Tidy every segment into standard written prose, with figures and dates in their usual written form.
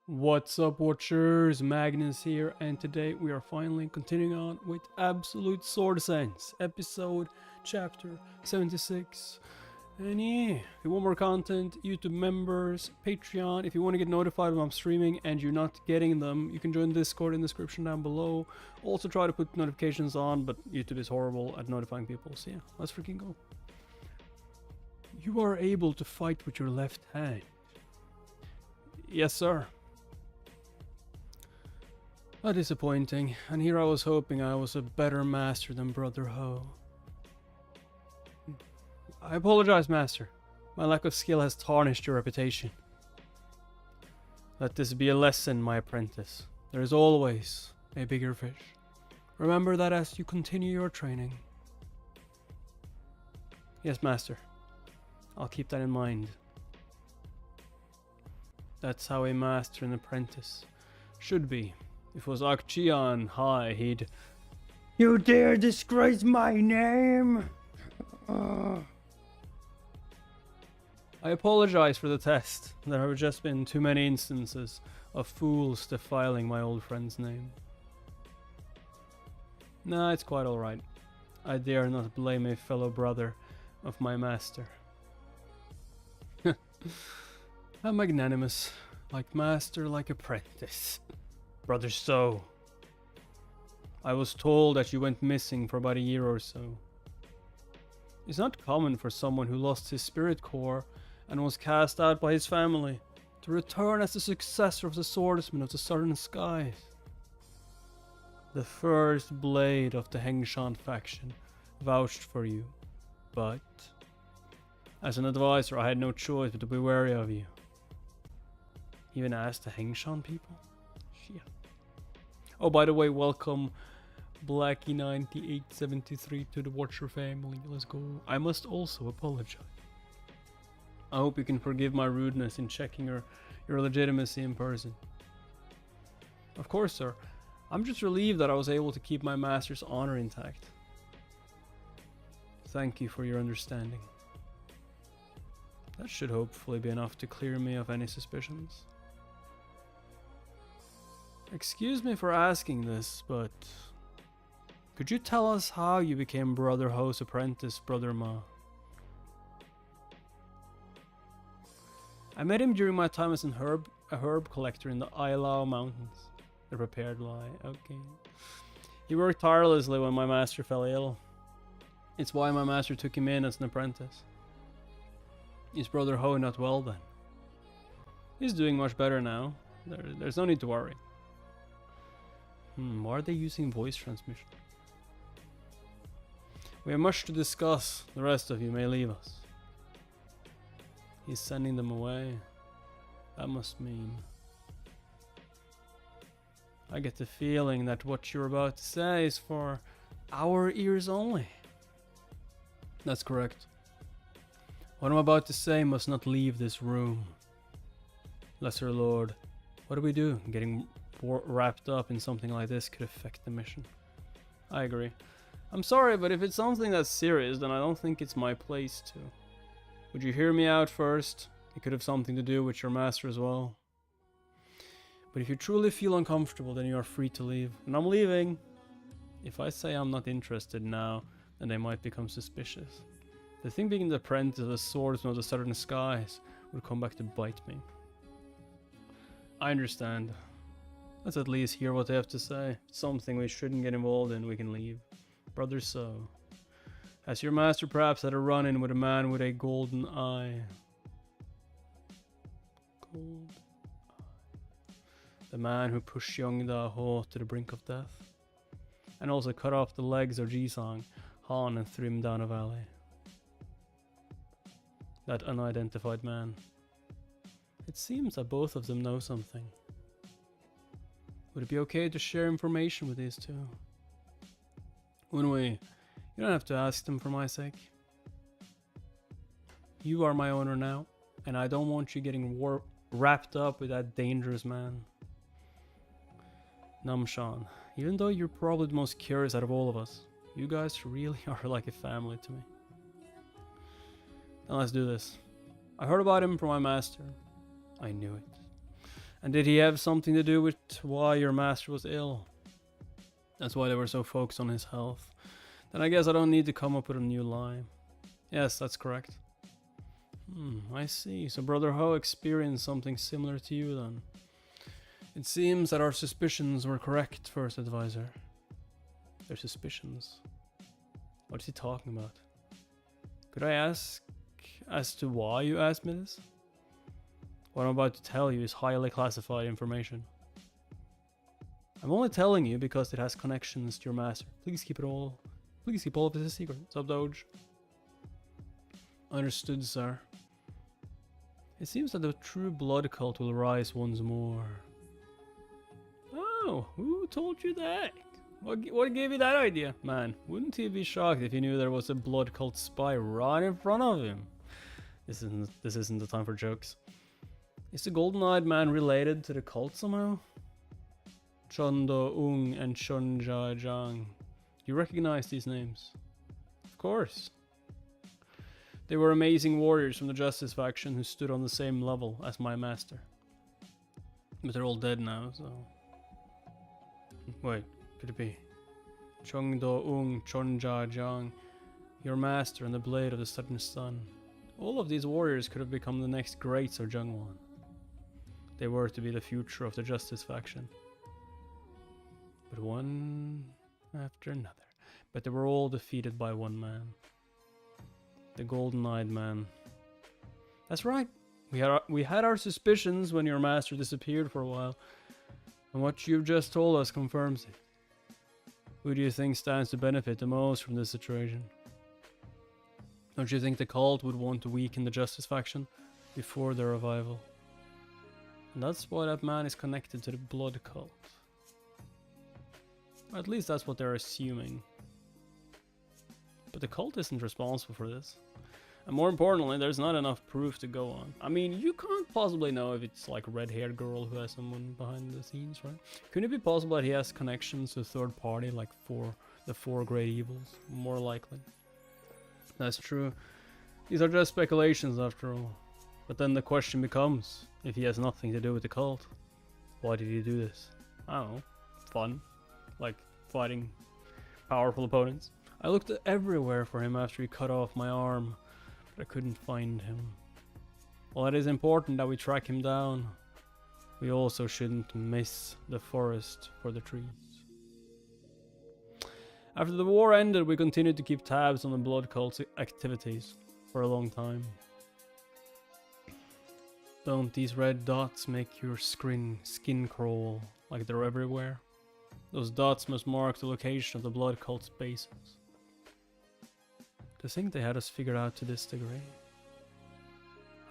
What's up, watchers? Magnus here, and today we are finally continuing on with Absolute Sword Sense, episode, chapter 76. And yeah, if you want more content, YouTube members, Patreon, if you want to get notified when I'm streaming and you're not getting them, you can join Discord in the description down below. Also try to put notifications on, but YouTube is horrible at notifying people, so yeah, let's freaking go. You are able to fight with your left hand. Yes, sir. How disappointing, and here I was hoping I was a better master than Brother Ho. I apologize, Master. My lack of skill has tarnished your reputation. Let this be a lesson, my apprentice. There is always a bigger fish. Remember that as you continue your training. Yes, Master. I'll keep that in mind. That's how a master and apprentice should be. If it was Akchian High, he'd... You dare disgrace my name? I apologize for the test. There have just been too many instances of fools defiling my old friend's name. Nah, it's quite alright. I dare not blame a fellow brother of my master. I'm magnanimous. Like master, like apprentice. Brother So, I was told that you went missing for about a year or so. It's not common for someone who lost his spirit core and was cast out by his family to return as the successor of the swordsman of the southern skies. The first blade of the Hengshan faction vouched for you, but as an advisor I had no choice but to be wary of you. Even asked the Hengshan people? Shit. Oh, by the way, welcome Blackie9873 to the Watcher family. Let's go. I must also apologize. I hope you can forgive my rudeness in checking your legitimacy in person. Of course, sir. I'm just relieved that I was able to keep my master's honor intact. Thank you for your understanding. That should hopefully be enough to clear me of any suspicions. Excuse me for asking this, but could you tell us how you became Brother Ho's apprentice, Brother Ma? I met him during my time as a herb collector in the Ailao Mountains. The prepared lie, okay. He worked tirelessly when my master fell ill. It's why my master took him in as an apprentice. Is Brother Ho not well then? He's doing much better now. There's no need to worry. Why are they using voice transmission? We have much to discuss. The rest of you may leave us. He's sending them away. That must mean... I get the feeling that what you're about to say is for our ears only. That's correct. What I'm about to say must not leave this room. Lesser Lord, what do we do? Getting wrapped up in something like this could affect the mission. I agree. I'm sorry, but if it's something that's serious, then I don't think it's my place to. Would you hear me out first? It could have something to do with your master as well. But if you truly feel uncomfortable, then you are free to leave. And I'm leaving. If I say I'm not interested now, then they might become suspicious. The thing being the apprentice of the swordsman of the southern skies would come back to bite me. I understand. Let's at least hear what they have to say. Something we shouldn't get involved in, we can leave. Brother So, has your master perhaps had a run-in with a man with a golden eye? Gold eye. The man who pushed young Da Ho to the brink of death? And also cut off the legs of Jisang, Han, and threw him down a valley. That unidentified man. It seems that both of them know something. Would it be okay to share information with these two? Woonhwi, you don't have to ask them for my sake. You are my owner now, and I don't want you getting wrapped up with that dangerous man. Namshan, even though you're probably the most curious out of all of us, you guys really are like a family to me. Now let's do this. I heard about him from my master. I knew it. And did he have something to do with why your master was ill? That's why they were so focused on his health. Then I guess I don't need to come up with a new lie. Yes, that's correct. I see. So Brother Ho experienced something similar to you then. It seems that our suspicions were correct, First Advisor. Their suspicions? What is he talking about? Could I ask as to why you asked me this? What I'm about to tell you is highly classified information. I'm only telling you because it has connections to your master. Please keep all of this a secret. Sub Doge. Understood, sir. It seems that the true blood cult will rise once more. Oh, who told you that? What gave you that idea? Man, wouldn't he be shocked if he knew there was a blood cult spy right in front of him? This isn't the time for jokes. Is the golden-eyed man related to the cult somehow? Chondo-ung and Chonja-jang. You recognize these names? Of course. They were amazing warriors from the Justice faction who stood on the same level as my master. But they're all dead now, so... Wait, could it be? Chongdo-ung, Chonja-jang, your master and the blade of the Southern Sun. All of these warriors could have become the next greats of Jungwon. They were to be the future of the Justice faction. But one after another. But they were all defeated by one man. The golden-eyed man. That's right. We had our suspicions when your master disappeared for a while. And what you've just told us confirms it. Who do you think stands to benefit the most from this situation? Don't you think the cult would want to weaken the Justice faction before their revival? And that's why that man is connected to the blood cult. Or at least that's what they're assuming. But the cult isn't responsible for this. And more importantly, there's not enough proof to go on. I mean, you can't possibly know if it's like a red-haired girl who has someone behind the scenes, right? Couldn't it be possible that he has connections to a third party, like the four great evils? More likely. That's true. These are just speculations after all. But then the question becomes, if he has nothing to do with the cult, why did he do this? I don't know. Fun. Like fighting powerful opponents. I looked everywhere for him after he cut off my arm, but I couldn't find him. While it is important that we track him down, we also shouldn't miss the forest for the trees. After the war ended, we continued to keep tabs on the blood cult's activities for a long time. Don't these red dots make your skin crawl like they're everywhere? Those dots must mark the location of the blood cult's bases. To think they had us figured out to this degree.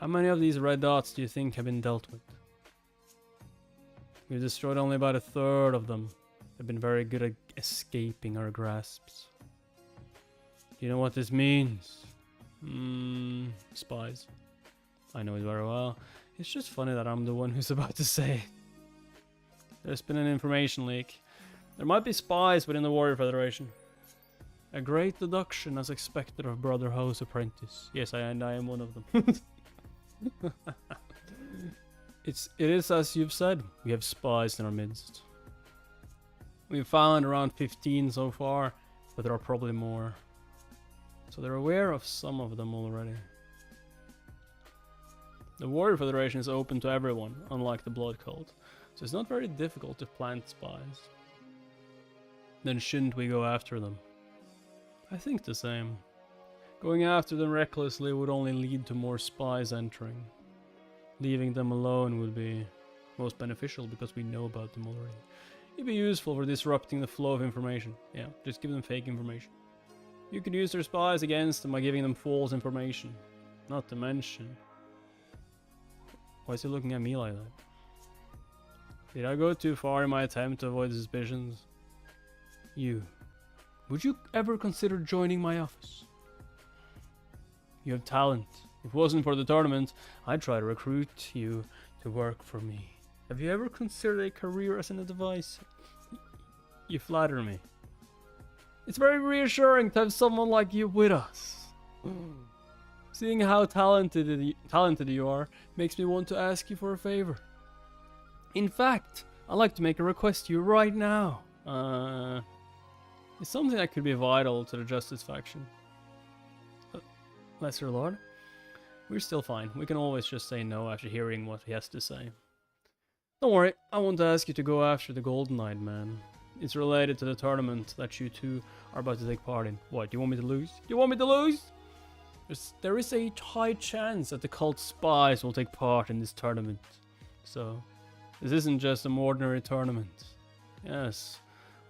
How many of these red dots do you think have been dealt with? We've destroyed only about a third of them. They've been very good at escaping our grasps. Do you know what this means? Spies. I know it very well. It's just funny that I'm the one who's about to say it. There's been an information leak. There might be spies within the Warrior Federation. A great deduction as expected of Brother Ho's apprentice. Yes, I am one of them. It is as you've said. We have spies in our midst. We've found around 15 so far, but there are probably more. So they're aware of some of them already. The Warrior Federation is open to everyone, unlike the Blood Cult, so it's not very difficult to plant spies. Then shouldn't we go after them? I think the same. Going after them recklessly would only lead to more spies entering. Leaving them alone would be most beneficial because we know about them already. It'd be useful for disrupting the flow of information. Yeah, just give them fake information. You could use their spies against them by giving them false information. Not to mention... Why is he looking at me like that? Did I go too far in my attempt to avoid suspicions? You. Would you ever consider joining my office? You have talent. If it wasn't for the tournament, I'd try to recruit you to work for me. Have you ever considered a career as an advisor? You flatter me. It's very reassuring to have someone like you with us. Seeing how talented you are makes me want to ask you for a favor. In fact, I'd like to make a request to you right now. It's something that could be vital to the Justice faction. Lesser Lord? We're still fine. We can always just say no after hearing what he has to say. Don't worry, I won't ask you to go after the Golden-Eyed Man. It's related to the tournament that you two are about to take part in. What, do you want me to lose? Do you want me to lose? There is a high chance that the cult Spies will take part in this tournament. So, this isn't just an ordinary tournament. Yes.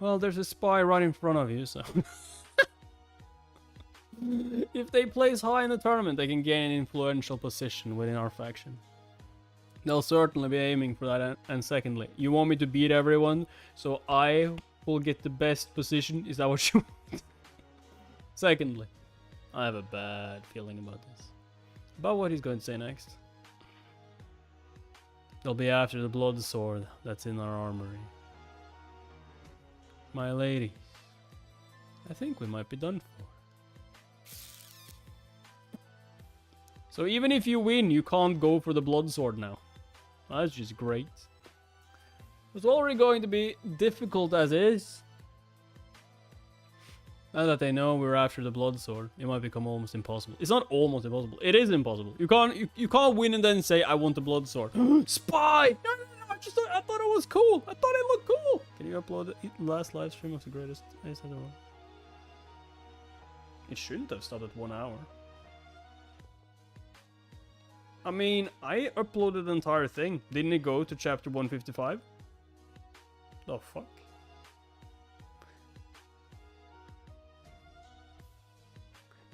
Well, there's a spy right in front of you, so... If they place high in the tournament, they can gain an influential position within our faction. They'll certainly be aiming for that. And secondly, you want me to beat everyone, so I will get the best position? Is that what you want? Secondly, I have a bad feeling about this. About what he's going to say next. They'll be after the blood sword that's in our armory. My lady, I think we might be done for. So even if you win, you can't go for the blood sword now. That's just great. It's already going to be difficult as is. Now that they know we're after the blood sword, it might become almost impossible. It's not almost impossible. It is impossible. You can't win and then say I want the blood sword. Spy! No, I thought it was cool. I thought it looked cool. Can you upload the last live stream of the greatest Ace ever? It shouldn't have stopped at 1 hour. I mean, I uploaded the entire thing. Didn't it go to chapter 155? The fuck?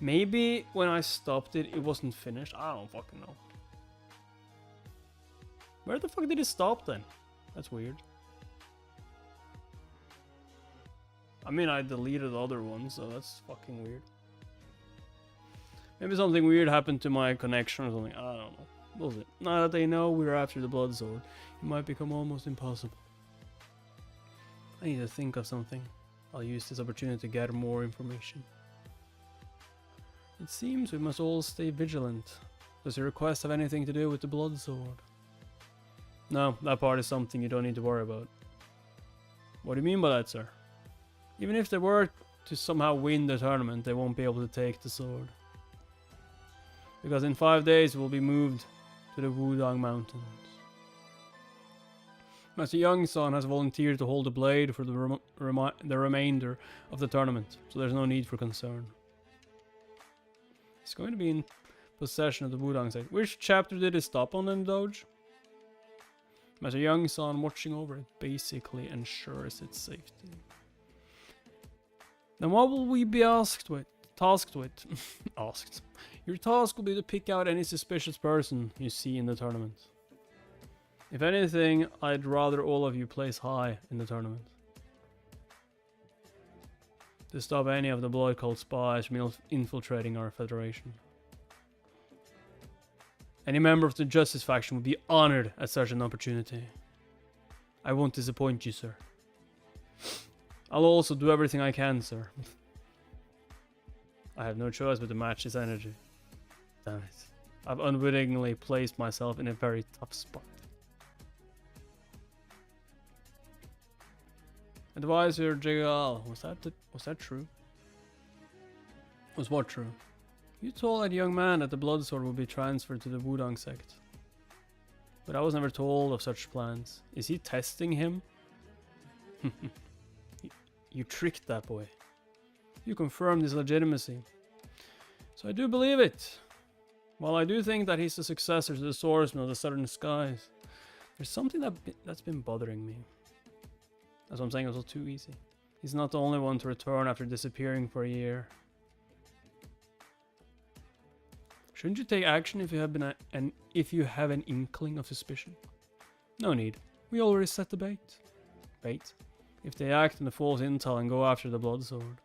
Maybe when I stopped it, it wasn't finished. I don't fucking know. Where the fuck did it stop then? That's weird. I mean, I deleted the other one, so that's fucking weird. Maybe something weird happened to my connection or something. I don't know. What was it? Now that they know we're after the blood sword, it might become almost impossible. I need to think of something. I'll use this opportunity to gather more information. It seems we must all stay vigilant. Does your request have anything to do with the blood sword? No, that part is something you don't need to worry about. What do you mean by that, sir? Even if they were to somehow win the tournament, they won't be able to take the sword. Because in 5 days, we'll be moved to the Wudang Mountains. Master Young-san has volunteered to hold the blade for the remainder of the tournament, so there's no need for concern. He's going to be in possession of the Wudang site. Which chapter did it stop on in Doge? Master Young-san watching over it basically ensures its safety. Then what will we be tasked with? Asked. Your task will be to pick out any suspicious person you see in the tournament. If anything, I'd rather all of you place high in the tournament. To stop any of the blood cult spies from infiltrating our federation. Any member of the Justice faction would be honored at such an opportunity. I won't disappoint you, sir. I'll also do everything I can, sir. I have no choice but to match his energy. Damn it. I've unwittingly placed myself in a very tough spot. Advisor Jigal, was that true? Was what true? You told that young man that the blood sword would be transferred to the Wudang sect. But I was never told of such plans. Is he testing him? You tricked that boy. You confirmed his legitimacy. So I do believe it. While I do think that he's the successor to the swordsman of the southern skies, there's something that's been bothering me. That's what I'm saying, it was too easy. He's not the only one to return after disappearing for a year. Shouldn't you take action if you have an inkling of suspicion? No need. We already set the bait. Bait? If they act on the false intel and go after the blood sword.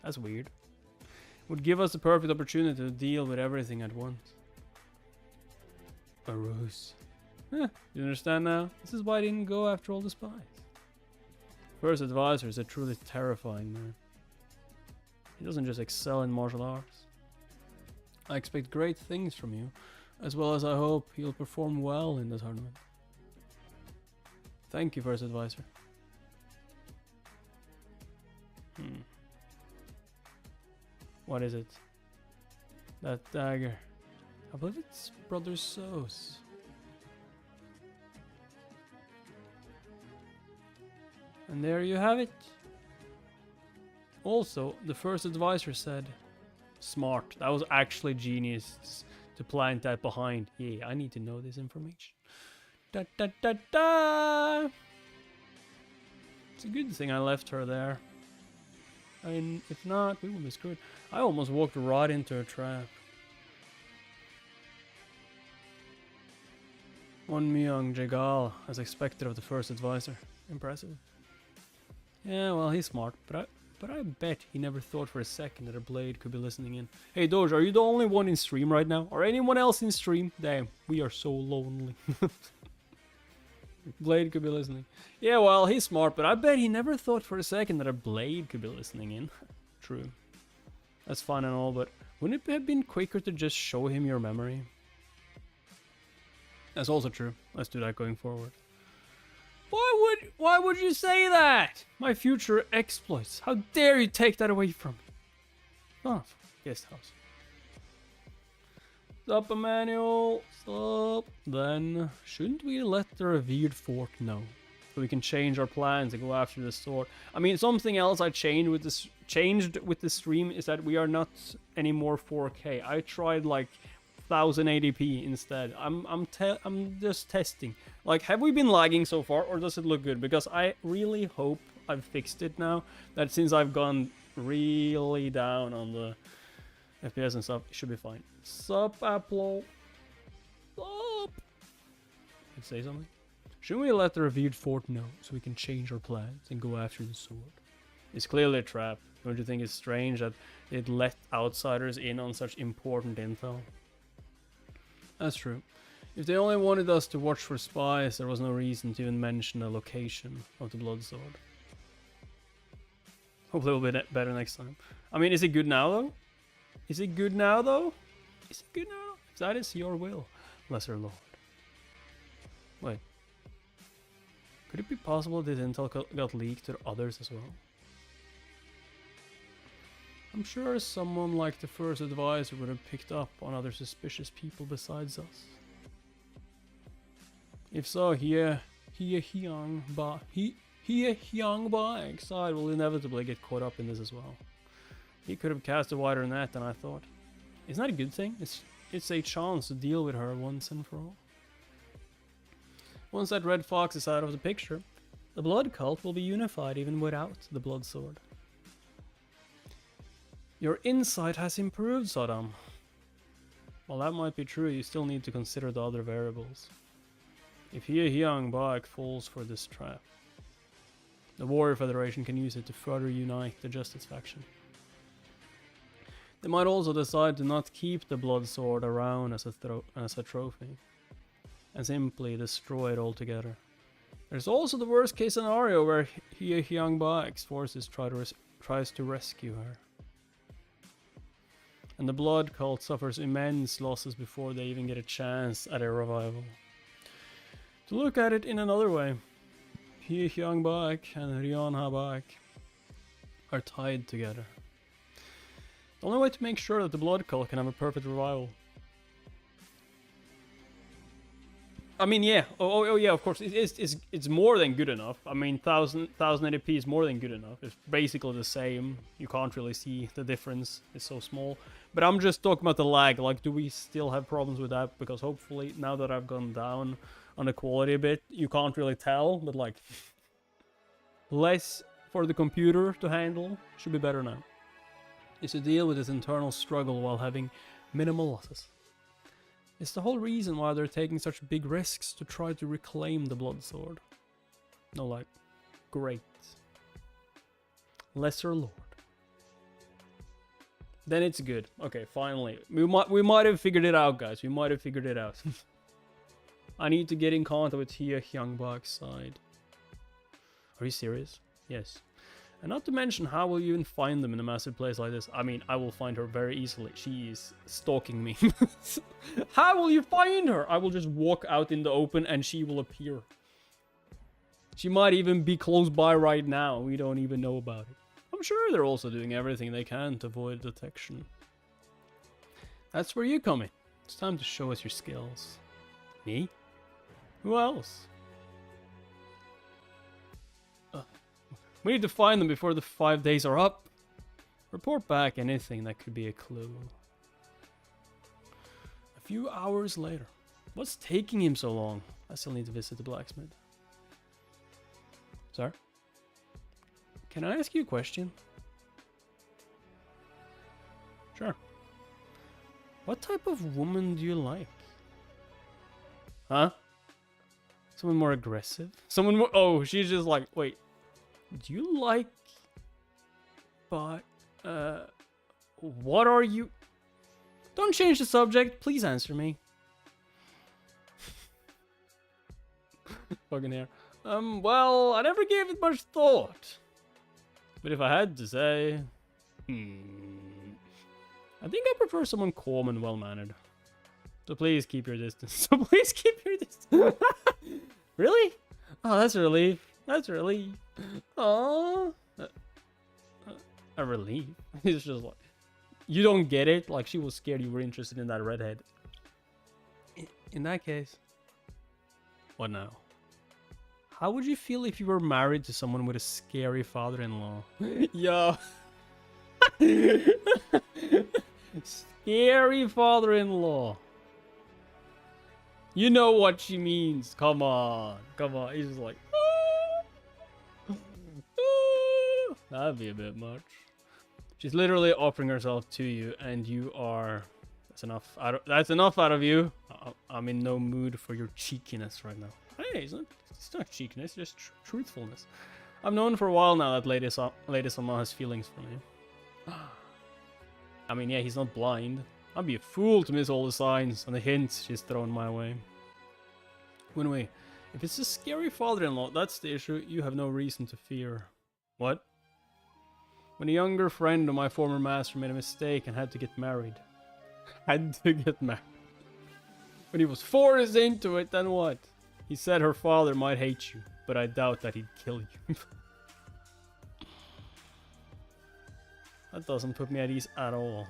That's weird. Would give us the perfect opportunity to deal with everything at once. A ruse. You understand now? This is why I didn't go after all the spies. First advisor is a truly terrifying man. He doesn't just excel in martial arts. I expect great things from you, As well as I hope he'll perform well in the tournament. Thank you, First Advisor. What is it? That dagger. I believe it's Brother So's. And there you have it. Also, the First Advisor said, smart. That was actually genius to plant that behind. Yeah, I need to know this information. Da da da da! It's a good thing I left her there. I mean, if not, we would be screwed. I almost walked right into a trap. Woonhwi Jagal, as expected of the First Advisor. Impressive. Yeah, well, he's smart, but I bet he never thought for a second that a blade could be listening in. Hey Doge, are you the only one in stream right now? Or anyone else in stream? Damn, we are so lonely. Blade could be listening. Yeah, well, he's smart, but I bet he never thought for a second that a blade could be listening in. True. That's fine and all, but wouldn't it have been quicker to just show him your memory? That's also true. Let's do that going forward. Why would you say that? My future exploits. How dare you take that away from me? Oh, guest house. Sup, Emmanuel. Sup. Then, shouldn't we let the revered fort know? So we can change our plans and go after the sword. I mean, something else I changed with this stream is that we are not anymore 4K. I tried like 1080p instead. I'm just testing. Like, have we been lagging so far, or does it look good? Because I really hope I've fixed it now. That since I've gone really down on the FPS and stuff, it should be fine. Sup, Apple? Sup? Can I say something? Shouldn't we let the revered fort know so we can change our plans and go after the sword? It's clearly a trap. Don't you think it's strange that it let outsiders in on such important intel? That's true. If they only wanted us to watch for spies, there was no reason to even mention the location of the blood sword. Hopefully it'll be better next time. I mean, is it good now though? Is it good now though? Is it good now? If that is your will, Lesser Lord. Wait. Could it be possible this intel got leaked to others as well? I'm sure someone like the First Advisor would have picked up on other suspicious people besides us. If so, Hye-hyang side will inevitably get caught up in this as well. He could have cast a wider net than I thought. Isn't that a good thing? It's a chance to deal with her once and for all. Once that red fox is out of the picture, the blood cult will be unified even without the blood sword. Your insight has improved, Saddam. While that might be true, you still need to consider the other variables. If Hye-hyang falls for this trap, the Warrior Federation can use it to further unite the Justice faction. They might also decide to not keep the blood sword around as a trophy, and simply destroy it altogether. There's also the worst case scenario where Hye-hyang forces tries to rescue her. And the blood cult suffers immense losses before they even get a chance at a revival. To look at it in another way, Hye-hyang and Ryeon-ha are tied together. The only way to make sure that the blood cult can have a perfect revival. I mean, yeah. Oh yeah, of course. It's more than good enough. I mean, 1080p is more than good enough. It's basically the same. You can't really see the difference. It's so small. But I'm just talking about the lag. Like, do we still have problems with that? Because hopefully, now that I've gone down on the quality a bit, you can't really tell. But like, less for the computer to handle should be better now. Is to deal with this internal struggle while having minimal losses. It's the whole reason why they're taking such big risks to try to reclaim the blood sword. No, like, great. Lesser Lord. Then it's good. Okay, finally. We might have figured it out, guys. We might have figured it out. I need to get in contact with Hye-hyang side. Are you serious? Yes. And not to mention, how will you even find them in a massive place like this? I mean, I will find her very easily. She is stalking me. How will you find her? I will just walk out in the open and she will appear. She might even be close by right now. We don't even know about it. I'm sure they're also doing everything they can to avoid detection. That's where you come in. It's time to show us your skills. Me? Who else? We need to find them before the 5 days are up. Report back anything that could be a clue. A few hours later. What's taking him so long? I still need to visit the blacksmith. Sir? Can I ask you a question? Sure. What type of woman do you like? Huh? Someone more aggressive? Someone more... Oh, she's just like, wait. Do you like... But... What are you... Don't change the subject. Please answer me. Fucking hair. Well, I never gave it much thought. But if I had to say... I think I prefer someone calm and well-mannered. So please keep your distance. So please keep your distance. Really? Oh, that's a relief. That's a relief. Aww. A relief? It's just like... You don't get it? Like, she was scared you were interested in that redhead. In that case... What now? How would you feel if you were married to someone with a scary father-in-law? Yo. Scary father-in-law. You know what she means. Come on. Come on. He's just like... That'd be a bit much. She's literally offering herself to you, and you are... That's enough out of you. I'm in no mood for your cheekiness right now. Hey, it's not cheekiness, just truthfulness. I've known for a while now that Lady Sama has feelings for me. I mean, yeah, he's not blind. I'd be a fool to miss all the signs and the hints she's thrown my way. Woonhwi, if it's a scary father-in-law, that's the issue. You have no reason to fear. What? When a younger friend of my former master made a mistake and had to get married. When he was forced into it, then what? He said her father might hate you, but I doubt that he'd kill you. That doesn't put me at ease at all.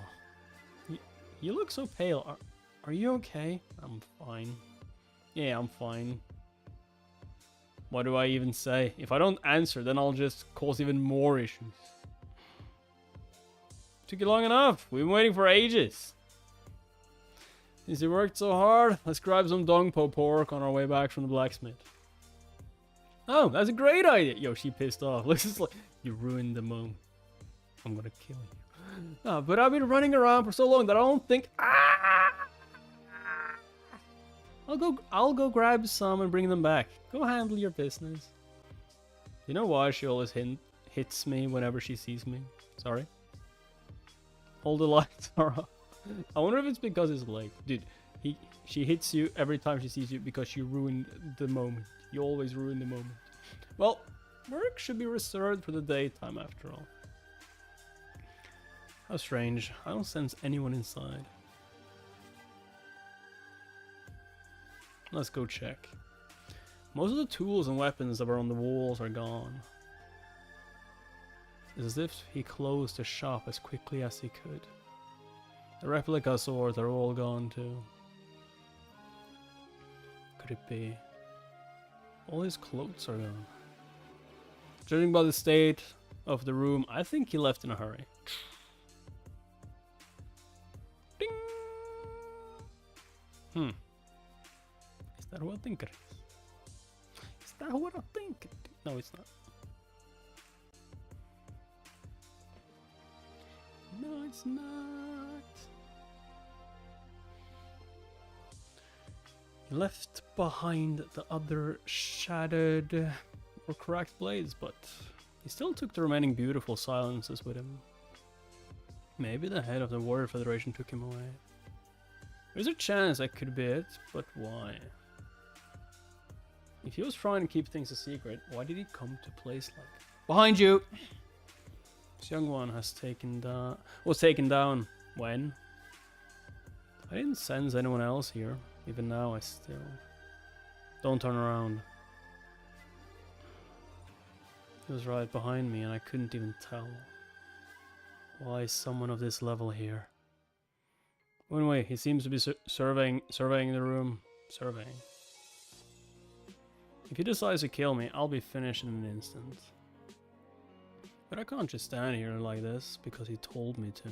You look so pale. Are you okay? I'm fine. Yeah, I'm fine. What do I even say? If I don't answer, then I'll just cause even more issues. Took you long enough. We've been waiting for ages. Since you worked so hard, let's grab some dongpo pork on our way back from the blacksmith. Oh, that's a great idea. Yo, she pissed off. Looks just like you ruined the moment. I'm gonna kill you. Oh, but I've been running around for so long that I don't think... I'll go grab some and bring them back. Go handle your business. You know why she always hits me whenever she sees me? Sorry. All the lights are off. I wonder if it's because it's late. Dude, she hits you every time she sees you because you ruined the moment. You always ruin the moment. Well, work should be reserved for the daytime after all. How strange. I don't sense anyone inside. Let's go check. Most of the tools and weapons that were on the walls are gone. It's as if he closed the shop as quickly as he could. The replica swords are all gone too. Could it be? All his clothes are gone. Judging by the state of the room, I think he left in a hurry. Ding! Is that what I think it is? Is that what I think it is? No, it's not. No, it's not. He left behind the other shattered or cracked blades, but he still took the remaining beautiful silences with him. Maybe the head of the Warrior Federation took him away. There's a chance that could be it, but why? If he was trying to keep things a secret, why did he come to a place like... Behind you! This young one was taken down. When? I didn't sense anyone else here. Even now I still... Don't turn around. He was right behind me and I couldn't even tell. Why is someone of this level here? Anyway, he seems to be surveying the room. Surveying. If he decides to kill me, I'll be finished in an instant. But I can't just stand here like this because he told me to.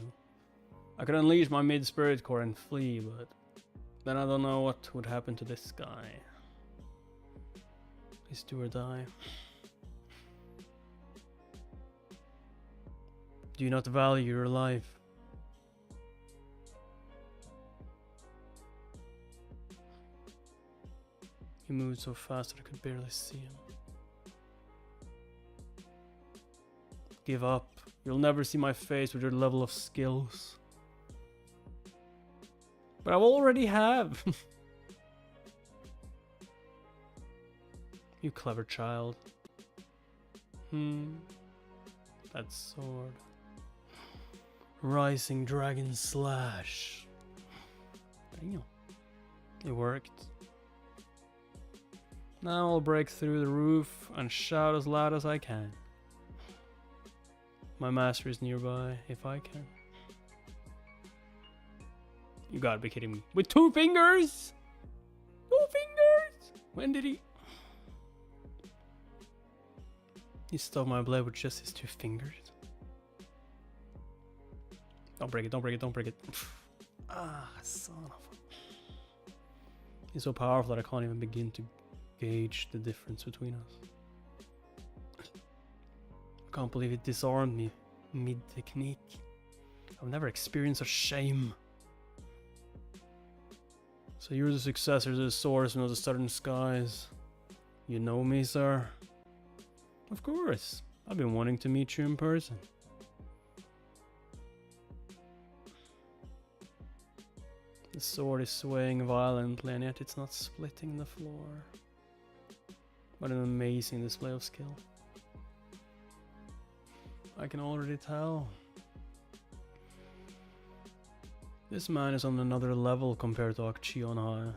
I could unleash my mid-spirit core and flee, but then I don't know what would happen to this guy. Please do or die. Do you not value your life? He moved so fast that I could barely see him. Give up. You'll never see my face with your level of skills. But I already have. You clever child. That sword. Rising Dragon Slash. Damn. It worked. Now I'll break through the roof and shout as loud as I can. My master is nearby, if I can. You gotta be kidding me. With 2 fingers? 2 fingers? When did he... He stole my blade with just his 2 fingers. Don't break it, don't break it, don't break it. Ah, son of a... He's so powerful that I can't even begin to gauge the difference between us. I can't believe it disarmed me mid-technique. I've never experienced such shame. So you're the successor to the swordsman of the southern skies. You know me, sir? Of course. I've been wanting to meet you in person. The sword is swaying violently and yet it's not splitting the floor. What an amazing display of skill. I can already tell. This man is on another level compared to Hye-hyang.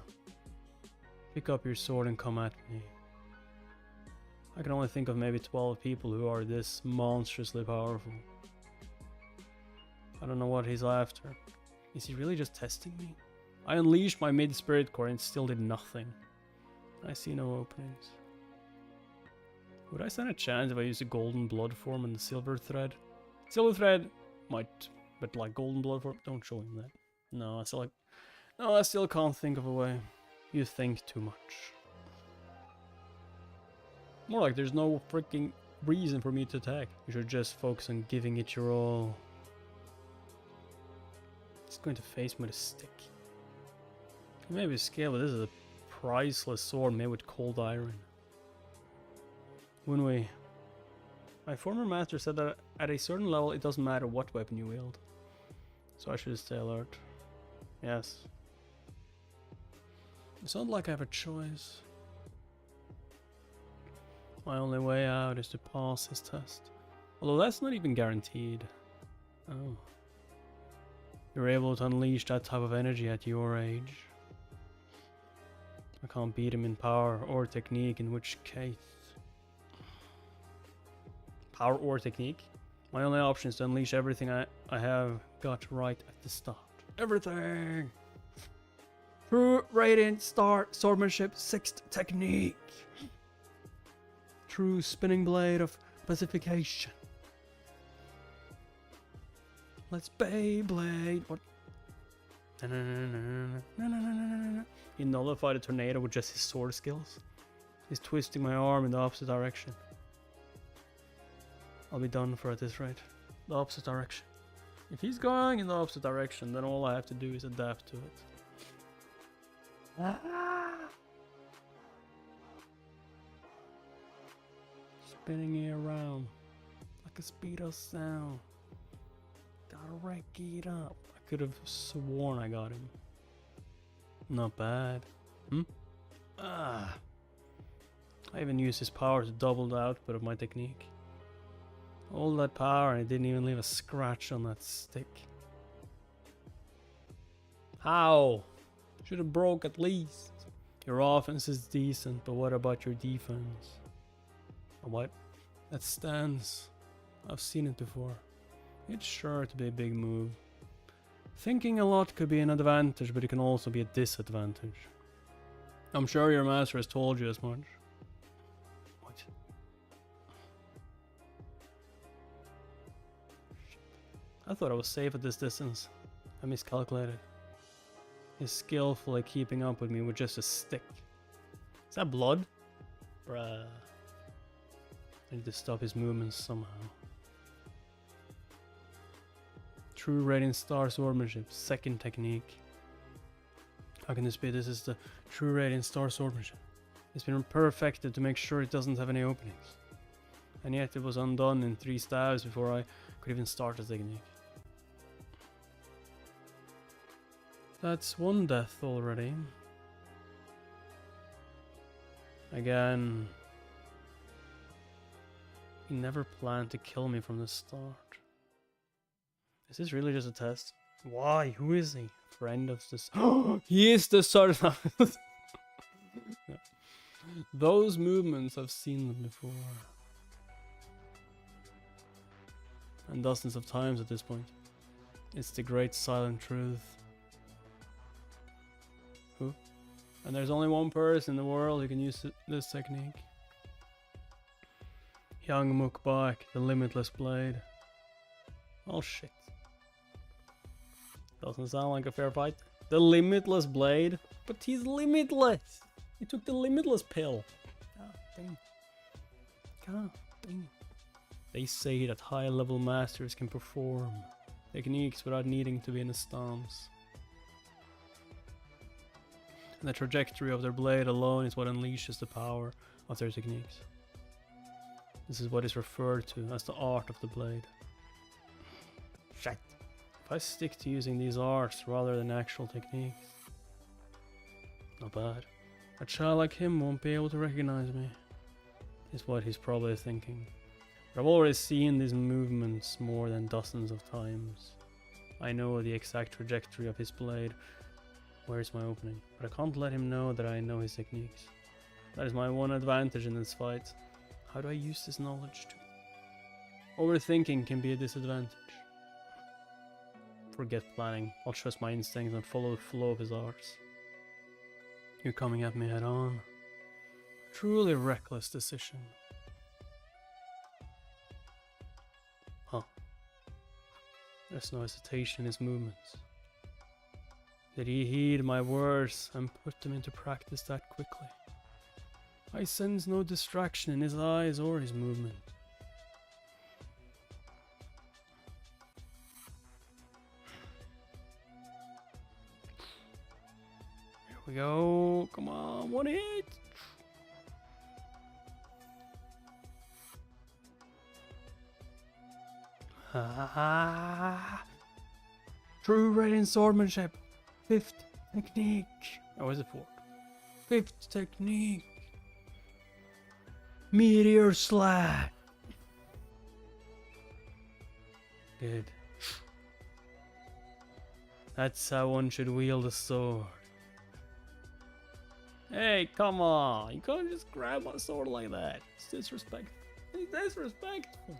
Pick up your sword and come at me. I can only think of maybe 12 people who are this monstrously powerful. I don't know what he's after. Is he really just testing me? I unleashed my mid-spirit core and it still did nothing. I see no openings. Would I stand a chance if I used a golden blood form and the silver thread? Silver thread might, but like golden blood form, don't show him that. No, I still can't think of a way. You think too much. More like there's no freaking reason for me to attack. You should just focus on giving it your all. It's going to face me with a stick. Maybe scale, but this is a priceless sword made with cold iron. Woonhwi. My former master said that at a certain level it doesn't matter what weapon you wield. So I should stay alert. Yes. It's not like I have a choice. My only way out is to pass his test. Although that's not even guaranteed. Oh. You're able to unleash that type of energy at your age. I can't beat him in power or technique, in which case... Power or technique? My only option is to unleash everything I have got right at the start. Everything! True Radiant Star Swordsmanship 6th Technique! True Spinning Blade of Pacification. Let's Beyblade! What? He nullified a tornado with just his sword skills. He's twisting my arm in the opposite direction. I'll be done for at this rate. The opposite direction. If he's going in the opposite direction, then all I have to do is adapt to it. Spinning it around like a speedo sound. Gotta rack it up. I could have sworn I got him. Not bad. I even used his power to double the output of my technique. All that power and it didn't even leave a scratch on that stick. How? Should have broke at least. Your offense is decent, but what about your defense? What? That stands. I've seen it before. It's sure to be a big move. Thinking a lot could be an advantage, but it can also be a disadvantage. I'm sure your master has told you as much. What? Shit. I thought I was safe at this distance. I miscalculated. He's skillful at keeping up with me with just a stick. Is that blood? Bruh. I need to stop his movements somehow. True Radiant Star Swordsmanship, second technique. How can this be? This is the True Radiant Star Swordsmanship. It's been perfected to make sure it doesn't have any openings. And yet it was undone in 3 stabs before I could even start the technique. That's 1 death already. Again. He never planned to kill me from the start. Is this really just a test? Why? Who is he? Friend of this. He is the sort of. No. Those movements, I've seen them before. And dozens of times at this point. It's the great silent truth. Who? And there's only one person in the world who can use this technique. Young Mukbak, the limitless blade. Oh shit. Doesn't sound like a fair fight. The limitless blade? But he's limitless! He took the limitless pill. God dang. God dang. They say that high level masters can perform techniques without needing to be in a stance. And the trajectory of their blade alone is what unleashes the power of their techniques. This is what is referred to as the art of the blade. Shit. If I stick to using these arts rather than actual techniques, not bad. A child like him won't be able to recognize me, is what he's probably thinking. But I've already seen these movements more than dozens of times. I know the exact trajectory of his blade. Where's my opening? But I can't let him know that I know his techniques. That is my one advantage in this fight. How do I use this knowledge to? Overthinking can be a disadvantage. Forget planning. I'll trust my instincts and follow the flow of his arts. You're coming at me head on. Truly reckless decision. Huh. There's no hesitation in his movements. Did he heed my words and put them into practice that quickly? I sense no distraction in his eyes or his movement. Here we go. Come on, 1 hit. True Radiant Swordsmanship. 5th technique. Oh, is it 4th? 5th technique. Meteor Slash. Good. That's how one should wield a sword. Hey, come on. You can't just grab my sword like that. It's disrespectful. It's disrespectful.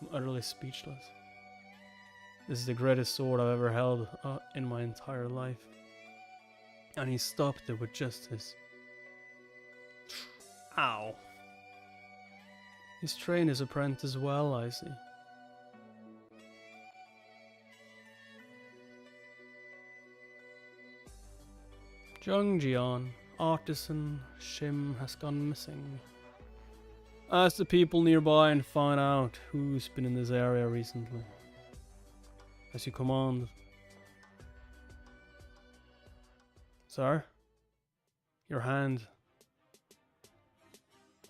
I'm utterly speechless. This is the greatest sword I've ever held in my entire life. And he stopped it with just his... Ow. He's trained his apprentice well, I see. Jungjian, artisan Shim has gone missing. Ask the people nearby and find out who's been in this area recently. As you command. Sir? Your hand.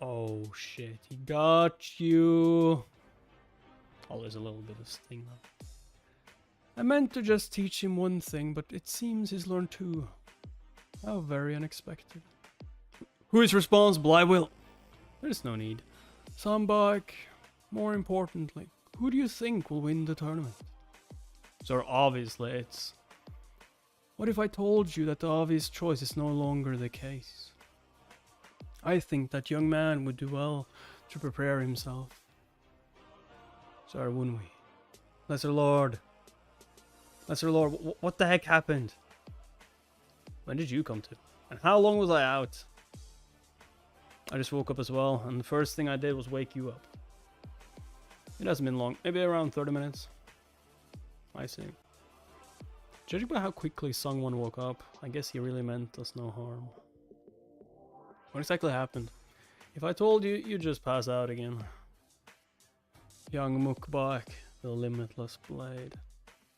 Oh shit, he got you. Oh, there's a little bit of sting though. I meant to just teach him one thing, but it seems he's learned two. How very unexpected. Who is responsible? I will. There's no need. Sambak. More importantly, who do you think will win the tournament? So obviously it's... What if I told you that the obvious choice is no longer the case? I think that young man would do well to prepare himself. Sorry, Woonhwi. Lesser Lord. Lesser Lord, what the heck happened? When did you come to? And how long was I out? I just woke up as well, and the first thing I did was wake you up. It hasn't been long, maybe around 30 minutes. I see. Judging by how quickly Sungwon woke up, I guess he really meant us no harm. What exactly happened? If I told you, you'd just pass out again. Young Mukbak, the limitless blade.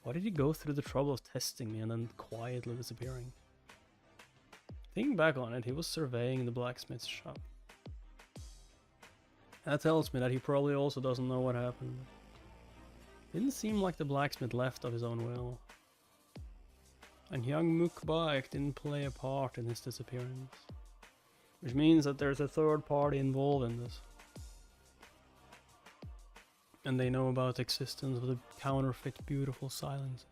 Why did he go through the trouble of testing me and then quietly disappearing? Thinking back on it, he was surveying the blacksmith's shop. That tells me that he probably also doesn't know what happened. Didn't seem like the blacksmith left of his own will. And young Mukbak didn't play a part in his disappearance. Which means that there's a third party involved in this. And they know about the existence of the counterfeit beautiful silences.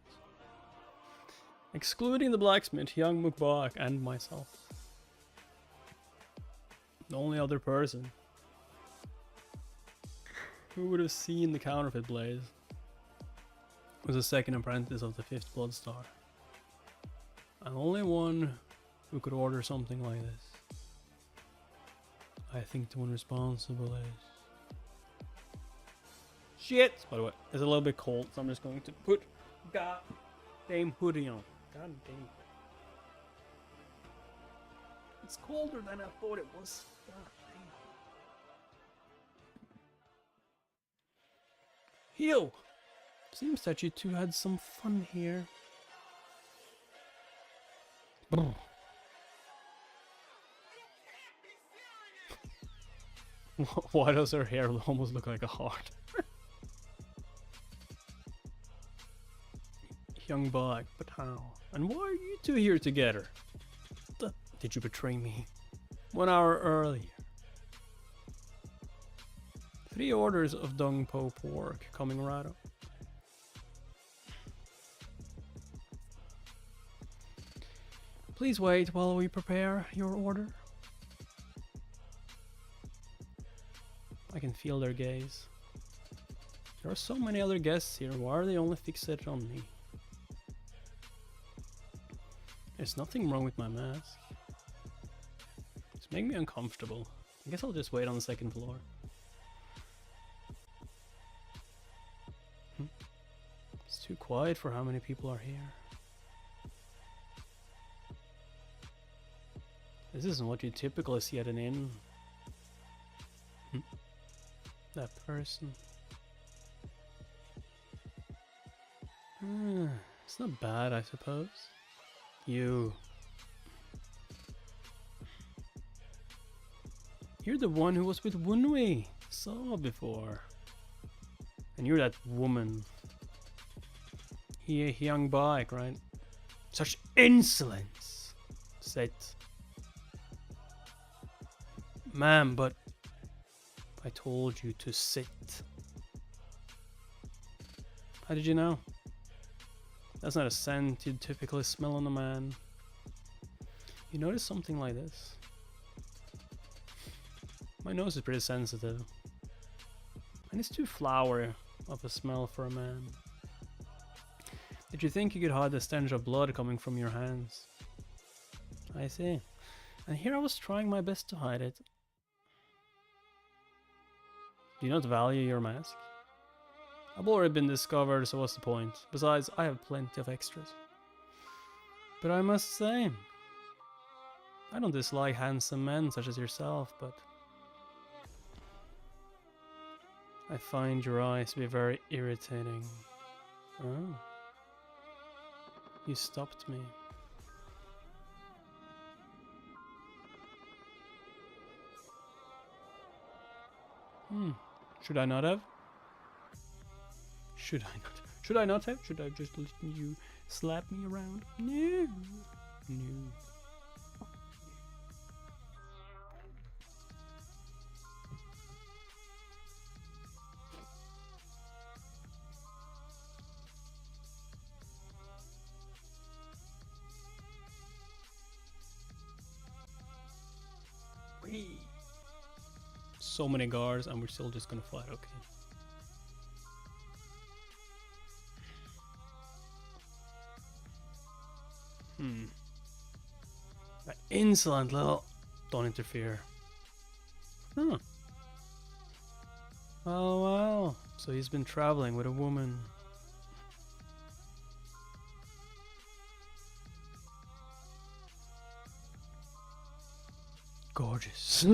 Excluding the blacksmith, young Mukbak, and myself. The only other person who would have seen the counterfeit blaze was the second apprentice of the 5th Blood Star. And only one who could order something like this. I think the one responsible is... Shit! By the way, it's a little bit cold, so I'm just going to put goddamn hoodie on. God damn. It's colder than I thought it was. God damn. Yo! Seems that you two had some fun here. Brr. Why does her hair almost look like a heart? Young Black, but how? And why are you two here together? Did you betray me? 1 hour earlier. 3 orders of Dung Po pork coming right up. Please wait while we prepare your order. I can feel their gaze. There are so many other guests here, why are they only fixated on me? There's nothing wrong with my mask. It's making me uncomfortable. I guess I'll just wait on the 2nd floor. It's too quiet for how many people are here. This isn't what you typically see at an inn. That person. It's not bad, I suppose. You. You're the one who was with Woonhwi. Saw before. And you're that woman. Hye-hyang bike, right? Such insolence. Sit. Ma'am, but I told you to sit. How did you know? That's not a scent you'd typically smell on a man. You notice something like this? My nose is pretty sensitive. And it's too flowery of a smell for a man. Did you think you could hide the stench of blood coming from your hands? I see. And here I was trying my best to hide it. Do you not value your mask? I've already been discovered, so what's the point? Besides, I have plenty of extras. But I must say, I don't dislike handsome men such as yourself, but I find your eyes to be very irritating. Oh. You stopped me. Should I not have? Should I not? Should I not have? Should I just let you slap me around? No. No. so many guards and we're still just gonna fight, okay. That insolent little... Don't interfere. Huh. Oh wow. So he's been traveling with a woman. Gorgeous.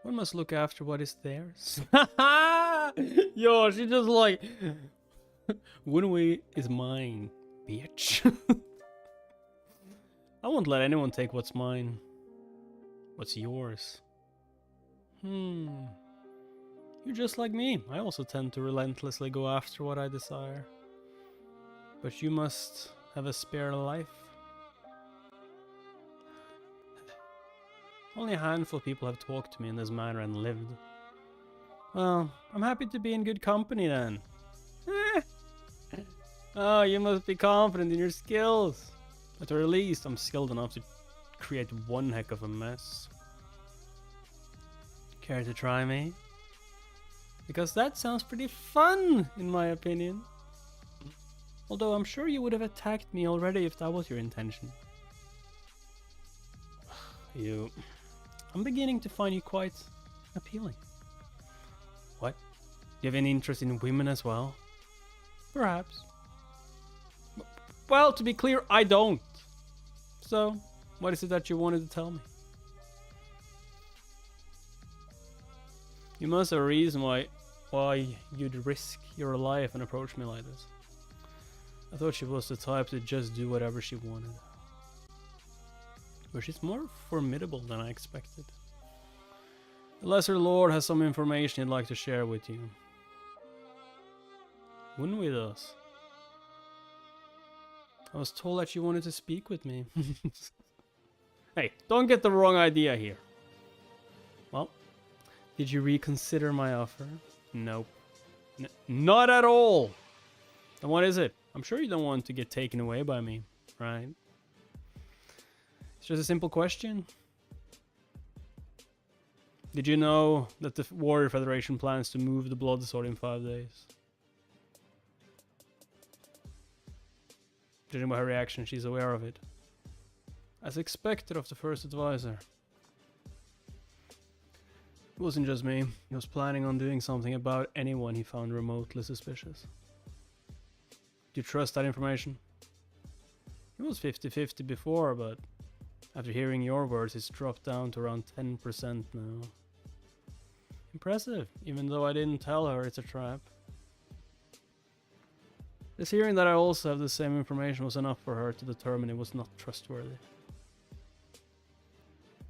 One must look after what is theirs. Yo, she just like... Woonhwi is mine, bitch. I won't let anyone take what's mine. What's yours? You're just like me. I also tend to relentlessly go after what I desire. But you must have a spare life. Only a handful of people have talked to me in this manner and lived. Well, I'm happy to be in good company then. Oh, you must be confident in your skills. At the very least, I'm skilled enough to create one heck of a mess. Care to try me? Because that sounds pretty fun, in my opinion. Although I'm sure you would have attacked me already if that was your intention. I'm beginning to find you quite appealing. What? Do you have any interest in women as well? Perhaps. Well, to be clear, I don't. So, what is it that you wanted to tell me? You must have a reason why you'd risk your life and approach me like this. I thought she was the type to just do whatever she wanted. But she's more formidable than I expected. The Lesser Lord has some information he'd like to share with you. Woonhwi does. I was told that you wanted to speak with me. Hey, don't get the wrong idea here. Well, did you reconsider my offer? Nope. Not at all! Then what is it? I'm sure you don't want to get taken away by me, right? It's just a simple question. Did you know that the Warrior Federation plans to move the Blood Sword in 5 days? Judging by her reaction, she's aware of it. As expected of the first advisor. It wasn't just me. He was planning on doing something about anyone he found remotely suspicious. Do you trust that information? It was 50-50 before, but after hearing your words, it's dropped down to around 10% now. Impressive, even though I didn't tell her it's a trap. This hearing that I also have the same information was enough for her to determine it was not trustworthy.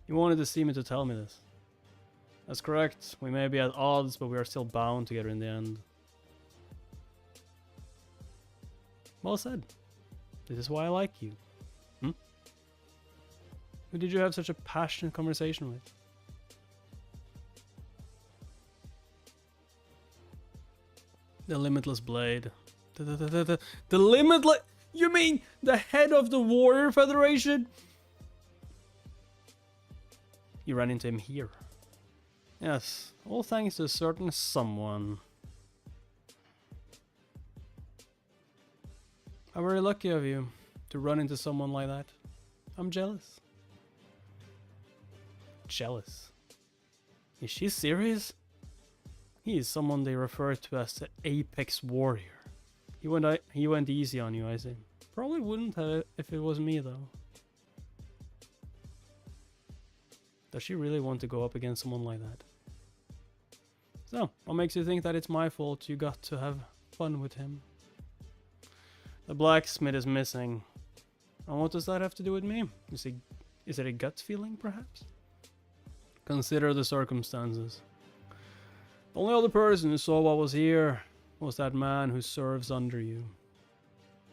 You wanted to see me to tell me this. That's correct. We may be at odds, but we are still bound together in the end. Well said. This is why I like you. Who did you have such a passionate conversation with? The Limitless Blade. The Limitless... You mean the head of the Warrior Federation? You ran into him here. Yes, all thanks to a certain someone. How very lucky of you to run into someone like that. I'm jealous. Jealous? Is she serious? He is someone they refer to as the Apex Warrior. He went easy on you, I see. Probably wouldn't have if it was me, though. Does she really want to go up against someone like that? So, what makes you think that it's my fault you got to have fun with him? The blacksmith is missing. And what does that have to do with me? Is it a gut feeling, perhaps? Consider the circumstances. The only other person who saw what was here was that man who serves under you.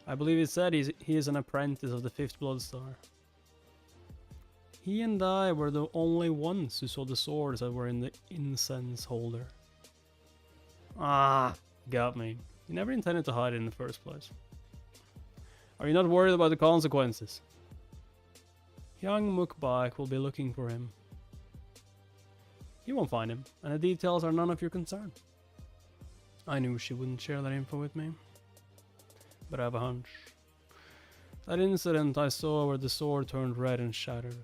I believe it said he is an apprentice of the 5th Blood Star. He and I were the only ones who saw the swords that were in the incense holder. Ah, got me. You never intended to hide it in the first place. Are you not worried about the consequences? Young Mukbak will be looking for him. You won't find him, and the details are none of your concern. I knew she wouldn't share that info with me, but I have a hunch. That incident I saw where the sword turned red and shattered.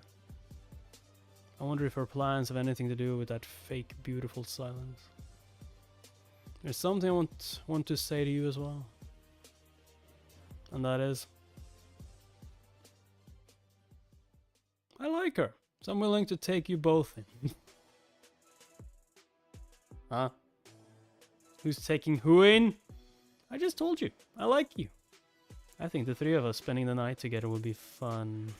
I wonder if her plans have anything to do with that fake beautiful silence. There's something I want to say to you as well. And that is, I like her, so I'm willing to take you both in. Huh? Who's taking who in? I just told you, I like you. I think the three of us spending the night together would be fun.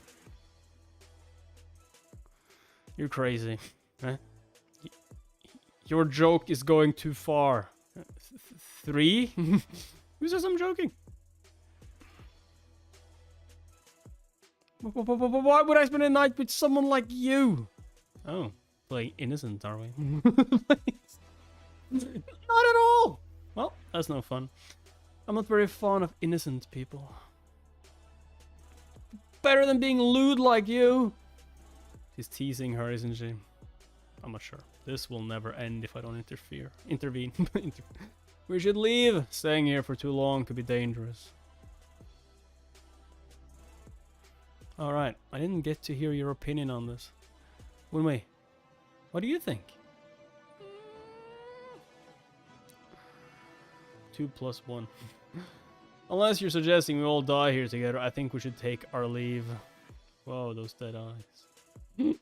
You're crazy, huh? Your joke is going too far. 3? Who says I'm joking? Why would I spend a night with someone like you? Oh, playing innocent, are we? Not at all! Well, that's no fun. I'm not very fond of innocent people. Better than being lewd like you! She's teasing her, isn't she? I'm not sure. This will never end if I don't intervene. We should leave. Staying here for too long could be dangerous. Alright, I didn't get to hear your opinion on this. Woonhwi, what do you think? 2 + 1. Unless you're suggesting we all die here together, I think we should take our leave. Whoa, those dead eyes.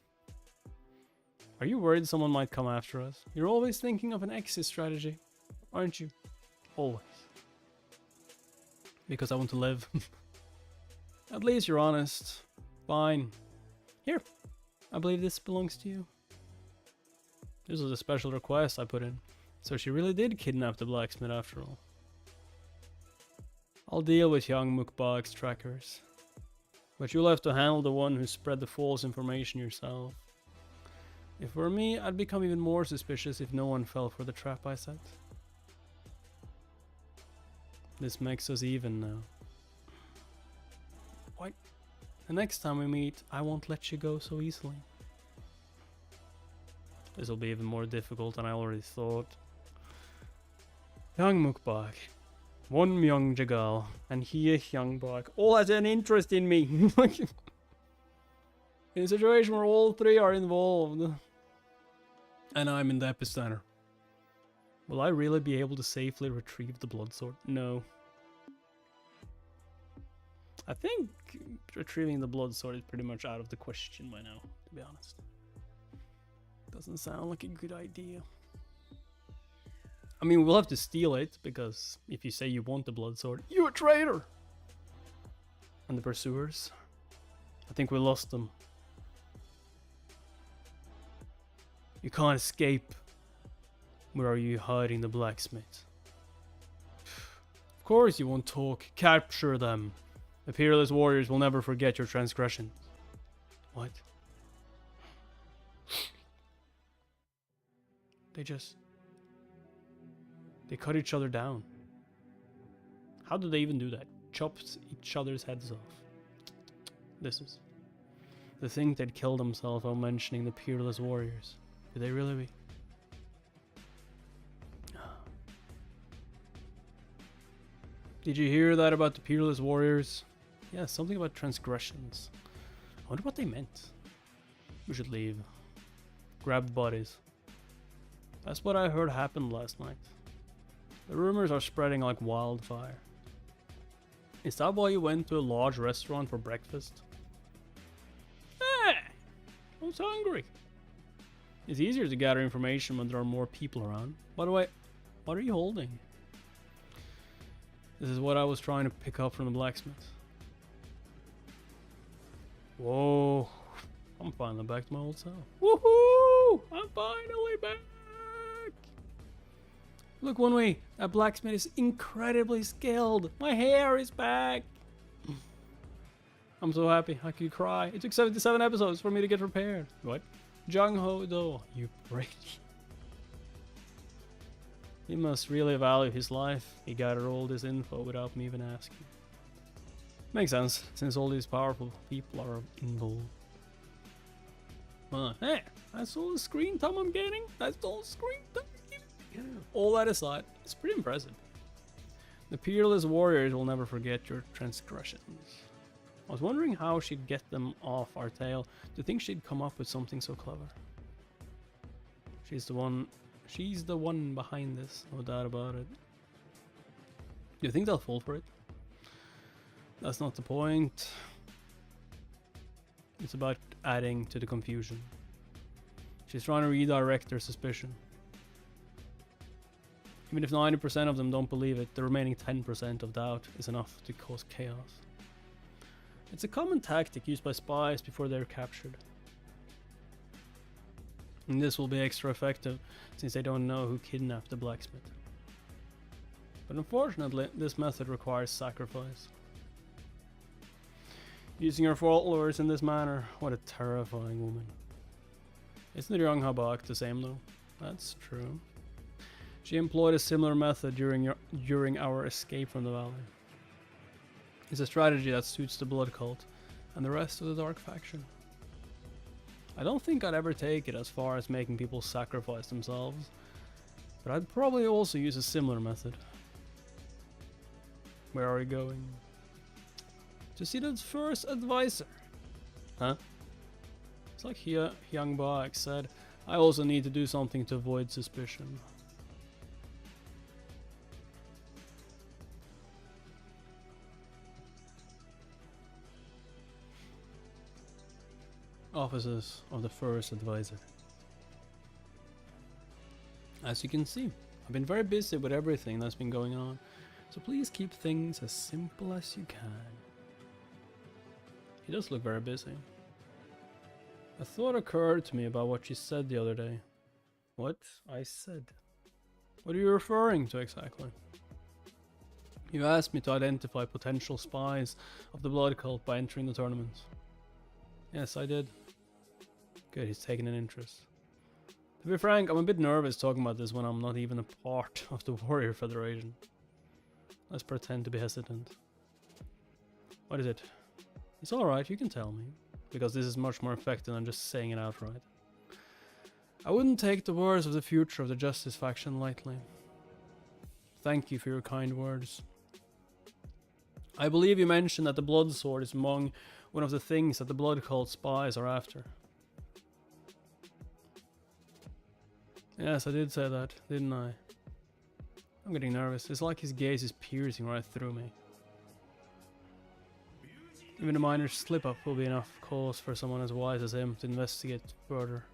Are you worried someone might come after us? You're always thinking of an exit strategy, aren't you? Always. Because I want to live. At least you're honest. Fine. Here, I believe this belongs to you. This was a special request I put in. So she really did kidnap the blacksmith after all. I'll deal with young Mukbag's trackers. But you'll have to handle the one who spread the false information yourself. If it were me, I'd become even more suspicious if no one fell for the trap I set. This makes us even now. Why? The next time we meet, I won't let you go so easily. This will be even more difficult than I already thought. Young Mukbag, one young Jagal, and Hye-hyang all has an interest in me. In a situation where all three are involved. And I'm in the epicenter. Will I really be able to safely retrieve the blood sword? No. I think retrieving the blood sword is pretty much out of the question by now, to be honest. Doesn't sound like a good idea. I mean, we'll have to steal it, because if you say you want the blood sword, you're a traitor! And the pursuers? I think we lost them. You can't escape. Where are you hiding the blacksmith? Of course you won't talk. Capture them. The peerless warriors will never forget your transgression. What? They cut each other down. How did they even do that? Chopped each other's heads off. This is... To think they'd kill themselves while mentioning the peerless warriors. Did they really be? Did you hear that about the peerless warriors? Yeah, something about transgressions. I wonder what they meant. We should leave. Grab the bodies. That's what I heard happened last night. The rumors are spreading like wildfire. Is that why you went to a large restaurant for breakfast? I was hungry. It's easier to gather information when there are more people around. By the way, what are you holding? This is what I was trying to pick up from the blacksmith. Whoa. I'm finally back to my old self. Woohoo! I'm finally back! Look, Woonhwi, that blacksmith is incredibly skilled. My hair is back. I'm so happy. I could cry. It took 77 episodes for me to get prepared. What? Jung Ho Do, you break. He must really value his life. He gathered all this info without me even asking. Makes sense, since all these powerful people are involved. Hey, that's all the screen time I'm getting. That's all the screen time I'm getting. All that aside, it's pretty impressive. The peerless warriors will never forget your transgressions. I was wondering how she'd get them off our tail. Do you think she'd come up with something so clever? She's the one behind this, no doubt about it. Do you think they'll fall for it? That's not the point. It's about adding to the confusion. She's trying to redirect their suspicion. Even if 90% of them don't believe it, the remaining 10% of doubt is enough to cause chaos. It's a common tactic used by spies before they're captured. And this will be extra effective since they don't know who kidnapped the blacksmith. But unfortunately, this method requires sacrifice. Using her followers in this manner, what a terrifying woman. Isn't the young Habak the same though? That's true. She employed a similar method during our escape from the valley. It's a strategy that suits the blood cult and the rest of the dark faction. I don't think I'd ever take it as far as making people sacrifice themselves, but I'd probably also use a similar method. Where are we going? To see the first advisor. Huh? It's like Hye-hyang said, I also need to do something to avoid suspicion. Offices of the first advisor. As you can see, I've been very busy with everything that's been going on, so please keep things as simple as you can. He does look very busy. A thought occurred to me about what you said the other day. What? I said? What are you referring to exactly? You asked me to identify potential spies of the blood cult by entering the tournament. Yes, I did. Good, he's taking an interest. To be frank, I'm a bit nervous talking about this when I'm not even a part of the Warrior Federation. Let's pretend to be hesitant. What is it? It's alright, you can tell me, because this is much more effective than just saying it outright. I wouldn't take the words of the future of the Justice faction lightly. Thank you for your kind words. I believe you mentioned that the blood sword is among one of the things that the blood cult spies are after. Yes, I did say that, didn't I? I'm getting nervous. It's like his gaze is piercing right through me. Even a minor slip-up will be enough cause for someone as wise as him to investigate further.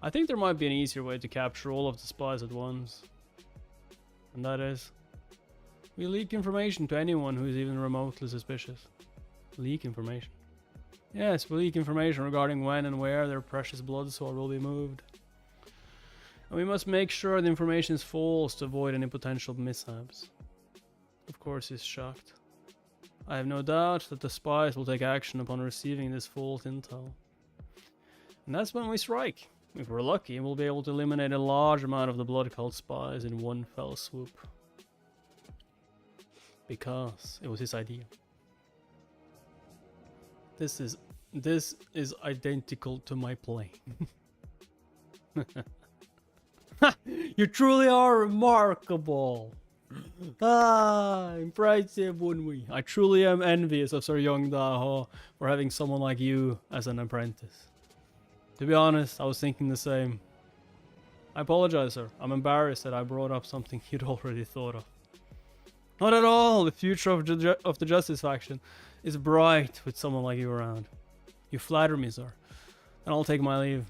I think there might be an easier way to capture all of the spies at once. And that is, we leak information to anyone who is even remotely suspicious. Leak information? Yes, we leak information regarding when and where their precious blood sword will be moved. And we must make sure the information is false to avoid any potential mishaps. Of course he's shocked. I have no doubt that the spies will take action upon receiving this false intel. And that's when we strike. If we're lucky, we'll be able to eliminate a large amount of the blood cult spies in one fell swoop. Because it was his idea. This is identical to my plane. You truly are remarkable. Impressive, Woonhwi. I truly am envious of Sir Young Da-ho for having someone like you as an apprentice. To be honest, I was thinking the same. I apologize, sir. I'm embarrassed that I brought up something you'd already thought of. Not at all. The future of the Justice faction is bright with someone like you around. You flatter me, sir. And I'll take my leave.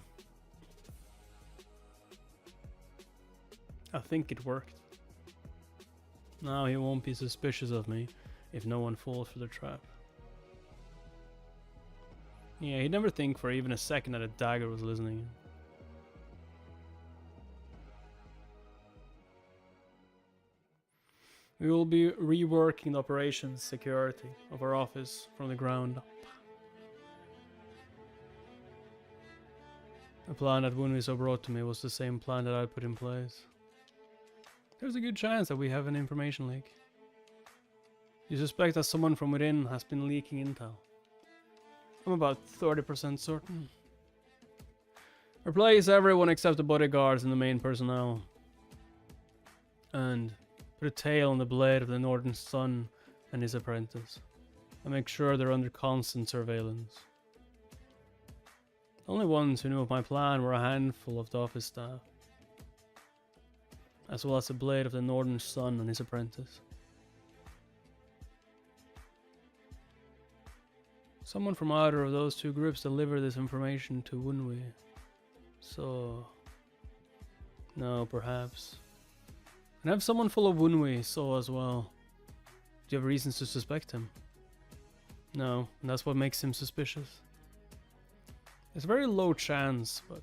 I think it worked. Now he won't be suspicious of me if no one falls for the trap. Yeah, he'd never think for even a second that a dagger was listening. We will be reworking the operations security of our office from the ground up. The plan that Woonhwi so brought to me was the same plan that I put in place. There's a good chance that we have an information leak. You suspect that someone from within has been leaking intel. I'm about 30% certain. Replace everyone except the bodyguards and the main personnel. And put a tail on the blade of the Northern Sun and his apprentice. And make sure they're under constant surveillance. The only ones who knew of my plan were a handful of the office staff. As well as the blade of the Northern Sun and his apprentice. Someone from either of those two groups delivered this information to Woonhwi. So... no, perhaps. And have someone follow Woonhwi so as well. Do you have reasons to suspect him? No, and that's what makes him suspicious. It's a very low chance, but...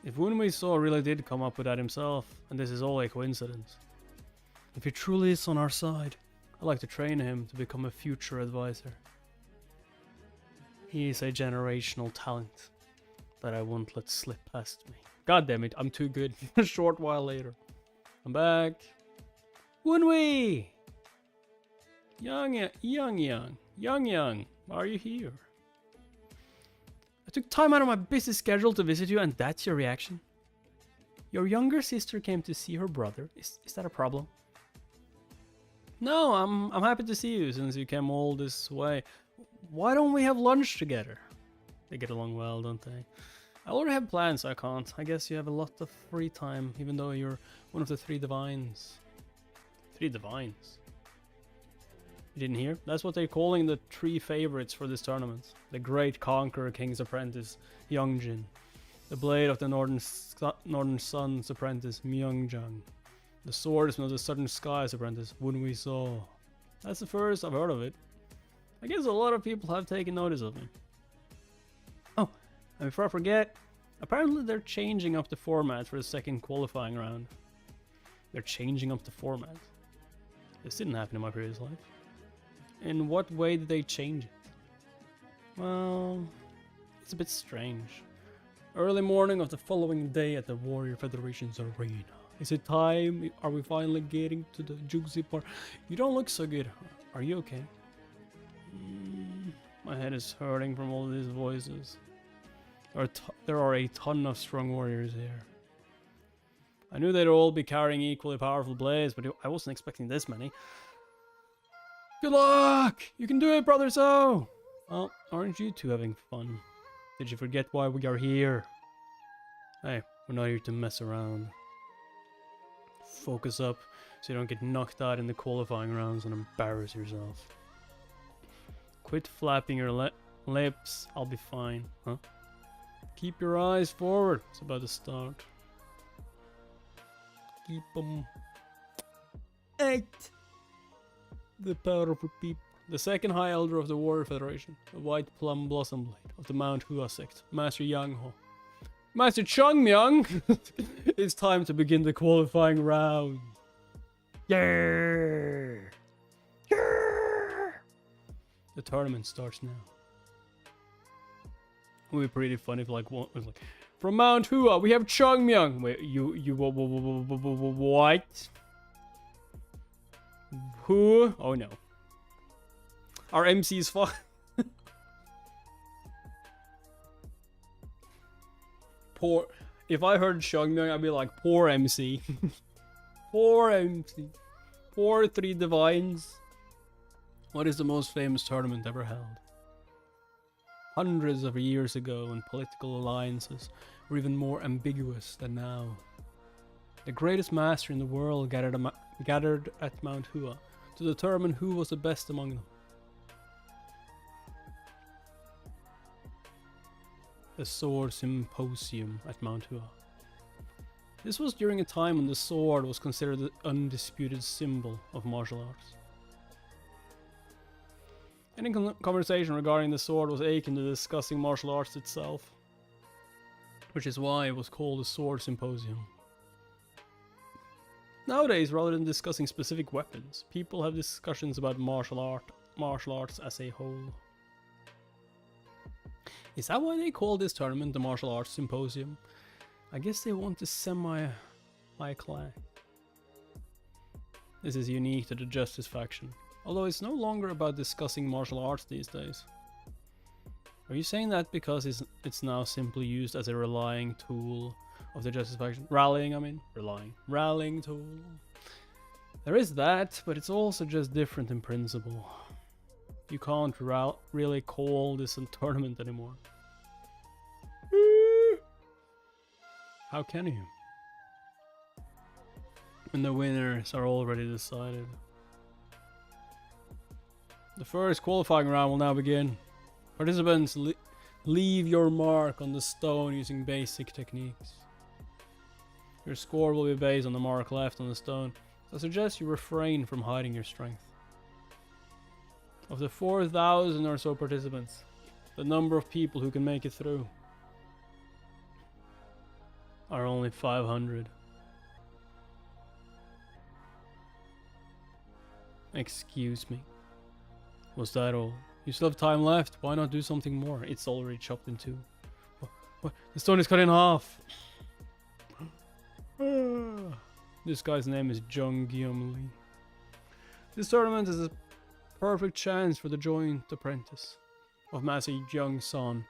if Woonhwi So really did come up with that himself, and this is all a coincidence. If he truly is on our side, I'd like to train him to become a future advisor. He is a generational talent that I won't let slip past me. God damn it, I'm too good. A short while later. I'm back. Woonhwi! Young, are you here? I took time out of my busy schedule to visit you, and that's your reaction? Your younger sister came to see her brother. Is that a problem? No, I'm happy to see you since you came all this way. Why don't we have lunch together? They get along well, don't they? I already have plans, so I can't. I guess you have a lot of free time, even though you're one of the 3 divines. 3 divines? You didn't hear? That's what they're calling the 3 favorites for this tournament. The Great Conqueror King's apprentice, Youngjin. The Blade of the Northern Sun's apprentice, Myungjang. The Swordsman of the Southern Sky's apprentice, Woonhwi So. That's the first I've heard of it. I guess a lot of people have taken notice of him. Oh, and before I forget, apparently they're changing up the format for the second qualifying round. They're changing up the format. This didn't happen in my previous life. In what way did they change it? Well, it's a bit strange. Early morning of the following day at the Warrior Federation's arena. Is it time? Are we finally getting to the juicy part? You don't look so good. Are you okay? My head is hurting from all these voices. There are a ton of strong warriors here. I knew they'd all be carrying equally powerful blades, but I wasn't expecting this many. Good luck! You can do it, brother So! Well, aren't you two having fun? Did you forget why we are here? Hey, we're not here to mess around. Focus up so you don't get knocked out in the qualifying rounds and embarrass yourself. Quit flapping your lips, I'll be fine, huh? Keep your eyes forward, it's about to start. Keep them. 8! The powerful people. The second High Elder of the Warrior Federation, the White Plum Blossom Blade of the manhwa sect, Master Yang Ho. Master Changmyang! It's time to begin the qualifying round. Yeah! Yeah! The tournament starts now. It would be pretty funny if like one was like, from Mount Hua we have Changmyang. Wait, you what? Who? Oh no. Our MC is fine. Poor. If I heard Changmyang, I'd be like, poor MC. Poor MC. Poor 3 divines. What is the most famous tournament ever held? Hundreds of years ago, when political alliances were even more ambiguous than now. The greatest master in the world gathered at Mount Hua to determine who was the best among them. The Sword Symposium at Mount Hua. This was during a time when the sword was considered the undisputed symbol of martial arts. Any conversation regarding the sword was akin to discussing martial arts itself, which is why it was called the Sword Symposium. Nowadays, rather than discussing specific weapons, people have discussions about martial arts as a whole. Is that why they call this tournament the Martial Arts Symposium? I guess they want a semi-high class. This is unique to the Justice faction, although it's no longer about discussing martial arts these days. Are you saying that because it's now simply used as a rallying tool of the Justice faction? Rallying, I mean. Rallying tool. There is that, but it's also just different in principle. You can't really call this a tournament anymore. How can you? When the winners are already decided. The first qualifying round will now begin. Participants, leave your mark on the stone using basic techniques. Your score will be based on the mark left on the stone, so I suggest you refrain from hiding your strength. Of the 4,000 or so participants, the number of people who can make it through are only 500. Excuse me. Was that all? You still have time left. Why not do something more? It's already chopped in two. What? The stone is cut in half. This guy's name is Jung Gyum Lee. This tournament is a perfect chance for the joint apprentice of Master Young Son,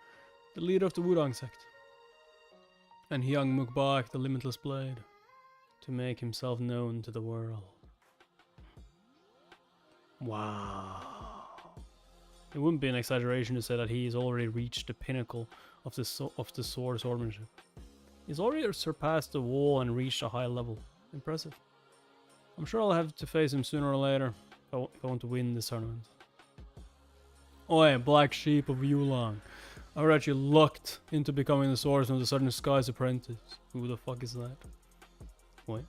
the leader of the Wudang sect, and Hyang Mukbak, the limitless blade, to make himself known to the world. Wow. It wouldn't be an exaggeration to say that he has already reached the pinnacle of the sword swordsmanship. He's already surpassed the wall and reached a high level. Impressive. I'm sure I'll have to face him sooner or later if I want to win this tournament. Oi, black sheep of Yulang. I heard you lucked into becoming the swordsman of the Southern Skies apprentice. Who the fuck is that? What?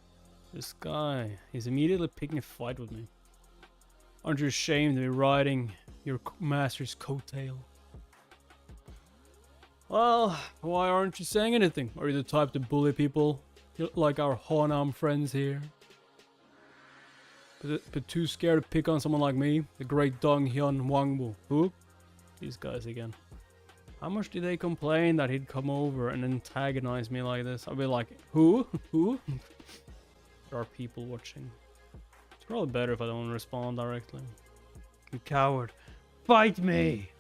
This guy. He's immediately picking a fight with me. Aren't you ashamed to be riding your master's coattail? Well, why aren't you saying anything? Are you the type to bully people like our Honam friends here? But too scared to pick on someone like me, the great Dong Hyun Wangbu. Who? These guys again. How much did they complain that he'd come over and antagonize me like this? I'll be like, who? Who? There are people watching. It's probably better if I don't respond directly. You coward. Fight me!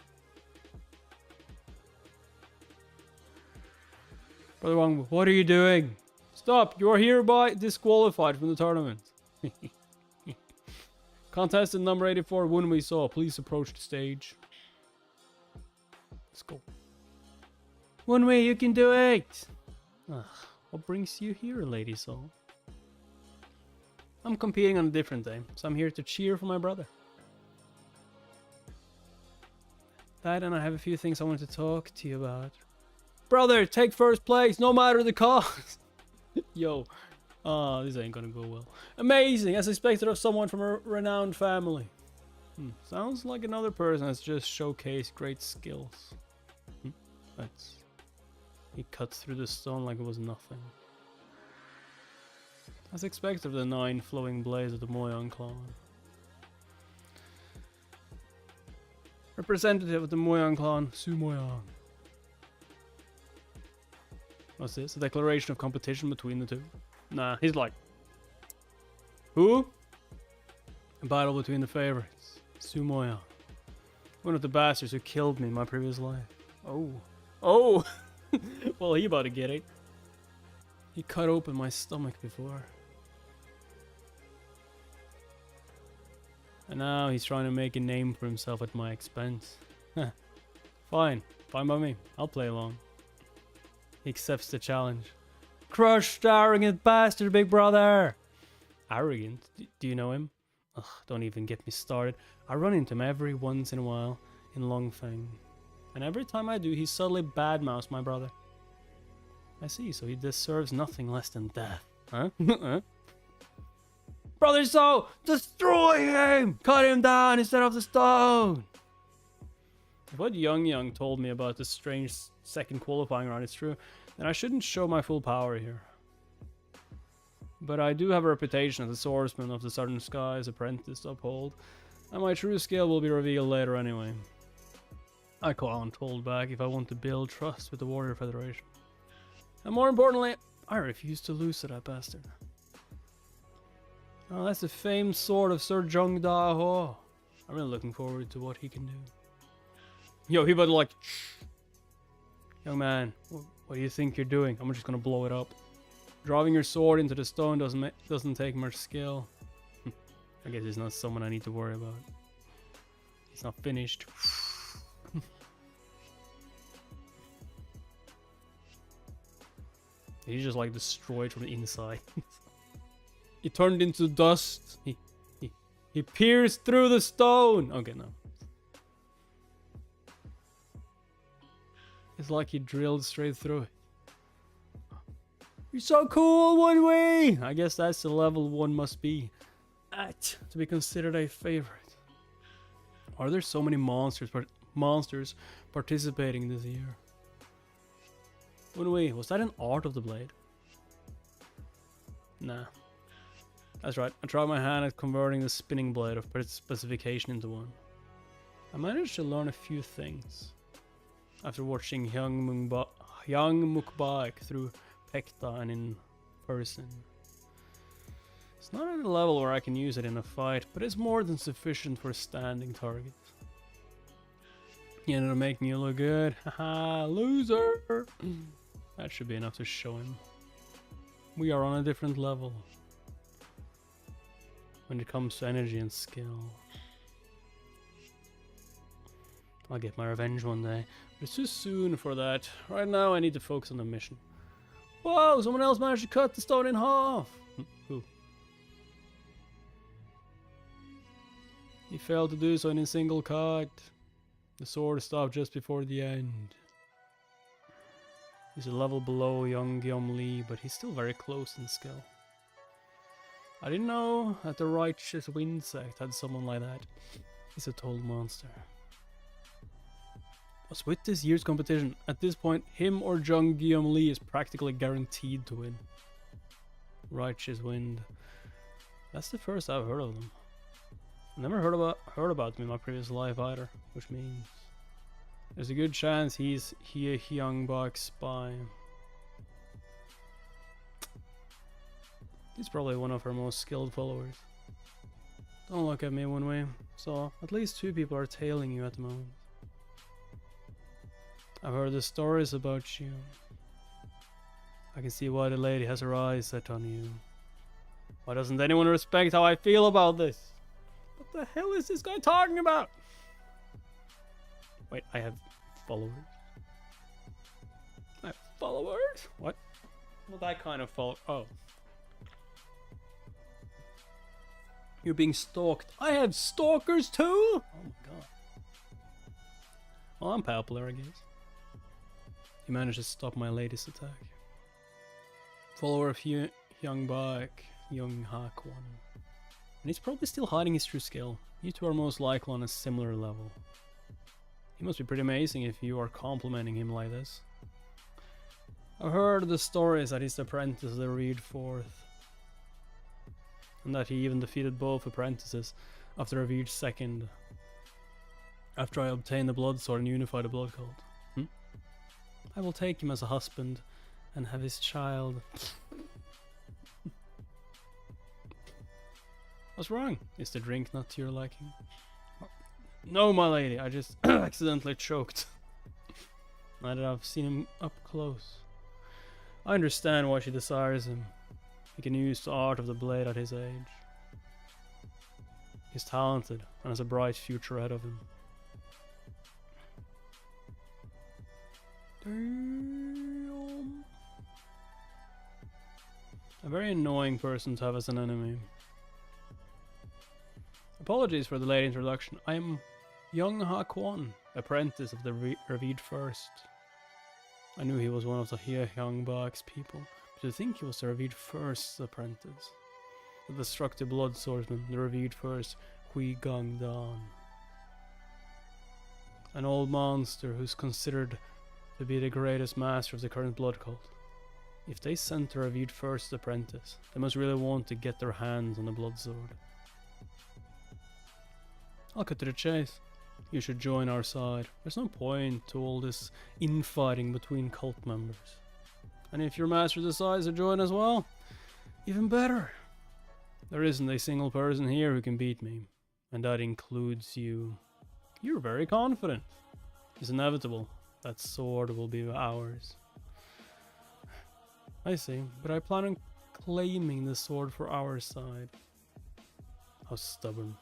Brother Wangbu, what are you doing? Stop! You are hereby disqualified from the tournament. Contestant number 84, Woonhwi Saw, please approach the stage. Let's go. Woonhwi, you can do it! Ugh, what brings you here, Lady Saw? I'm competing on a different day, so I'm here to cheer for my brother. That, and I have a few things I want to talk to you about. Brother, take first place, no matter the cost! Yo. Oh, this ain't gonna go well. Amazing, as expected of someone from a renowned family. Sounds like another person that's just showcased great skills. He cuts through the stone like it was nothing. As expected of the 9 flowing blades of the Moyang clan. Representative of the Moyang clan, Su Moyang. What's this? A declaration of competition between the two? Nah, he's like... Who? A battle between the favorites. Su Moyang. One of the bastards who killed me in my previous life. Oh. Oh! Well, he about to get it. He cut open my stomach before. And now he's trying to make a name for himself at my expense. Fine. Fine by me. I'll play along. He accepts the challenge. Crush the arrogant bastard, big brother! Arrogant? Do you know him? Ugh, don't even get me started. I run into him every once in a while in Longfeng. And every time I do, he subtly badmouths my brother. I see, so he deserves nothing less than death. Huh? Brother So! Destroy him! Cut him down instead of the stone! If what Young told me about this strange second qualifying round is true, then I shouldn't show my full power here. But I do have a reputation as a swordsman of the Southern Skies apprentice to uphold, and my true skill will be revealed later anyway. I can't hold back if I want to build trust with the Warrior Federation. And more importantly, I refuse to lose to that bastard. Oh, that's the famed sword of Sir Jung Da Ho. I'm really looking forward to what he can do. Yo, he about like, young man, what do you think you're doing? I'm just gonna blow it up. Driving your sword into the stone doesn't take much skill. I guess he's not someone I need to worry about. He's not finished. He's just like destroyed from the inside. He turned into dust. He pierced through the stone. Okay, no. It's like he drilled straight through it. You're so cool, Woonhwi! I guess that's the level one must be at to be considered a favorite. Are there so many monsters participating this year? Woonhwi, was that an art of the blade? Nah. That's right, I tried my hand at converting the spinning blade of specification into one. I managed to learn a few things after watching Hye-hyang mukbang through Pekta and in person. It's not at a level where I can use it in a fight, but it's more than sufficient for a standing target. You ended up making you look good. Haha, loser! That should be enough to show him. We are on a different level when it comes to energy and skill. I'll get my revenge one day, but it's too soon for that. Right now I need to focus on the mission. Whoa, someone else managed to cut the stone in half! Who? He failed to do so in a single cut. The sword stopped just before the end. He's a level below young Guillaume Lee, but he's still very close in skill. I didn't know that the righteous wind sect had someone like that. He's a total monster. What's with this year's competition? At this point, him or Jung Guillaume Lee is practically guaranteed to win. Righteous wind. That's the first I've heard of them. I never heard about them in my previous life either, which means there's a good chance he's Hye-hyang spy. He's probably one of her most skilled followers. Don't look at me Woonhwi. So at least 2 people are tailing you at the moment. I've heard the stories about you. I can see why the lady has her eyes set on you. Why doesn't anyone respect how I feel about this? What the hell is this guy talking about? Wait, I have followers. I have followers? What? Well, that kind of follow. Oh. You're being stalked. I have stalkers too? Oh my god. Well, I'm popular, I guess. He managed to stop my latest attack. Follower of Young Bak, Young Hak-won. And he's probably still hiding his true skill. You two are most likely on a similar level. He must be pretty amazing if you are complimenting him like this. I've heard the stories that he's the apprentice of the Reed Fourth. And that he even defeated both apprentices after a Reed Second. After I obtained the blood sword and unified the blood cult. I will take him as a husband and have his child. What's wrong? Is the drink not to your liking? No, my lady, I just accidentally choked. Now that I've seen him up close. I understand why she desires him. He can use the art of the blade at his age. He's talented and has a bright future ahead of him. Damn. A very annoying person to have as an enemy. Apologies for the late introduction. I am Young Hak-won, apprentice of the Revered First. I knew he was one of the Hye-hyang Bak's people, but to think he was the Revered First's apprentice. The destructive blood swordsman, the Revered First, Hye-hyang. An old monster who's considered to be the greatest master of the current blood cult. If they sent the Revered First apprentice, they must really want to get their hands on the blood sword. I'll cut to the chase. You should join our side. There's no point to all this infighting between cult members. And if your master decides to join as well, even better. There isn't a single person here who can beat me, and that includes you. You're very confident. It's inevitable. That sword will be ours. I see, but I plan on claiming the sword for our side. How stubborn.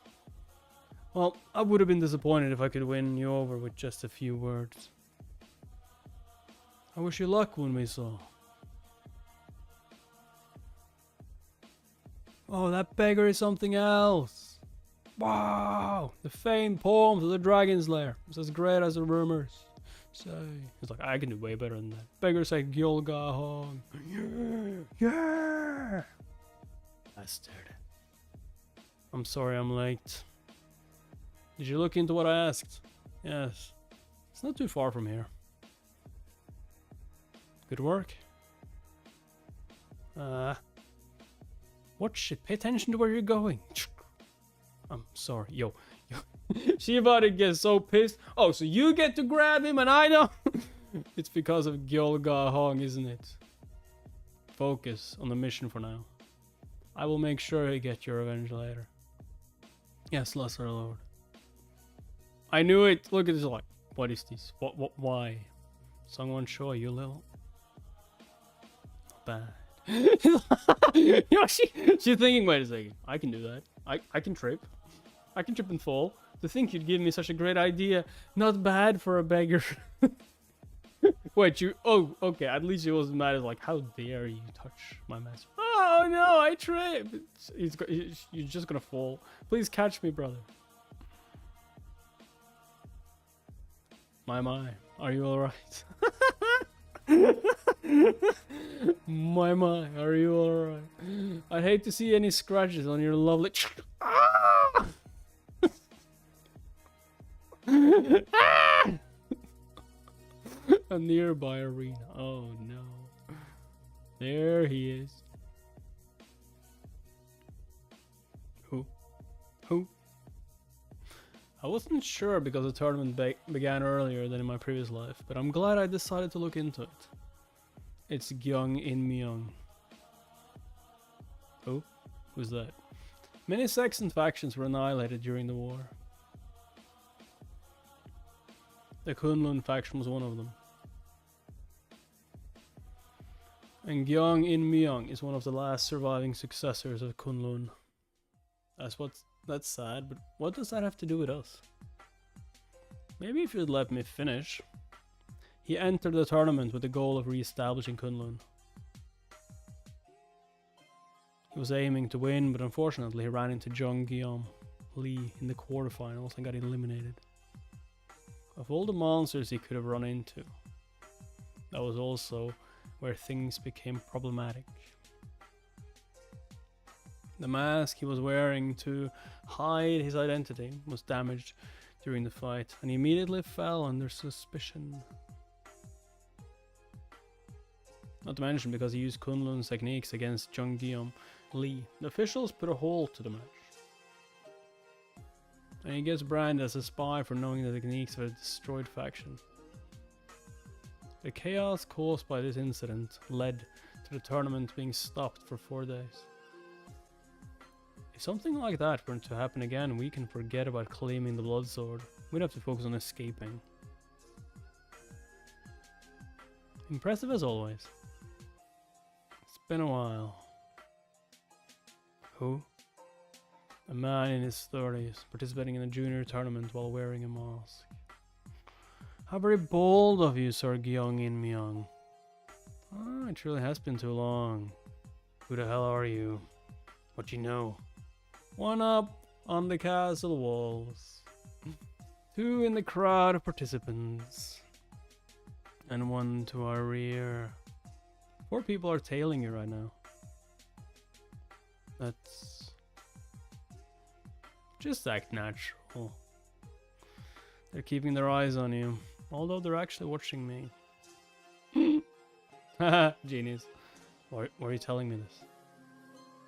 Well, I would have been disappointed if I could win you over with just a few words. I wish you luck, Woonhwi. Oh, that beggar is something else. Wow! The famed poems of the Dragon's Lair. It's as great as the rumors say. He's like, I can do way better than that. Beggar say Gyeolgahong. Yeah! Bastard. I'm sorry I'm late. Did you look into what I asked? Yes. It's not too far from here. Good work. What shit? Pay attention to where you're going. I'm sorry. Yo. She about to get so pissed. Oh, so you get to grab him and I don't? It's because of Gyeolgahong, isn't it? Focus on the mission for now. I will make sure you get your revenge later. Yes, Lesser Lord. I knew it. Look at this. Like, what is this? What? Why? Someone show you little. Not bad. You know, she's thinking. Wait a second. I can do that. I can trip. I can trip and fall. To think you'd give me such a great idea. Not bad for a beggar. Wait, you. Oh, okay. At least she wasn't mad. As like, how dare you touch my master? Oh no, I tripped. You're just gonna fall. Please catch me, brother. My, are you alright? My, are you alright? I'd hate to see any scratches on your lovely... A nearby arena. Oh no. There he is. Who? I wasn't sure because the tournament began earlier than in my previous life, but I'm glad I decided to look into it. It's Gyeong In Myung. Oh, who's that? Many sects and factions were annihilated during the war. The Kunlun faction was one of them. And Gyeong In Myung is one of the last surviving successors of Kunlun. That's sad, but what does that have to do with us? Maybe if you'd let me finish. He entered the tournament with the goal of re-establishing Kunlun. He was aiming to win, but unfortunately he ran into Jung Lee in the quarterfinals and got eliminated. Of all the monsters he could have run into, that was also where things became problematic. The mask he was wearing to hide his identity was damaged during the fight, and he immediately fell under suspicion. Not to mention because he used Kunlun's techniques against Jung Lee. The officials put a halt to the match. And he gets branded as a spy for knowing the techniques of a destroyed faction. The chaos caused by this incident led to the tournament being stopped for 4 days. If something like that were to happen again, we can forget about claiming the blood sword. We'd have to focus on escaping. Impressive as always. It's been a while. Who? A man in his 30s, participating in a junior tournament while wearing a mask. How very bold of you, Sir Gyeong In Myung. Oh, it truly has been too long. Who the hell are you? What you know? 1 up on the castle walls. 2 in the crowd of participants. And 1 to our rear. 4 people are tailing you right now. That's... just act natural. They're keeping their eyes on you. Although they're actually watching me. Haha, genius. Why are you telling me this?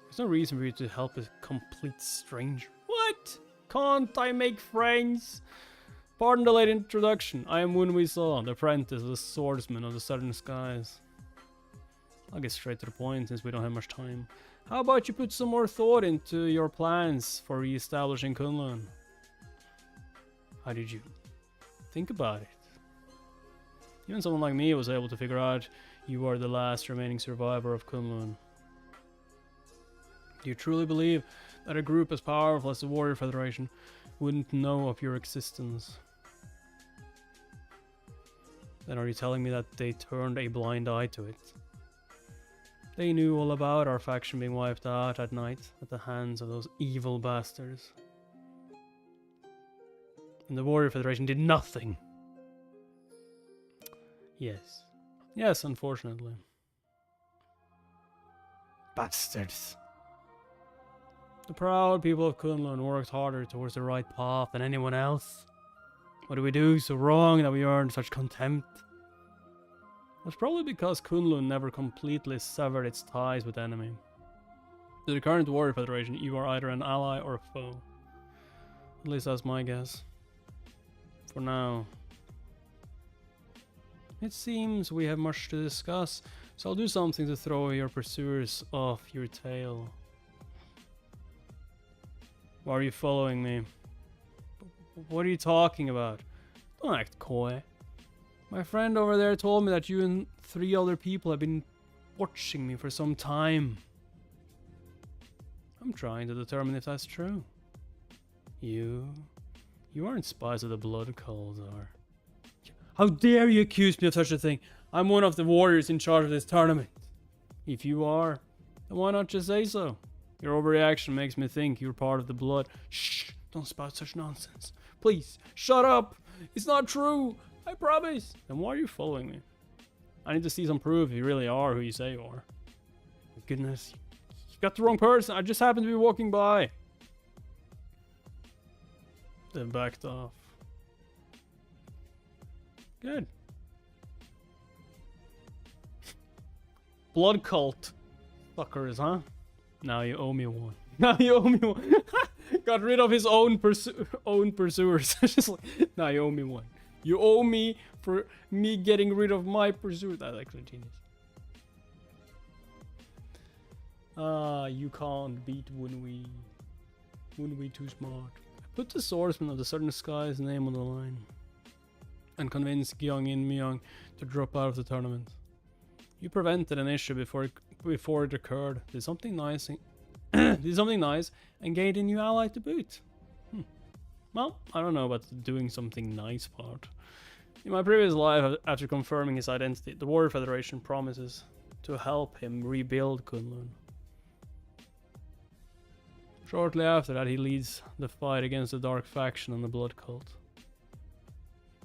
There's no reason for you to help a complete stranger. What? Can't I make friends? Pardon the late introduction. I am Woonhwi, the apprentice of the swordsman of the southern skies. I'll get straight to the point since we don't have much time. How about you put some more thought into your plans for re-establishing Kunlun? How did you think about it? Even someone like me was able to figure out you are the last remaining survivor of Kunlun. Do you truly believe that a group as powerful as the Warrior Federation wouldn't know of your existence? Then are you telling me that they turned a blind eye to it? They knew all about our faction being wiped out at night at the hands of those evil bastards. And the Warrior Federation did nothing. Yes. Yes, unfortunately. Bastards. The proud people of Kunlun worked harder towards the right path than anyone else. What did we do so wrong that we earned such contempt? It's probably because Kunlun never completely severed its ties with the enemy. To the current Warrior Federation, you are either an ally or a foe. At least that's my guess. For now. It seems we have much to discuss, so I'll do something to throw your pursuers off your tail. Why are you following me? What are you talking about? Don't act coy. My friend over there told me that you and 3 other people have been watching me for some time. I'm trying to determine if that's true. You aren't spies of the blood cult, are? How dare you accuse me of such a thing? I'm one of the warriors in charge of this tournament. If you are, then why not just say so? Your overreaction makes me think you're part of the blood. Shh! Don't spout such nonsense. Please, shut up! It's not true! I promise! Then why are you following me? I need to see some proof if you really are who you say you are. My goodness, you got the wrong person. I just happened to be walking by. They backed off. Good. Blood cult. Fuckers, huh? Now you owe me one. Now you owe me one. Got rid of his own pursuers. Just like, now you owe me one. You owe me for me getting rid of my pursuers. That's actually genius. You can't beat Woonhwi. Woonhwi too smart. Put the swordsman of the Southern Skies name on the line. And convince Hye-hyang to drop out of the tournament. You prevented an issue before it occurred. Did something nice and gained a new ally to boot. Well, I don't know about the doing something nice part. In my previous life, after confirming his identity, the Warrior Federation promises to help him rebuild Kunlun. Shortly after that, he leads the fight against the Dark Faction and the Blood Cult,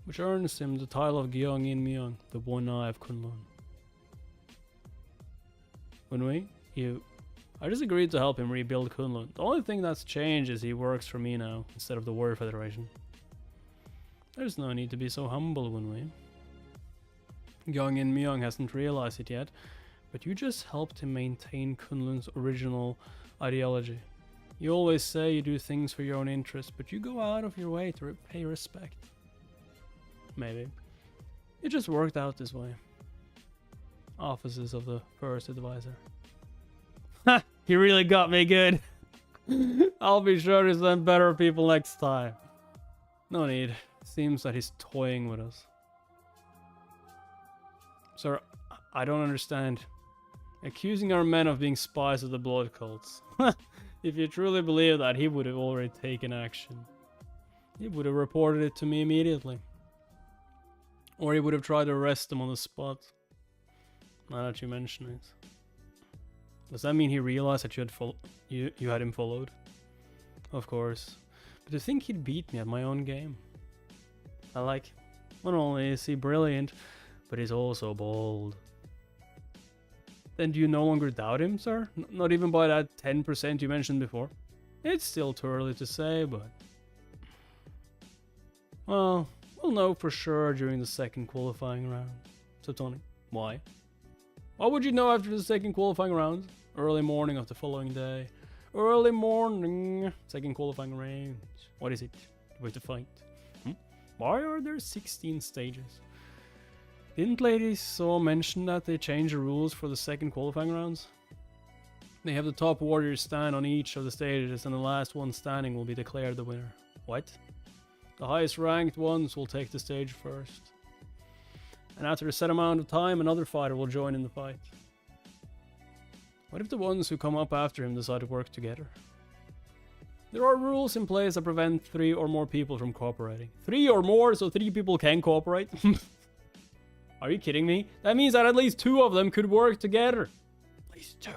which earns him the title of Hye-hyang, the One Eye of Kunlun. Woonhwi, I just agreed to help him rebuild Kunlun. The only thing that's changed is he works for me now, instead of the Warrior Federation. There's no need to be so humble, Woonhwi. Hye-hyang hasn't realized it yet, but you just helped him maintain Kunlun's original ideology. You always say you do things for your own interest, but you go out of your way to pay respect. Maybe. It just worked out this way. Offices of the First Advisor. Ha! He really got me good. I'll be sure to send better people next time. No need. Seems that he's toying with us. Sir, I don't understand. Accusing our men of being spies of the blood cults. If you truly believe that, he would have already taken action. He would have reported it to me immediately. Or he would have tried to arrest them on the spot. Now that you mention it. Does that mean he realized that you had him followed? Of course. But to think he'd beat me at my own game. I like him. Not only is he brilliant, but he's also bold. Then do you no longer doubt him, sir? Not even by that 10% you mentioned before? It's still too early to say, but... Well, we'll know for sure during the second qualifying round. So Tony, why? What would you know after the second qualifying round? Early morning of the following day. Early morning. Second qualifying round. What is it? We have to fight. Why are there 16 stages? Didn't Lady So mention that they changed the rules for the second qualifying rounds? They have the top warriors stand on each of the stages and the last one standing will be declared the winner. What? The highest ranked ones will take the stage first. And after a set amount of time, another fighter will join in the fight. What if the ones who come up after him decide to work together? There are rules in place that prevent 3 or more people from cooperating. 3 or more, so 3 people can cooperate? Are you kidding me? That means that at least 2 of them could work together. At least 2.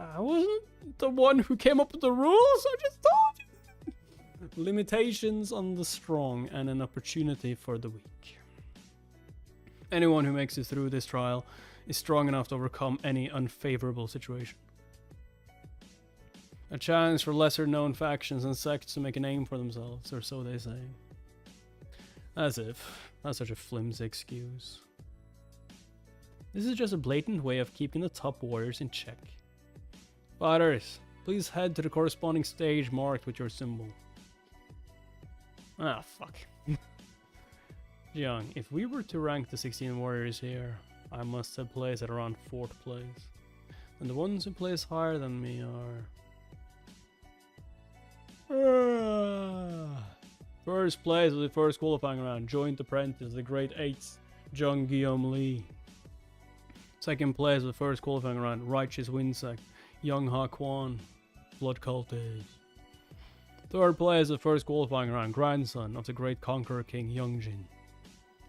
I wasn't the one who came up with the rules, I just told you. Limitations on the strong and an opportunity for the weak. Anyone who makes it through this trial is strong enough to overcome any unfavorable situation. A chance for lesser known factions and sects to make a name for themselves, or so they say. As if. That's such a flimsy excuse. This is just a blatant way of keeping the top warriors in check. Fighters, please head to the corresponding stage marked with your symbol. Ah, fuck. Young, if we were to rank the 16 warriors here, I must have placed at around 4th place. And the ones who place higher than me are... First place of the first qualifying round, Joint Apprentice, the Great Eights, Jung Guillaume Lee. Second place of the first qualifying round, Righteous Windsect, Young Ha Kwan, Blood Cultist. Third place of the first qualifying round, Grandson of the Great Conqueror King Youngjin.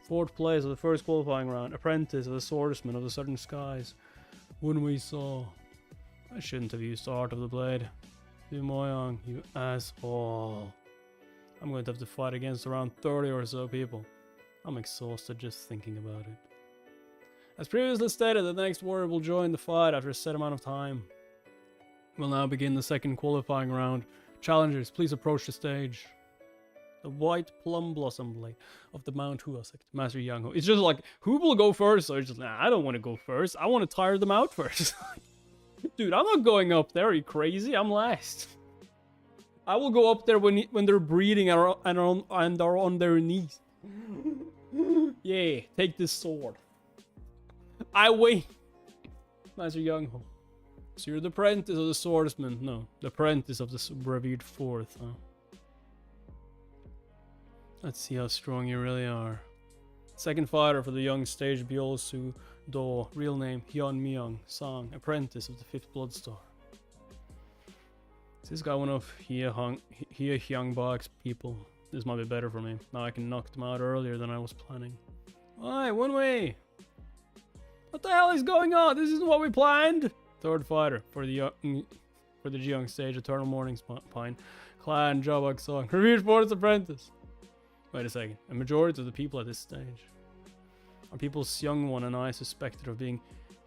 Fourth place of the first qualifying round, Apprentice of the Swordsman of the Southern Skies, Woonhwi Saw. I shouldn't have used the Art of the Blade. Hye-hyang, you asshole. I'm going to have to fight against around 30 or so people. I'm exhausted just thinking about it. As previously stated, the next warrior will join the fight after a set amount of time. We'll now begin the second qualifying round. Challengers, please approach the stage. The White Plum Blossom Blade of the Mount Hua sect, Master Yang Ho. It's just like, who will go first? So it's just, nah, I don't want to go first. I want to tire them out first. Dude, I'm not going up there. Are you crazy? I'm last. I will go up there when they're breathing and are on their knees. Yeah, take this sword. I wait. Master Yang Ho. So you're the apprentice of the swordsman. No, the apprentice of the revered fourth, huh? Let's see how strong you really are. Second fighter for the young stage Byeolsu Do, real name Hyun Myung Sang, apprentice of the 5th Bloodstar. Is this guy one of Hye-hyang Bak's people? This might be better for me. Now I can knock them out earlier than I was planning. Alright, Woonhwi! What the hell is going on? This isn't what we planned! Third fighter for the Jeong stage, Eternal Morning Pine, Clan Jabak Song, revered fourth apprentice. Wait a second. A majority of the people at this stage are people Seung Won and I suspected of being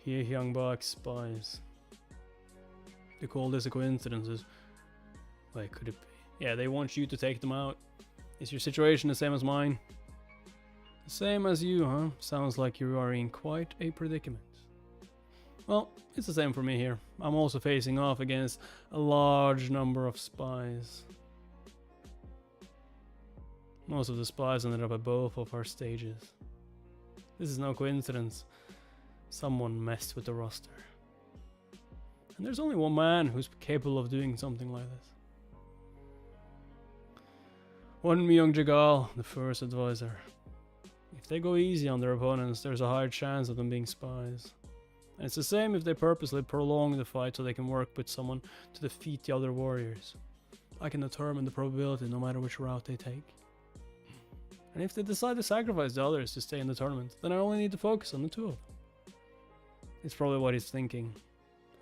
Hye-hyang Bak's spies. They call this a coincidence. Wait, could it be? Yeah, they want you to take them out. Is your situation the same as mine? The same as you, huh? Sounds like you are in quite a predicament. Well, it's the same for me here. I'm also facing off against a large number of spies. Most of the spies ended up at both of our stages. This is no coincidence. Someone messed with the roster. And there's only one man who's capable of doing something like this. One Myung Jagal, the first advisor. If they go easy on their opponents, there's a higher chance of them being spies. And it's the same if they purposely prolong the fight so they can work with someone to defeat the other warriors. I can determine the probability no matter which route they take. And if they decide to sacrifice the others to stay in the tournament, then I only need to focus on the 2 of them. It's probably what he's thinking.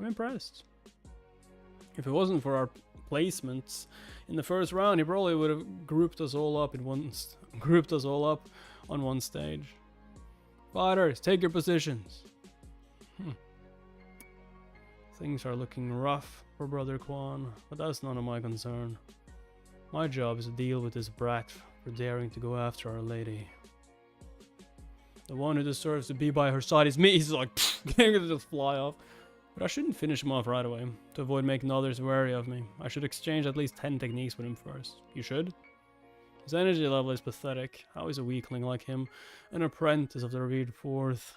I'm impressed. If it wasn't for our placements in the first round, he probably would have grouped us all up on one stage. Fighters, take your positions. Things are looking rough for Brother Kwan, but that's none of my concern. My job is to deal with this brat for daring to go after Our Lady. The one who deserves to be by her side is me. He's like, gonna just fly off. But I shouldn't finish him off right away, to avoid making others wary of me. I should exchange at least 10 techniques with him first. You should? His energy level is pathetic. How is a weakling like him an apprentice of the revered fourth?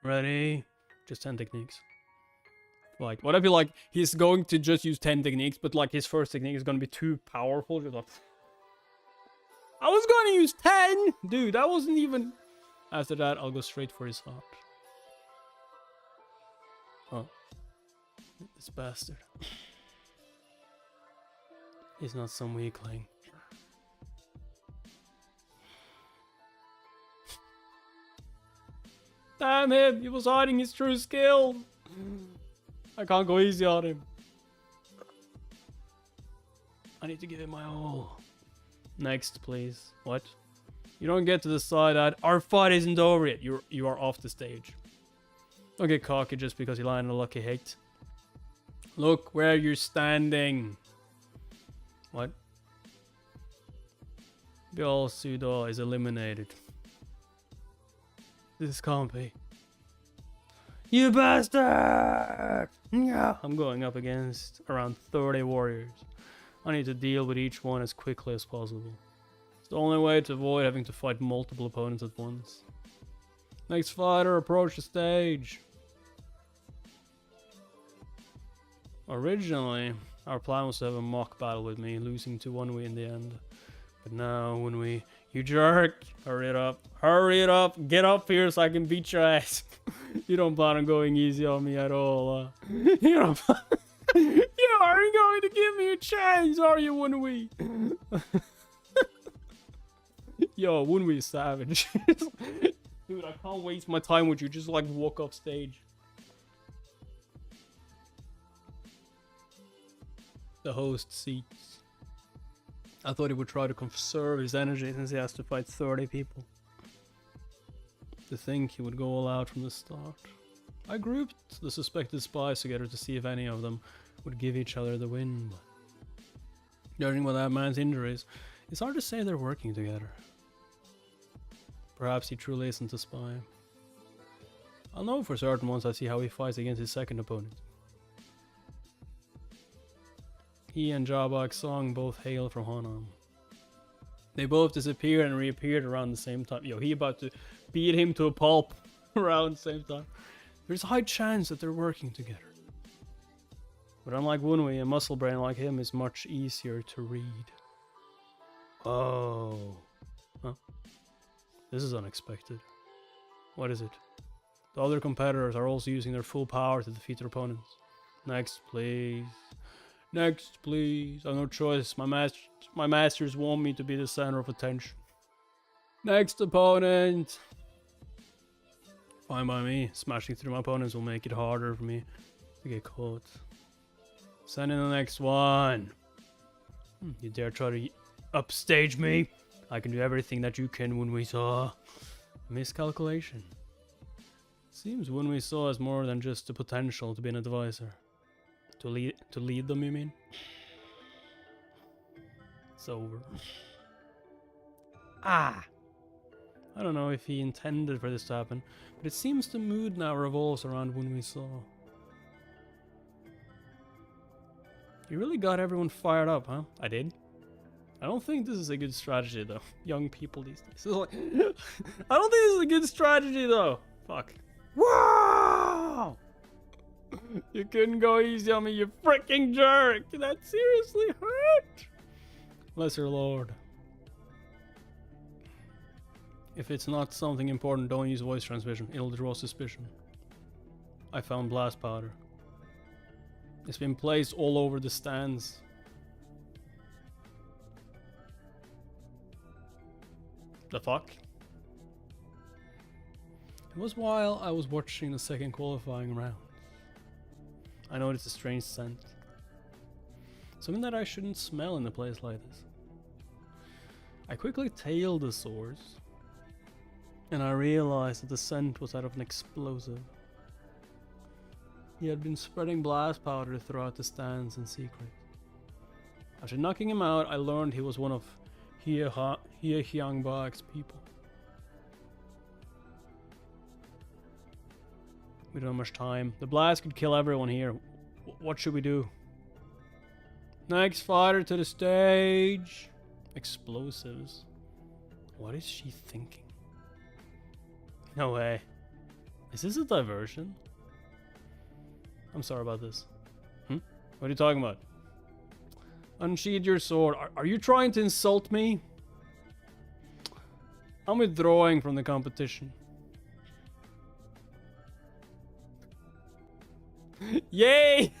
Ready? Just 10 techniques. Like, what if he, like, he's going to just use 10 techniques, but like his first technique is going to be too powerful? Just like... I was gonna use 10! Dude, that wasn't even... After that, I'll go straight for his heart. Oh. This bastard. He's not some weakling. Damn him! He was hiding his true skill! I can't go easy on him. I need to give it my all. Next, please. What? You don't get to decide that. Our fight isn't over yet. You are off the stage. Don't get cocky just because you landed a lucky hit. Look where you're standing. What? Byul Sudo is eliminated. This can't be. You bastard! Yeah. I'm going up against around 30 warriors. I need to deal with each one as quickly as possible. It's the only way to avoid having to fight multiple opponents at once. Next fighter, approach the stage. Originally, our plan was to have a mock battle with me, losing to Woonhwi in the end. But now, Woonhwi, you jerk! Hurry it up. Hurry it up! Get up here so I can beat your ass. You don't plan on going easy on me at all, You don't plan... You aren't going to give me a chance, are you, Woonhwi? Yo, Woonhwi is savage. Dude, I can't waste my time with you. Just like walk off stage. The host seats. I thought he would try to conserve his energy since he has to fight 30 people. To think he would go all out from the start. I grouped the suspected spies together to see if any of them would give each other the win. Judging by that man's injuries, it's hard to say they're working together. Perhaps he truly isn't a spy. I'll know for certain once I see how he fights against his second opponent. He and Jabak Song both hail from Hanam. They both disappeared and reappeared around the same time. Yo, he about to beat him to a pulp around the same time. There's a high chance that they're working together. But unlike Woonhwi, a muscle brain like him is much easier to read. Oh. Huh? This is unexpected. What is it? The other competitors are also using their full power to defeat their opponents. Next, please. Next, please. I have no choice. My masters want me to be the center of attention. Next opponent. Fine by me. Smashing through my opponents will make it harder for me to get caught. Send in the next one. You dare try to upstage me? I can do everything that you can, Woonhwi saw. Miscalculation. Seems Woonhwi saw has more than just the potential to be an advisor. To lead them, you mean? It's over. Ah! I don't know if he intended for this to happen, but it seems the mood now revolves around Woonhwi saw. You really got everyone fired up, huh? I did. I don't think this is a good strategy, though. Young people these days. Like, I don't think this is a good strategy, though. Fuck. Wow! You couldn't go easy on me, you freaking jerk! That seriously hurt! Lesser Lord. If it's not something important, don't use voice transmission. It'll draw suspicion. I found blast powder. It's been placed all over the stands. The fuck? It was while I was watching the second qualifying round. I noticed a strange scent. Something that I shouldn't smell in a place like this. I quickly tailed the source, and I realized that the scent was out of an explosive. He had been spreading blast powder throughout the stands in secret. After knocking him out, I learned he was one of Hye-hyang people. We don't have much time. The blast could kill everyone here. What should we do? Next fighter to the stage. Explosives. What is she thinking? No way. Is this a diversion? I'm sorry about this. What are you talking about? Unsheathe your sword. Are you trying to insult me? I'm withdrawing from the competition. Yay!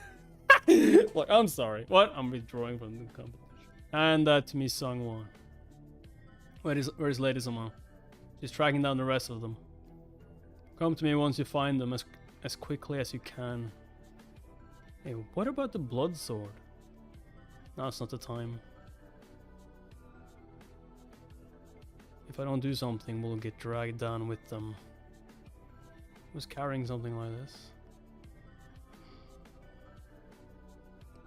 Look, I'm sorry. What? I'm withdrawing from the competition. And that to me, song one. Where's Lady Someone? She's tracking down the rest of them. Come to me once you find them as quickly as you can. Hey, what about the blood sword? No, it's not the time. If I don't do something, we'll get dragged down with them. Who's carrying something like this?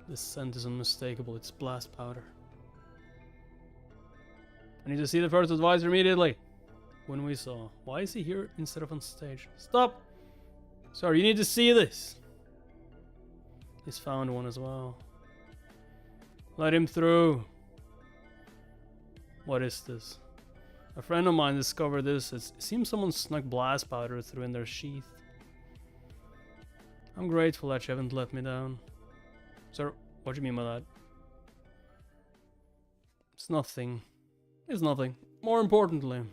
This scent is unmistakable. It's blast powder. I need to see the first advisor immediately. When we saw. Why is he here instead of on stage? Stop! Sorry, you need to see this. He's found one as well. Let him through. What is this? A friend of mine discovered this. It seems someone snuck blast powder through in their sheath. I'm grateful that you haven't let me down. Sir, what do you mean by that? It's nothing. It's nothing. More importantly,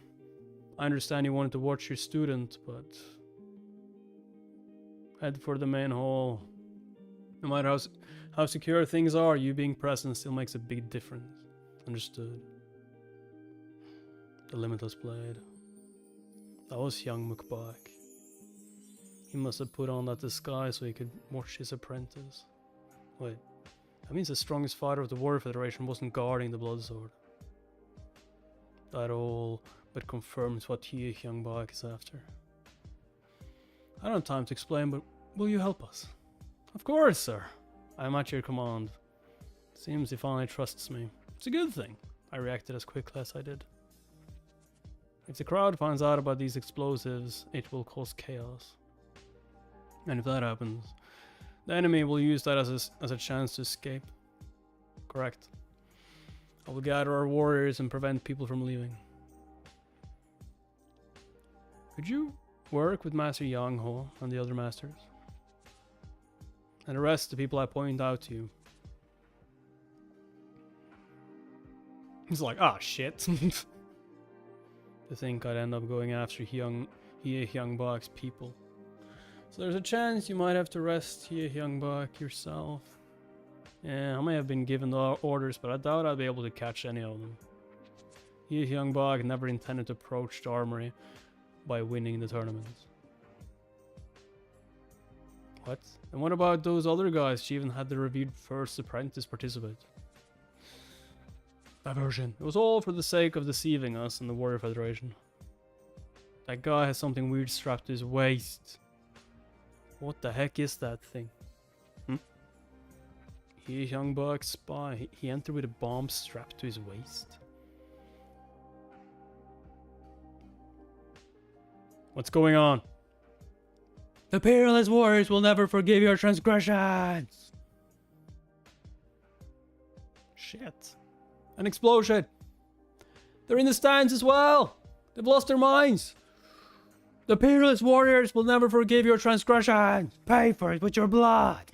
I understand you wanted to watch your student, but head for the main hall. No matter how secure things are, you being present still makes a big difference. Understood. The limitless blade. That was young Mukbak. He must have put on that disguise so he could watch his apprentice. Wait, that means the strongest fighter of the Warrior Federation wasn't guarding the blood sword. That all but confirms what Hye-hyang is after. I don't have time to explain, but will you help us? Of course, sir. I am at your command. Seems he finally trusts me. It's a good thing. I reacted as quickly as I did. If the crowd finds out about these explosives, it will cause chaos. And if that happens, the enemy will use that as a chance to escape. Correct. I will gather our warriors and prevent people from leaving. Could you work with Master Yang Ho and the other masters? And arrest the people I point out to you. He's like, ah, shit. To think I'd end up going after Hye-hyang people. So there's a chance you might have to arrest Hye-hyang yourself. Yeah, I may have been given the orders, but I doubt I'd be able to catch any of them. Hye-hyang never intended to approach the armory by winning the tournament. What? And what about those other guys? She even had the revered first apprentice participate. Diversion. It was all for the sake of deceiving us and the Warrior Federation. That guy has something weird strapped to his waist. What the heck is that thing? Hye-hyang spy. He entered with a bomb strapped to his waist. What's going on? The peerless warriors will never forgive your transgressions. Shit. An explosion. They're in the stands as well. They've lost their minds. The peerless warriors will never forgive your transgressions. Pay for it with your blood.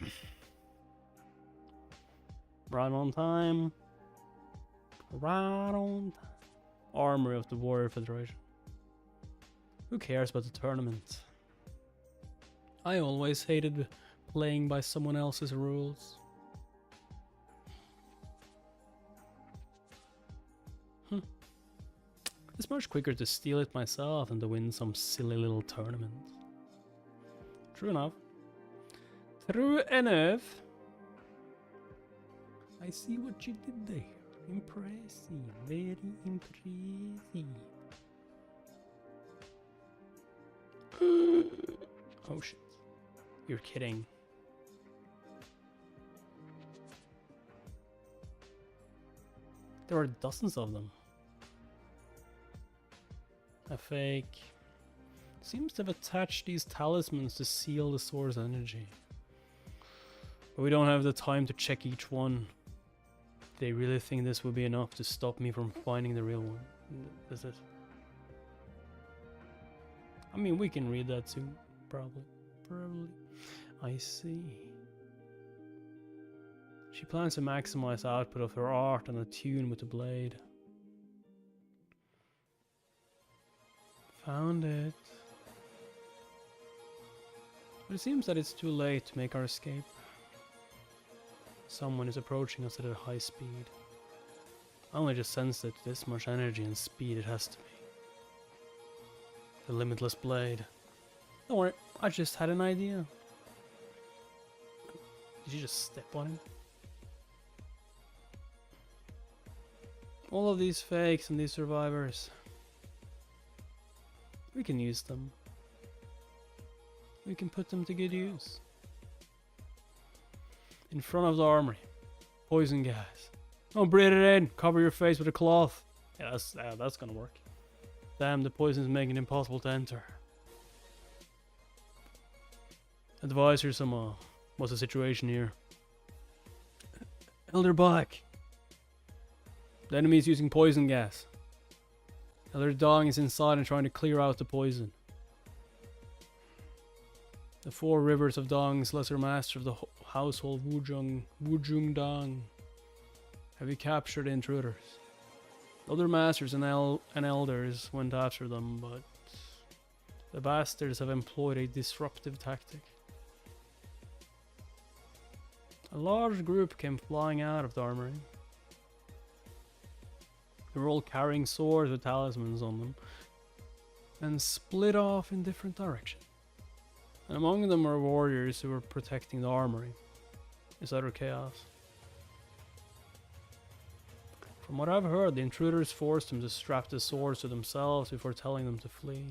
Right on time. Right on time. Armory of the Warrior Federation. Who cares about the tournament? I always hated playing by someone else's rules. It's much quicker to steal it myself than to win some silly little tournament. True enough. True enough. I see what you did there. Impressive. Very impressive. Oh shit. You're kidding. There are dozens of them. A fake. Seems to have attached these talismans to seal the sword's energy. But we don't have the time to check each one. They really think this will be enough to stop me from finding the real one. Is it? I mean, we can read that too. Probably. I see. She plans to maximize output of her art and attune with the blade. Found it. But it seems that it's too late to make our escape. Someone is approaching us at a high speed. I only just sensed it, this much energy and speed it has to be. The limitless blade. Don't worry, I just had an idea. Did you just step on him? All of these fakes and these survivors. We can use them. We can put them to good use. In front of the armory. Poison gas. Don't breathe it in. Cover your face with a cloth. Yeah, that's gonna work. Damn, the poison is making it impossible to enter. Advise her some, what's the situation here? Elder back. The enemy is using poison gas. Elder Dong is inside and trying to clear out the poison. The 4 rivers of Dong's lesser master of the household Wujung Dong. Have you captured the intruders? Other masters and elders went after them, but the bastards have employed a disruptive tactic. A large group came flying out of the armory. They were all carrying swords with talismans on them, and split off in different directions. And among them were warriors who were protecting the armory. Is utter chaos. From what I've heard, the intruders forced them to strap the swords to themselves before telling them to flee.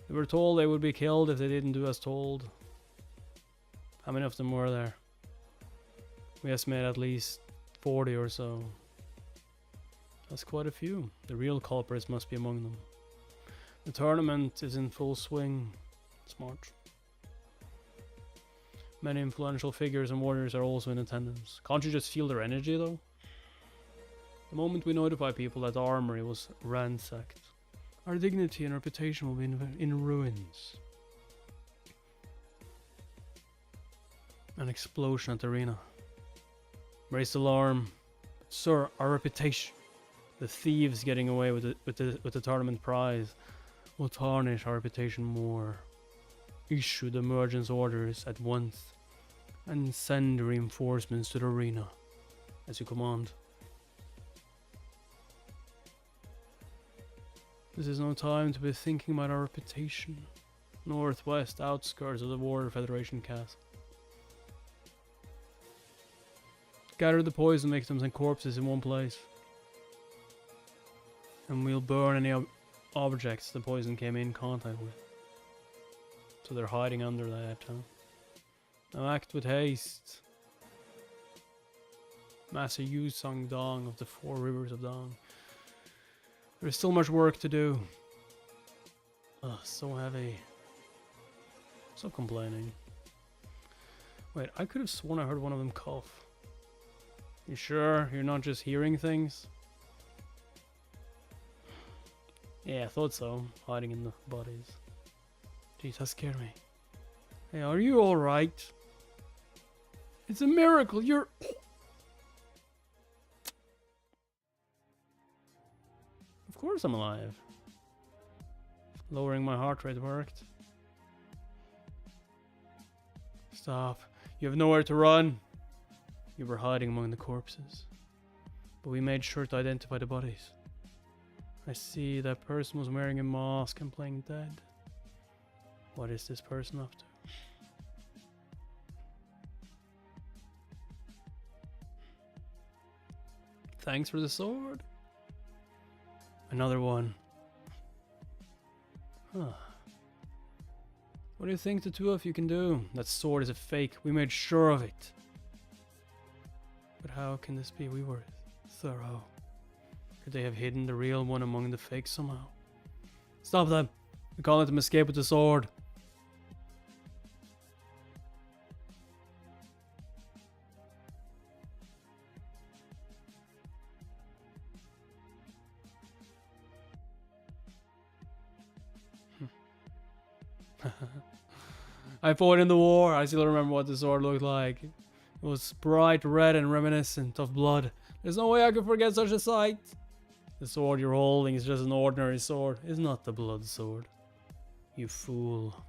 They were told they would be killed if they didn't do as told. How many of them were there? We estimate at least 40 or so. That's quite a few. The real culprits must be among them. The tournament is in full swing. Smart. Many influential figures and warriors are also in attendance. Can't you just feel their energy though? The moment we notify people that the armory was ransacked, our dignity and reputation will be in ruins. An explosion at the arena. Raise the alarm. Sir, our reputation. The thieves getting away with the tournament prize will tarnish our reputation more. Issue the emergence orders at once and send reinforcements to the arena as you command. This is no time to be thinking about our reputation. Northwest outskirts of the Warrior Federation castle. Gather the poison victims and corpses in one place. And we'll burn any objects the poison came in contact with. So they're hiding under that, huh? Now act with haste. Master Yu Song Dong of the 4 rivers of Dong. There's still much work to do. Ugh, so heavy. Stop complaining. Wait, I could have sworn I heard one of them cough. You sure you're not just hearing things? Yeah, I thought so. Hiding in the bodies. Jeez, that scared me. Hey, are you alright? It's a miracle, you're... Of course I'm alive. Lowering my heart rate worked. Stop. You have nowhere to run. You were hiding among the corpses. But we made sure to identify the bodies. I see that person was wearing a mask and playing dead. What is this person up to? Thanks for the sword. Another one. Huh. What do you think the 2 of you can do? That sword is a fake. We made sure of it. But how can this be? We were thorough. Could they have hidden the real one among the fakes somehow? Stop them! We can't let them escape with the sword. I fought in the war. I still remember what the sword looked like. It was bright red and reminiscent of blood. There's no way I could forget such a sight. The sword you're holding is just an ordinary sword. It's not the blood sword. You fool.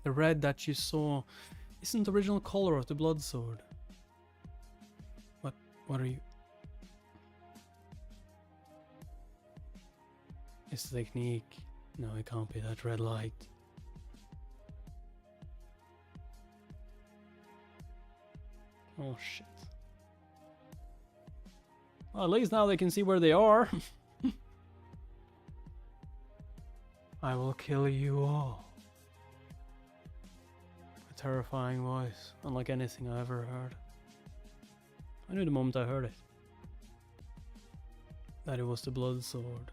The red that you saw isn't the original color of the blood sword. What are you? It's the technique. No, it can't be that red light. Oh shit. Well, at least now they can see where they are. I will kill you all. A terrifying voice, unlike anything I ever heard. I knew the moment I heard it that it was the blood sword.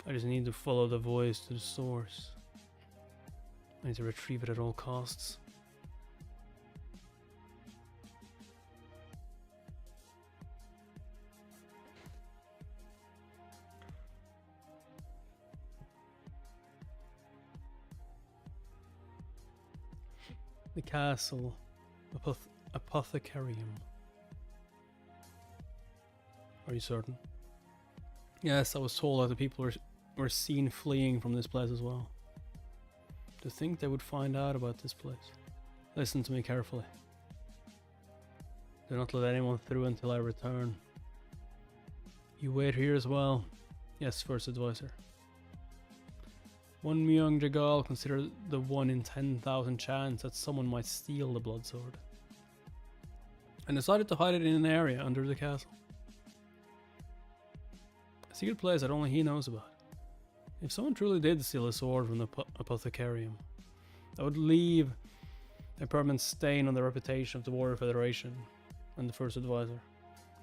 I just need to follow the voice to the source. I need to retrieve it at all costs. The castle, apothecarium. Are you certain? Yes, I was told that the people were seen fleeing from this place as well. To think they would find out about this place. Listen to me carefully. Do not let anyone through until I return. You wait here as well. Yes, first advisor. Woonhwi Jagal considered the 1 in 10,000 chance that someone might steal the blood sword, and decided to hide it in an area under the castle. A secret place that only he knows about. If someone truly did steal a sword from the apothecarium, that would leave a permanent stain on the reputation of the Warrior Federation and the first advisor.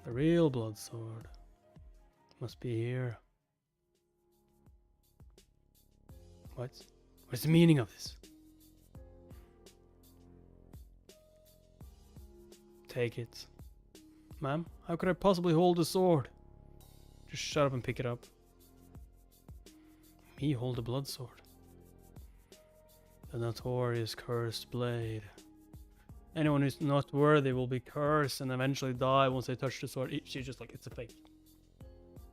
The real blood sword must be here. What? What's the meaning of this? Take it. Ma'am, how could I possibly hold the sword? Just shut up and pick it up. Me hold the blood sword. The notorious cursed blade. Anyone who's not worthy will be cursed and eventually die once they touch the sword. She's just like, it's a fake.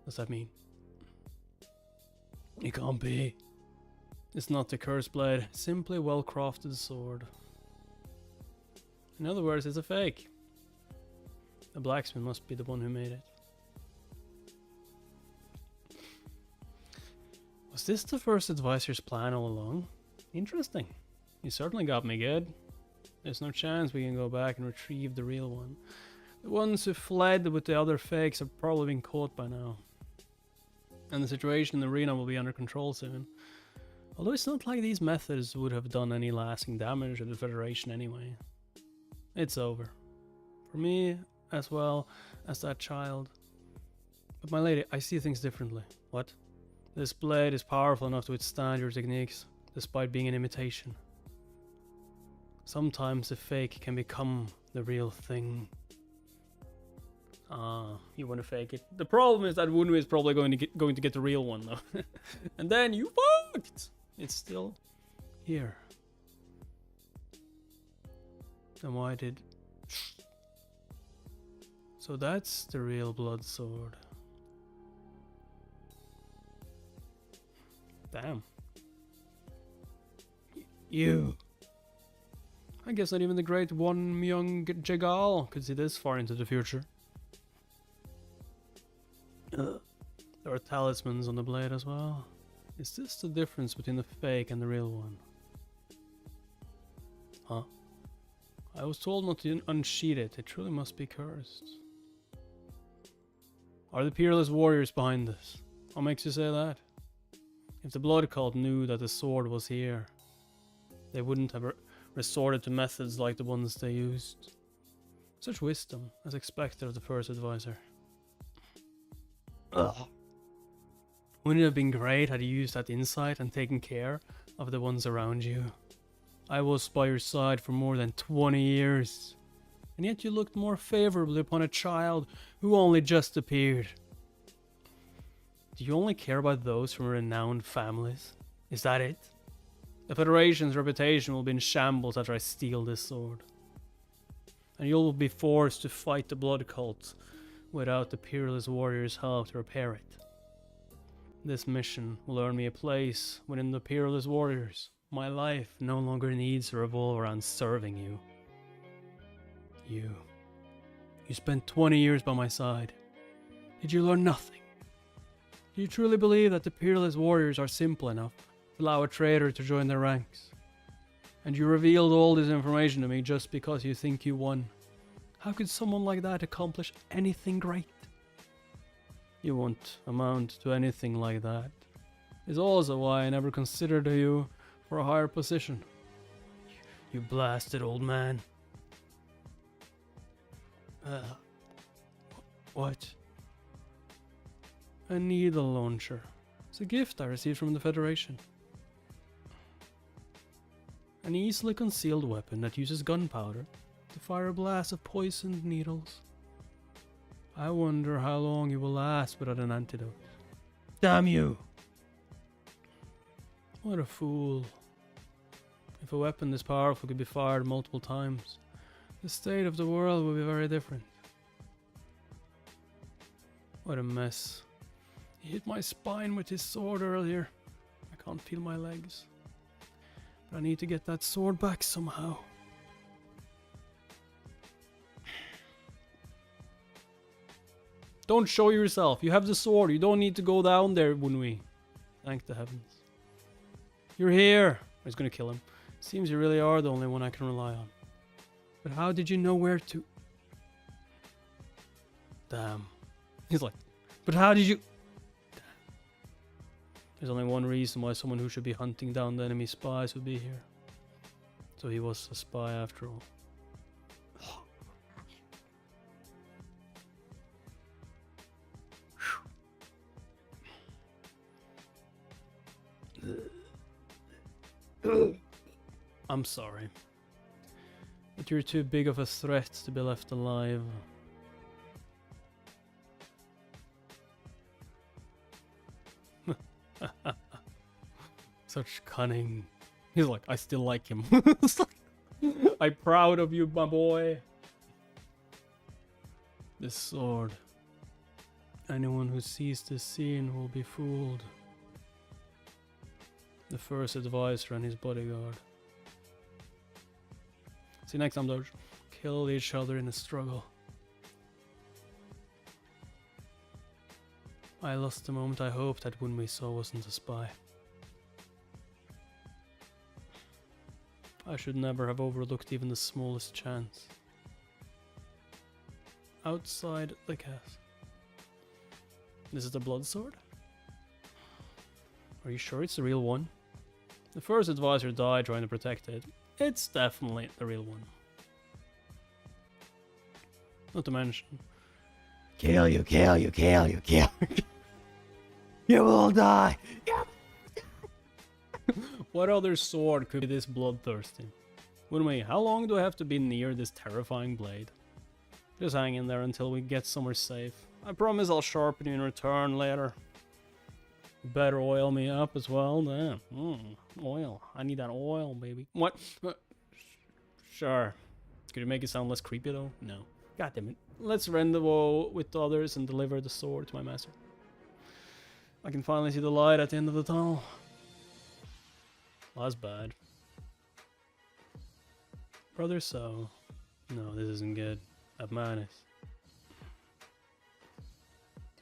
What's that mean? It can't be. It's not the cursed blade, simply a well-crafted sword. In other words, it's a fake. The blacksmith must be the one who made it. Was this the first advisor's plan all along? Interesting. You certainly got me good. There's no chance we can go back and retrieve the real one. The ones who fled with the other fakes have probably been caught by now. And the situation in the arena will be under control soon. Although it's not like these methods would have done any lasting damage to the Federation anyway. It's over. For me, as well as that child. But my lady, I see things differently. What? This blade is powerful enough to withstand your techniques, despite being an imitation. Sometimes the fake can become the real thing. You want to fake it. The problem is that Woonhwi is probably going to get the real one though. And then you fucked! It's still here. And why did... So that's the real blood sword. Damn. You. I guess not even the great Woonhwi Jagal could see this far into the future. There are talismans on the blade as well. Is this the difference between the fake and the real one? Huh? I was told not to unsheath it. It truly must be cursed. Are the peerless warriors behind this? What makes you say that? If the blood cult knew that the sword was here, they wouldn't have resorted to methods like the ones they used. Such wisdom, as expected of the first advisor. Ugh. Wouldn't it have been great had you used that insight and taken care of the ones around you? I was by your side for more than 20 years, and yet you looked more favorably upon a child who only just appeared. Do you only care about those from renowned families? Is that it? The Federation's reputation will be in shambles after I steal this sword. And you'll be forced to fight the blood cult without the peerless warrior's help to repair it. This mission will earn me a place within the peerless warriors. My life no longer needs to revolve around serving you. You spent 20 years by my side. Did you learn nothing? Do you truly believe that the peerless warriors are simple enough to allow a traitor to join their ranks? And you revealed all this information to me just because you think you won. How could someone like that accomplish anything great? You won't amount to anything like that. It's also why I never considered you for a higher position. You blasted old man. What? A needle launcher. It's a gift I received from the Federation. An easily concealed weapon that uses gunpowder to fire a blast of poisoned needles. I wonder how long you will last without an antidote. Damn you! What a fool. If a weapon this powerful could be fired multiple times, the state of the world would be very different. What a mess. He hit my spine with his sword earlier. I can't feel my legs. But I need to get that sword back somehow. Don't show yourself. You have the sword. You don't need to go down there, Woonhwi. Thank the heavens. You're here. He's gonna kill him. Seems you really are the only one I can rely on. But how did you know where to... Damn. He's like, but how did you... Damn. There's only one reason why someone who should be hunting down the enemy spies would be here. So he was a spy after all. I'm sorry, but you're too big of a threat to be left alive. Such cunning. He's like, I still like him. I'm proud of you, my boy. This sword. Anyone who sees this scene will be fooled. The first advisor and his bodyguard. See you next time, Doge. Kill each other in a struggle. I lost the moment I hoped that Woonhwi saw wasn't a spy. I should never have overlooked even the smallest chance. Outside the castle. This is the blood sword? Are you sure it's the real one? The first advisor died trying to protect it. It's definitely the real one. Not to mention... Kill you, kill you, kill you, kill you. You will die! What other sword could be this bloodthirsty? Woonhwi, how long do I have to be near this terrifying blade? Just hang in there until we get somewhere safe. I promise I'll sharpen you in return later. You better oil me up as well. Damn. Oil. I need that oil, baby. What? Sure. Could you make it sound less creepy though? No. God damn it. Let's rendezvous with the others and deliver the sword to my master. I can finally see the light at the end of the tunnel. Well, that's bad. Brother So. No, this isn't good. At Magnus.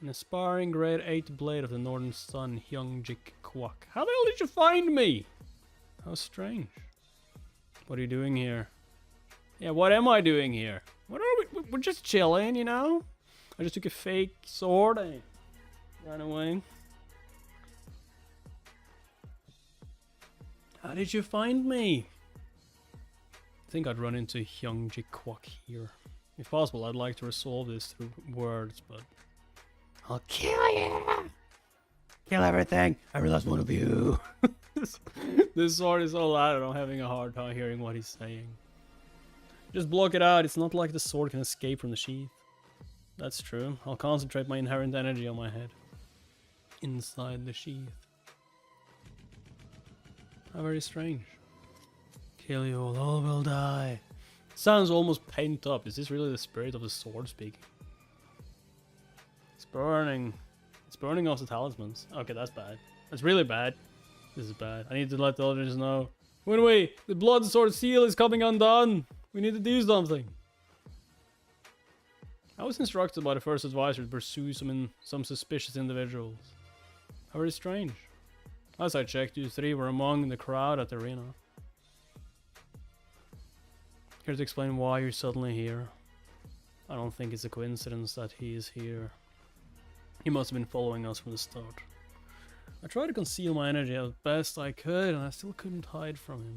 An aspiring grade 8 blade of the Northern Sun, Hye-hyang. How the hell did you find me? How strange. What are you doing here? Yeah, what am I doing here? What are we? We're just chilling, you know? I just took a fake sword and ran away. How did you find me? I think I'd run into Hye-hyang here. If possible, I'd like to resolve this through words, but... I'll kill you! Kill everything! Every last one of you! This sword is so loud I'm having a hard time hearing what he's saying. Just block it out, it's not like the sword can escape from the sheath. That's true. I'll concentrate my inherent energy on my head. Inside the sheath. How very strange. Kill you all will die. Sounds almost pent up. Is this really the spirit of the sword speaking? burning. It's burning off the talismans. Okay, that's bad. That's really bad. This is bad. I need to let the others know. Woonhwi, the blood sword seal is coming undone. We need to do something. I was instructed by the first advisor to pursue some suspicious individuals. How very strange. As I checked, you three were among the crowd at the arena. Here to explain why you're suddenly here. I don't think it's a coincidence that he is here. He must have been following us from the start. I tried to conceal my energy as best I could, and I still couldn't hide from him.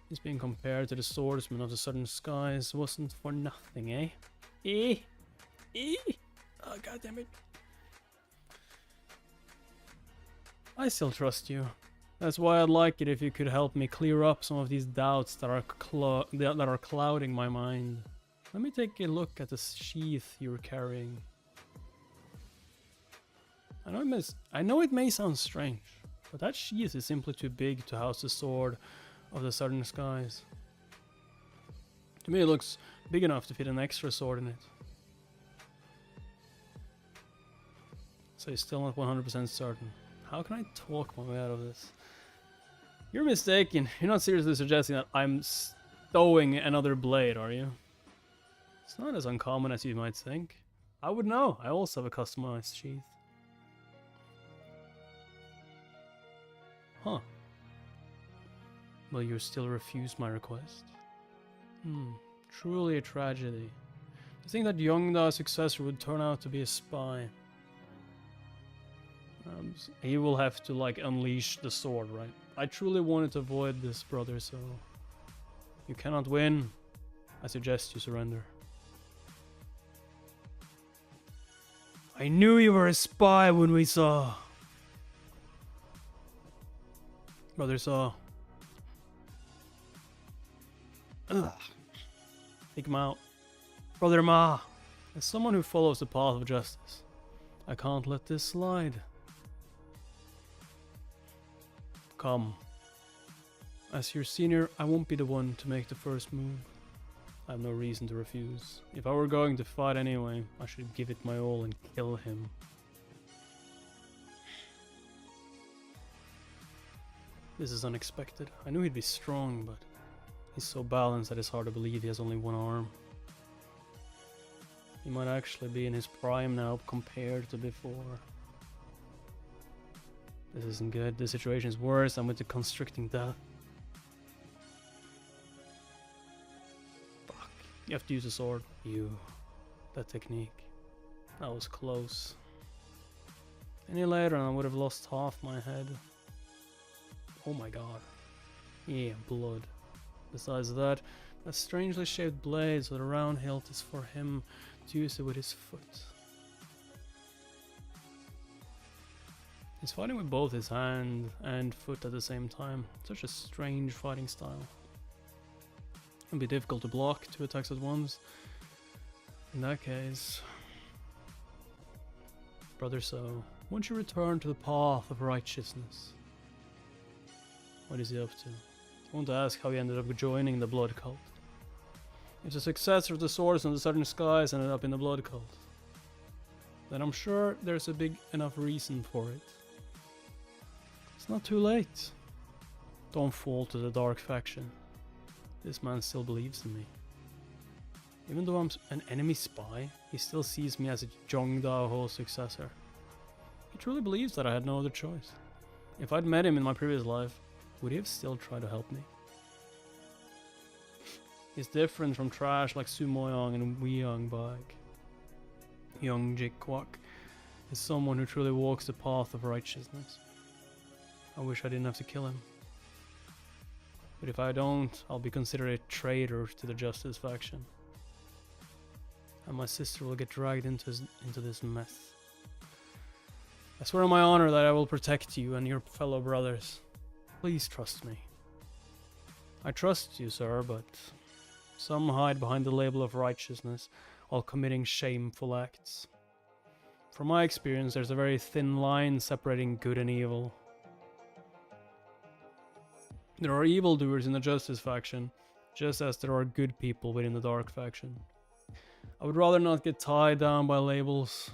He's being compared to the swordsman of the southern skies wasn't for nothing, eh? Oh, goddammit. I still trust you. That's why I'd like it if you could help me clear up some of these doubts that are clouding my mind. Let me take a look at the sheath you're carrying. I know it may sound strange, but that sheath is simply too big to house the sword of the southern skies. To me it looks big enough to fit an extra sword in it. So you're still not 100% certain. How can I talk my way out of this? You're mistaken. You're not seriously suggesting that I'm stowing another blade, are you? It's not as uncommon as you might think. I would know. I also have a customized sheath. Huh. Will you still refuse my request? Truly a tragedy. To think that Yongda's successor would turn out to be a spy. He will have to, like, unleash the sword, right? I truly wanted to avoid this, brother, so... You cannot win. I suggest you surrender. I knew you were a spy when we saw... Brother Saw. Ugh. Take him out. Brother Ma. As someone who follows the path of justice, I can't let this slide. Come. As your senior, I won't be the one to make the first move. I have no reason to refuse. If I were going to fight anyway, I should give it my all and kill him. This is unexpected. I knew he'd be strong, but he's so balanced that it's hard to believe he has only one arm. He might actually be in his prime now compared to before. This isn't good. This situation is worse. I'm with the constricting death. Fuck. You have to use a sword. That technique. That was close. Any later and I would have lost half my head. Oh my god. Yeah, blood. Besides that strangely shaped blade with a round hilt is for him to use it with his foot. He's fighting with both his hand and foot at the same time. Such a strange fighting style. It'd be difficult to block 2 attacks at once. In that case... Brother So, won't you return to the path of righteousness? What is he up to? I want to ask how he ended up joining the blood cult. If the successor of the swords in the southern skies ended up in the blood cult, then I'm sure there's a big enough reason for it. It's not too late. Don't fall to the dark faction. This man still believes in me. Even though I'm an enemy spy, he still sees me as a Jongda-ho successor. He truly believes that I had no other choice. If I'd met him in my previous life, would he have still tried to help me? He's different from trash like Sumoyang and Hye-hyang Bag. Young Jik Kwak is someone who truly walks the path of righteousness. I wish I didn't have to kill him. But if I don't, I'll be considered a traitor to the Justice faction. And my sister will get dragged into this mess. I swear on my honor that I will protect you and your fellow brothers. Please trust me. I trust you, sir, but some hide behind the label of righteousness while committing shameful acts. From my experience, there's a very thin line separating good and evil. There are evildoers in the Justice faction, just as there are good people within the Dark faction. I would rather not get tied down by labels.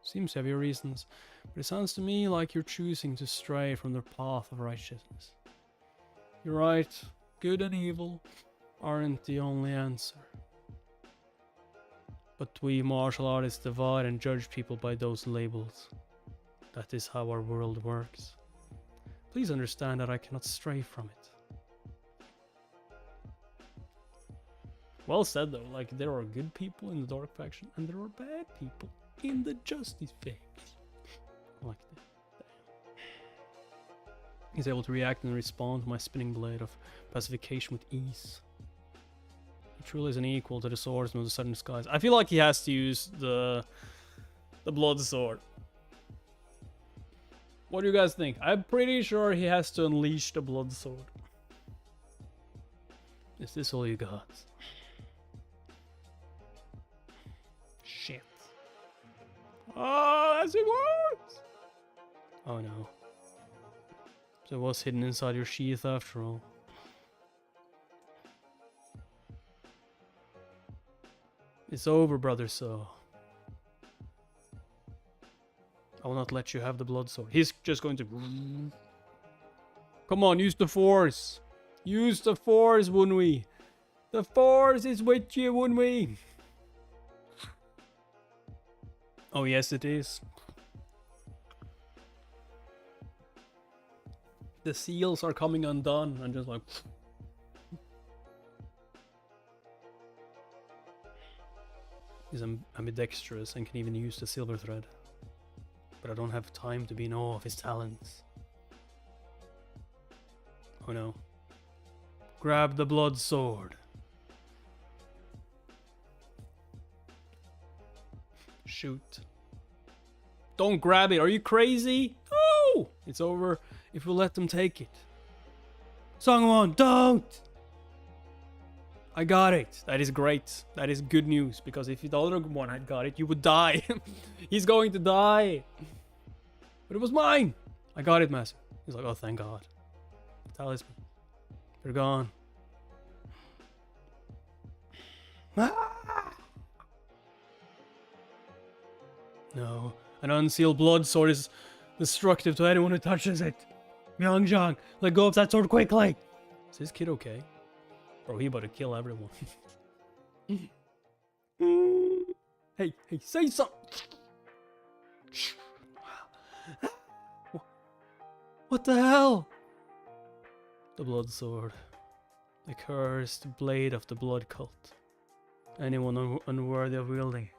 Seems to have your reasons, but it sounds to me like you're choosing to stray from the path of righteousness. You're right, good and evil aren't the only answer. But we martial artists divide and judge people by those labels. That is how our world works. Please understand that I cannot stray from it. Well said though, like there are good people in the dark faction and there are bad people in the justice faction. I like that. He's able to react and respond to my spinning blade of pacification with ease. He truly is an equal to the swordsman of the southern skies. I feel like he has to use the blood sword. What do you guys think? I'm pretty sure he has to unleash the blood sword. Is this all you got? Shit. Oh, that's it works! Oh no. So it was hidden inside your sheath after all. It's over, brother, so I will not let you have the blood sword. He's just going to... Come on, use the force. Use the force, Woonhwi. The force is with you, Woonhwi. Oh, yes, it is. The seals are coming undone. I'm just like... He's ambidextrous and can even use the silver thread. But I don't have time to be in awe of his talents. Oh no. Grab the blood sword. Shoot. Don't grab it. Are you crazy? No! It's over if we let them take it. Songwon, don't! I got it. That is great. That is good news. Because if the other one had got it, you would die. He's going to die. But it was mine. I got it, Master. He's like, oh, thank God. Talisman. They're gone. No. An unsealed blood sword is destructive to anyone who touches it. Myung-jang, let go of that sword quickly. Is this kid okay? Bro, he about to kill everyone. Hey, say something. What the hell? The blood sword. The cursed blade of the blood cult. Anyone unworthy of wielding it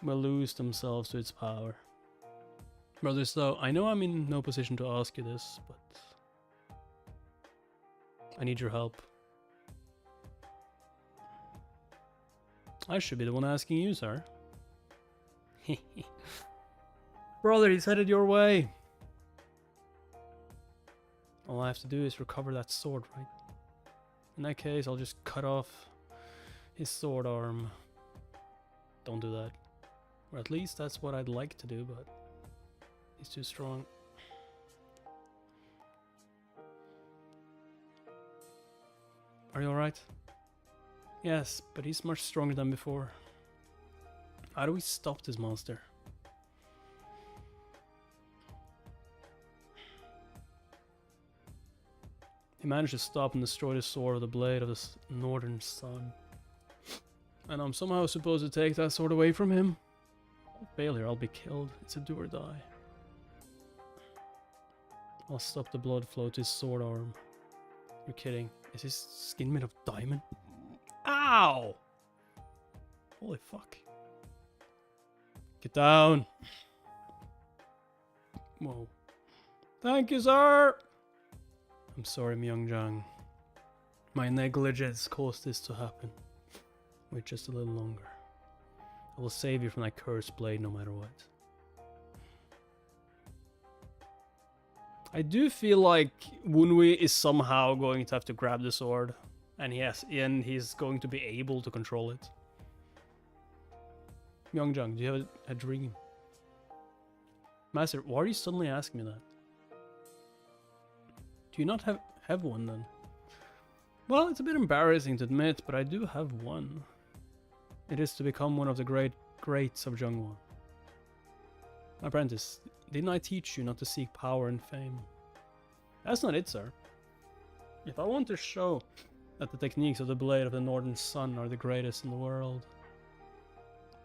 will lose themselves to its power. Brothers, though, I know I'm in no position to ask you this, but I need your help. I should be the one asking you, sir. Brother, he's headed your way. All I have to do is recover that sword, right? In that case, I'll just cut off his sword arm. Don't do that. Or at least that's what I'd like to do, but he's too strong. Are you alright? Yes, but he's much stronger than before. How do we stop this monster? He managed to stop and destroy the sword of the blade of the northern sun. And I'm somehow supposed to take that sword away from him? Failure, I'll be killed. It's a do or die. I'll stop the blood flow to his sword arm. You're kidding. Is his skin made of diamond? Ow! Holy fuck. Get down. Whoa. Thank you, sir! I'm sorry, Myung-jang. My negligence caused this to happen. Wait just a little longer. I will save you from that cursed blade no matter what. I do feel like Woonhwi is somehow going to have to grab the sword. And he's going to be able to control it. Myung-jang, do you have a dream? Master, why are you suddenly asking me that? Do you not have one then? Well, it's a bit embarrassing to admit, but I do have one. it is to become one of the greats of Jungwon. Apprentice, didn't I teach you not to seek power and fame? That's not it, sir. If I want to show that the techniques of the Blade of the Northern Sun are the greatest in the world,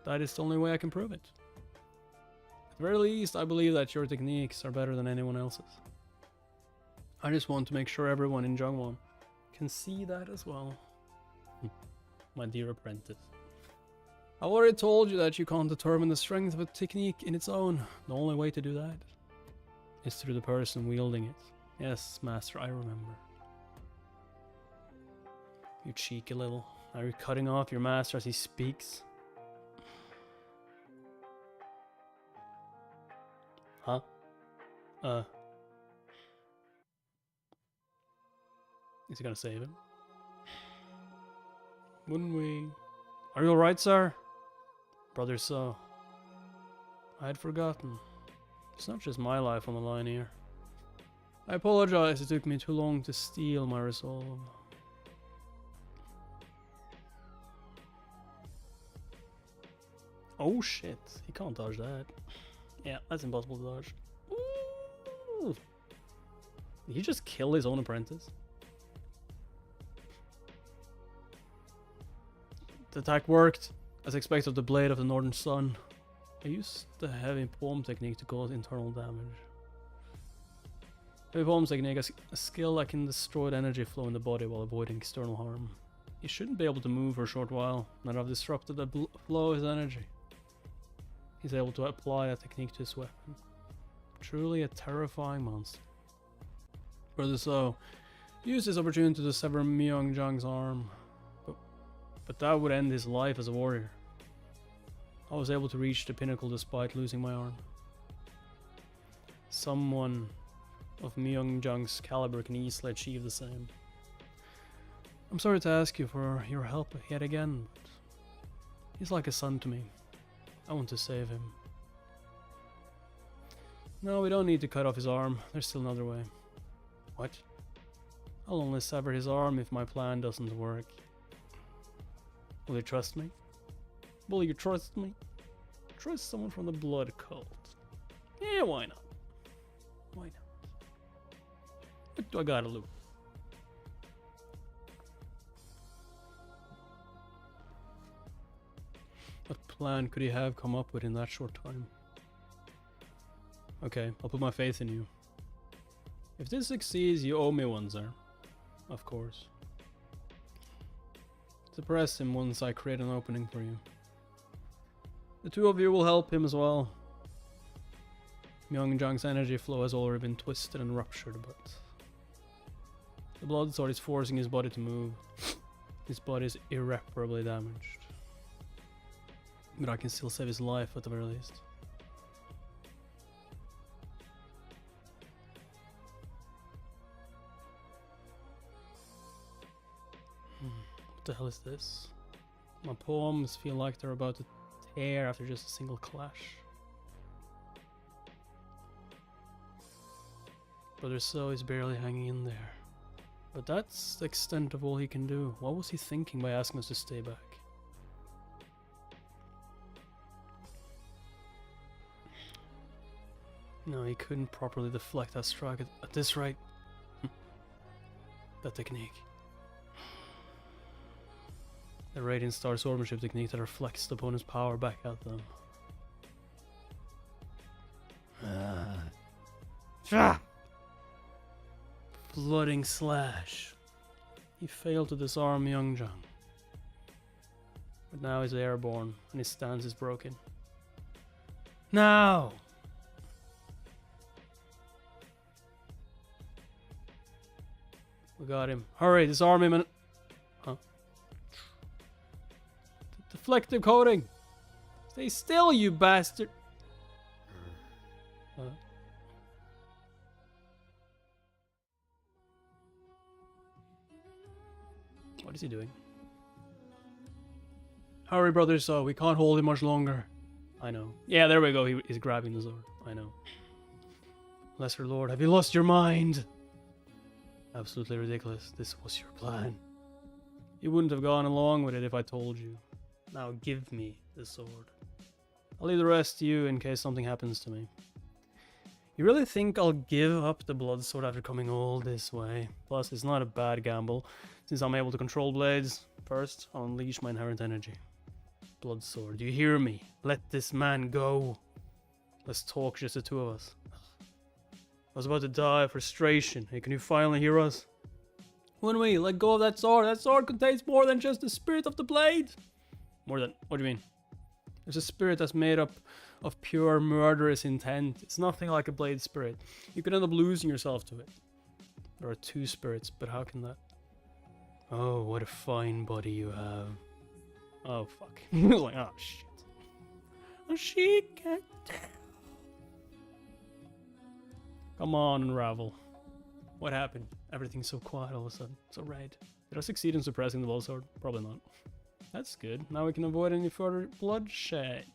that is the only way I can prove it. At the very least, I believe that your techniques are better than anyone else's. I just want to make sure everyone in Jungwon can see that as well. My dear apprentice. I've already told you that you can't determine the strength of a technique in its own. The only way to do that is through the person wielding it. Yes, master, I remember. You cheeky little. Are you cutting off your master as he speaks? Huh? Is he gonna save him? Woonhwi. Are you alright, sir? Brother So. I had forgotten. It's not just my life on the line here. I apologize, it took me too long to steal my resolve. Oh shit, he can't dodge that. Yeah, that's impossible to dodge. Ooh. Did he just kill his own apprentice? The attack worked. As expected, the Blade of the Northern Sun. I used the heavy palm technique to cause internal damage. Heavy palm technique is a skill that can destroy the energy flow in the body while avoiding external harm. He shouldn't be able to move for a short while, and I've disrupted the flow of his energy. He's able to apply that technique to his weapon. Truly a terrifying monster. Brother So used this opportunity to sever Myung-jang's arm, but that would end his life as a warrior. I was able to reach the pinnacle despite losing my arm. Someone of Myung-jang's caliber can easily achieve the same. I'm sorry to ask you for your help yet again, but he's like a son to me. I want to save him. No, we don't need to cut off his arm. There's still another way. What? I'll only sever his arm if my plan doesn't work. Will you trust me? Will you trust me? Trust someone from the blood cult. Yeah, why not? Why not? What do I gotta lose? What plan could he have come up with in that short time? Okay, I'll put my faith in you. If this succeeds, you owe me one, sir. Of course. Suppress him once I create an opening for you. The two of you will help him as well. Myung-jang's energy flow has already been twisted and ruptured, but the blood sword is forcing his body to move. His body is irreparably damaged. But I can still save his life at the very least. What the hell is this? My palms feel like they're about to tear after just a single clash. Brother So is barely hanging in there. But that's the extent of all he can do. What was he thinking by asking us to stay back? No, he couldn't properly deflect that strike at this rate. That technique. The Radiant Star swordsmanship technique that reflects the opponent's power back at them. Flooding slash. He failed to disarm Myung-jang. But now he's airborne and his stance is broken. Now! We got him. Hurry, disarm him and... Huh? Deflective coating! Stay still, you bastard! What is he doing? Hurry, brother, So we can't hold him much longer. I know. Yeah, there we go. He's grabbing the sword. I know. Lesser Lord, have you lost your mind? Absolutely ridiculous. This was your plan. You wouldn't have gone along with it if I told you. Now give me the sword. I'll leave the rest to you in case something happens to me. You really think I'll give up the blood sword after coming all this way? Plus, it's not a bad gamble, since I'm able to control blades. First, I'll unleash my inherent energy. Blood sword, do you hear me? Let this man go. Let's talk, just the two of us. I was about to die of frustration. Hey, can you finally hear us? Woonhwi, let go of that sword. That sword contains more than just the spirit of the blade. More than... What do you mean? There's a spirit that's made up of pure murderous intent. It's nothing like a blade spirit. You could end up losing yourself to it. There are two spirits, but how can that... Oh, what a fine body you have. Oh, fuck. He was like, oh, shit. Oh, shit, get down. Come on, Unravel. What happened? Everything's so quiet all of a sudden. So red. Did I succeed in suppressing the blood sword? Probably not. That's good. Now we can avoid any further bloodshed.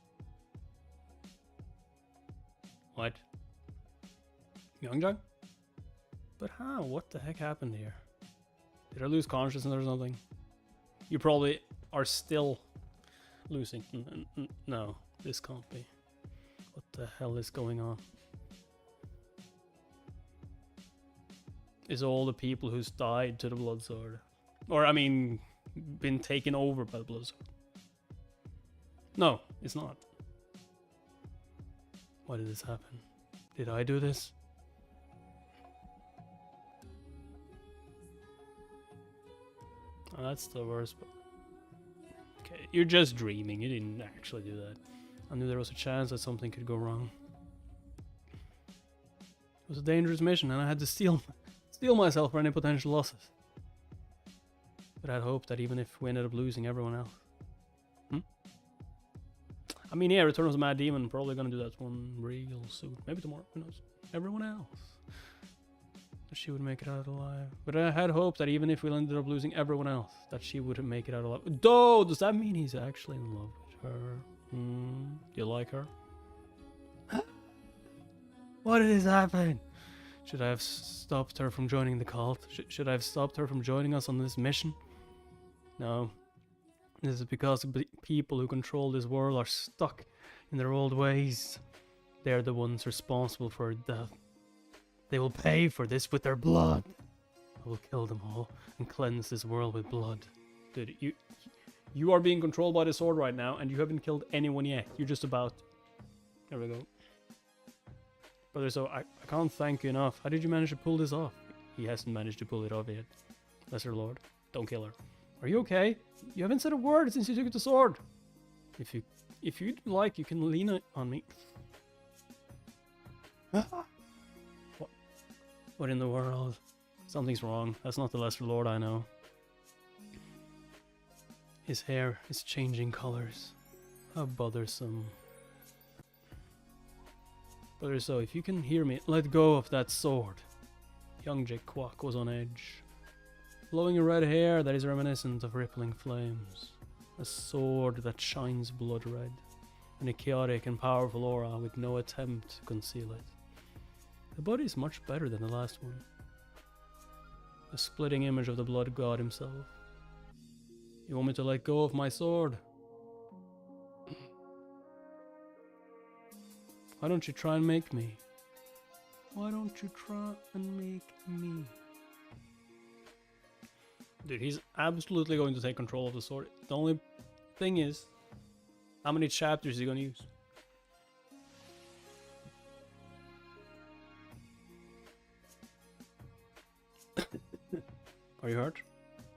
What? Youngjang? But how? What the heck happened here? Did I lose consciousness or something? You probably are still losing. No, this can't be. What the hell is going on? Is all the people who's died to the blood sword? Or, I mean, been taken over by the blood sword? No, it's not. Why did this happen? Did I do this? Oh, that's the worst. But okay, you're just dreaming. You didn't actually do that. I knew there was a chance that something could go wrong. It was a dangerous mission, and I had to steel myself for any potential losses. But I'd hoped that even if we ended up losing everyone else. I mean, yeah, Return of the Mad Demon, probably gonna do that one real soon. Maybe tomorrow, who knows. Everyone else. That she would make it out alive. But I had hoped that even if we ended up losing everyone else, that she would make it out alive. Oh, does that mean he's actually in love with her? Do you like her? Why did this happen? Should I have stopped her from joining the cult? Should I have stopped her from joining us on this mission? No. This is because the people who control this world are stuck in their old ways. They're the ones responsible for her death. They will pay for this with their blood. I will kill them all and cleanse this world with blood. Dude, you are being controlled by the sword right now, and you haven't killed anyone yet. You're just about... There we go. Brother, so I can't thank you enough. How did you manage to pull this off? He hasn't managed to pull it off yet. Lesser Lord, don't kill her. Are you okay? You haven't said a word since you took the sword. If you'd like, you can lean on me. What in the world? Something's wrong. That's not the Lesser Lord I know. His hair is changing colors. How bothersome. Brother, so if you can hear me, let go of that sword. Young Jake Kwok was on edge. Flowing red hair that is reminiscent of rippling flames. A sword that shines blood red. And a chaotic and powerful aura with no attempt to conceal it. The body is much better than the last one. A splitting image of the blood god himself. You want me to let go of my sword? Why don't you try and make me? Why don't you try and make me? Dude, he's absolutely going to take control of the sword. The only thing is, how many chapters is he going to use? Are you hurt?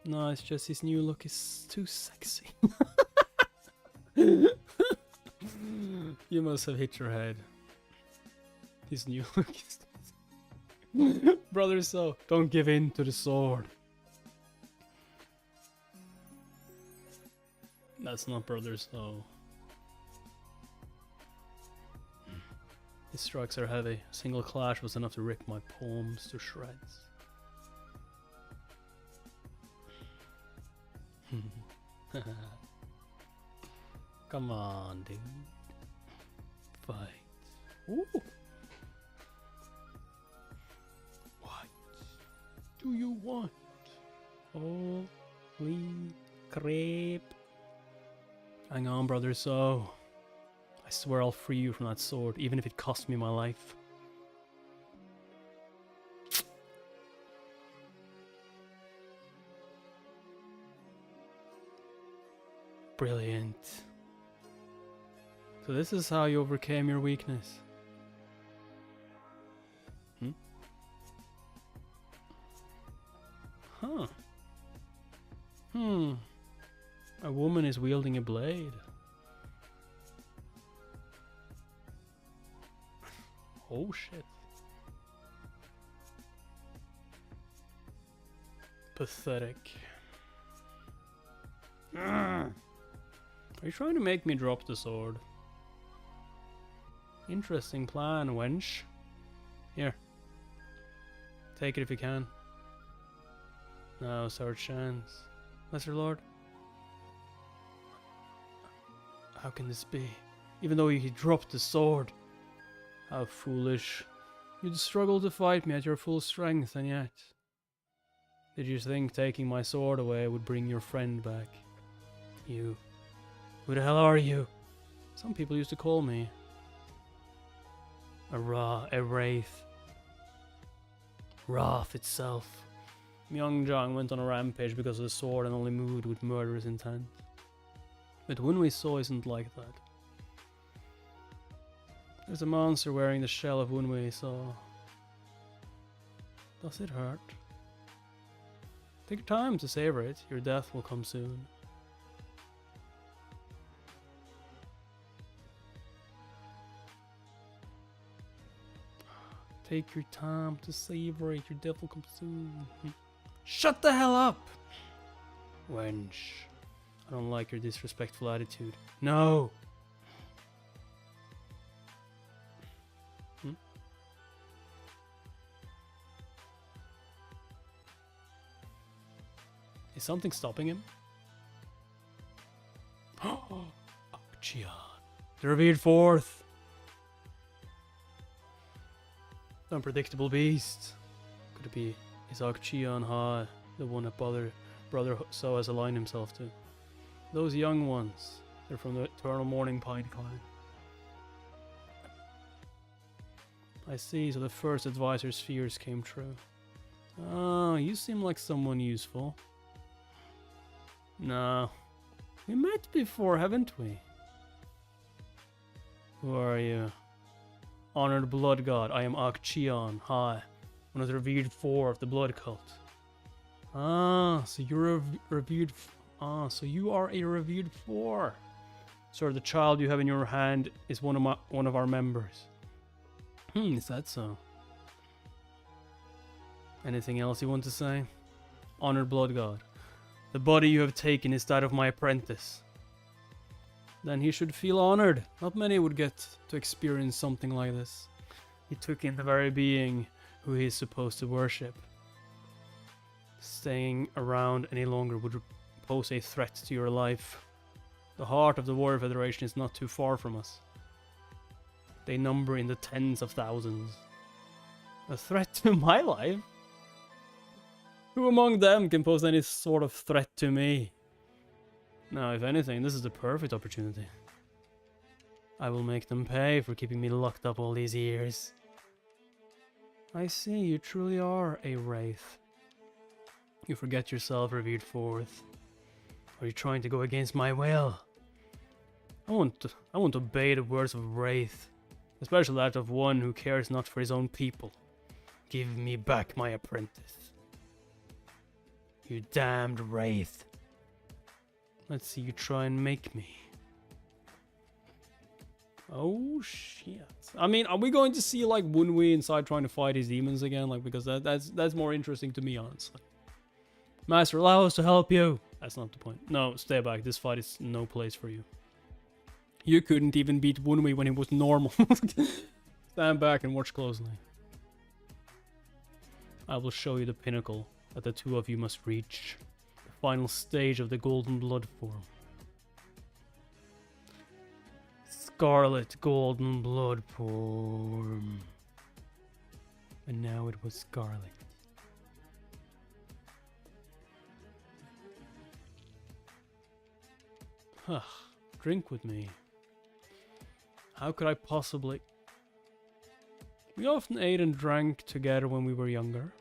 No, it's just his new look is too sexy. You must have hit your head. His new look is too sexy. Brother, so don't give in to the sword. That's not Brother, so. His strikes are heavy. A single clash was enough to rip my palms to shreds. Come on, dude. Fight. Ooh. What do you want? Holy crap. Hang on, brother, so... I swear I'll free you from that sword, even if it costs me my life. Brilliant. So this is how you overcame your weakness. Huh. A woman is wielding a blade. Oh shit. Pathetic. Are you trying to make me drop the sword? Interesting plan, wench. Here. Take it if you can. Now's our chance. Lesser Lord? How can this be? Even though he dropped the sword. How foolish. You'd struggle to fight me at your full strength, and yet... Did you think taking my sword away would bring your friend back? You. Who the hell are you? Some people used to call me... a wraith. Wrath itself. Myung-jang went on a rampage because of the sword and only moved with murderous intent. But Woonhwi Saw isn't like that. There's a monster wearing the shell of Woonhwi Saw. Does it hurt? Take your time to savor it. Your death will come soon. Take your time to savor it. Your death will come soon. Shut the hell up! Wench. I don't like your disrespectful attitude. No! Is something stopping him? Oh, Jian. The revered fourth. The unpredictable beast. Could it be Jian Hye, the one that brother So has aligned himself to? Those young ones. They're from the Eternal Morning Pine Clan. I see, so the first advisor's fears came true. Oh, you seem like someone useful. No. We met before, haven't we? Who are you? Honored blood god, I am Jian Hye, one of the revered four of the blood cult. Ah, so you're a revered... so you are a revered four. Sir, the child you have in your hand is one of our members. Is that so? Anything else you want to say? Honored blood god. The body you have taken is that of my apprentice. Then he should feel honored. Not many would get to experience something like this. He took in the very being who he is supposed to worship. Staying around any longer would pose a threat to your life. The heart of the Warrior Federation is not too far from us. They number in the tens of thousands. A threat to my life? Who among them can pose any sort of threat to me? Now, if anything, this is the perfect opportunity. I will make them pay for keeping me locked up all these years. I see, you truly are a wraith. You forget yourself, revered fourth. Are you trying to go against my will? I won't obey the words of a wraith, especially that of one who cares not for his own people. Give me back my apprentice. You damned wraith. Let's see you try and make me. Oh shit. I mean, are we going to see like Woonhwi inside trying to fight his demons again? Like, because that's more interesting to me, honestly. Master, allow us to help you. That's not the point. No, stay back. This fight is no place for you. You couldn't even beat Woonhwi when he was normal. Stand back and watch closely. I will show you the pinnacle that the two of you must reach. The final stage of the golden blood form. Scarlet golden blood form. And now it was scarlet. drink with me. How could I possibly... We often ate and drank together when we were younger.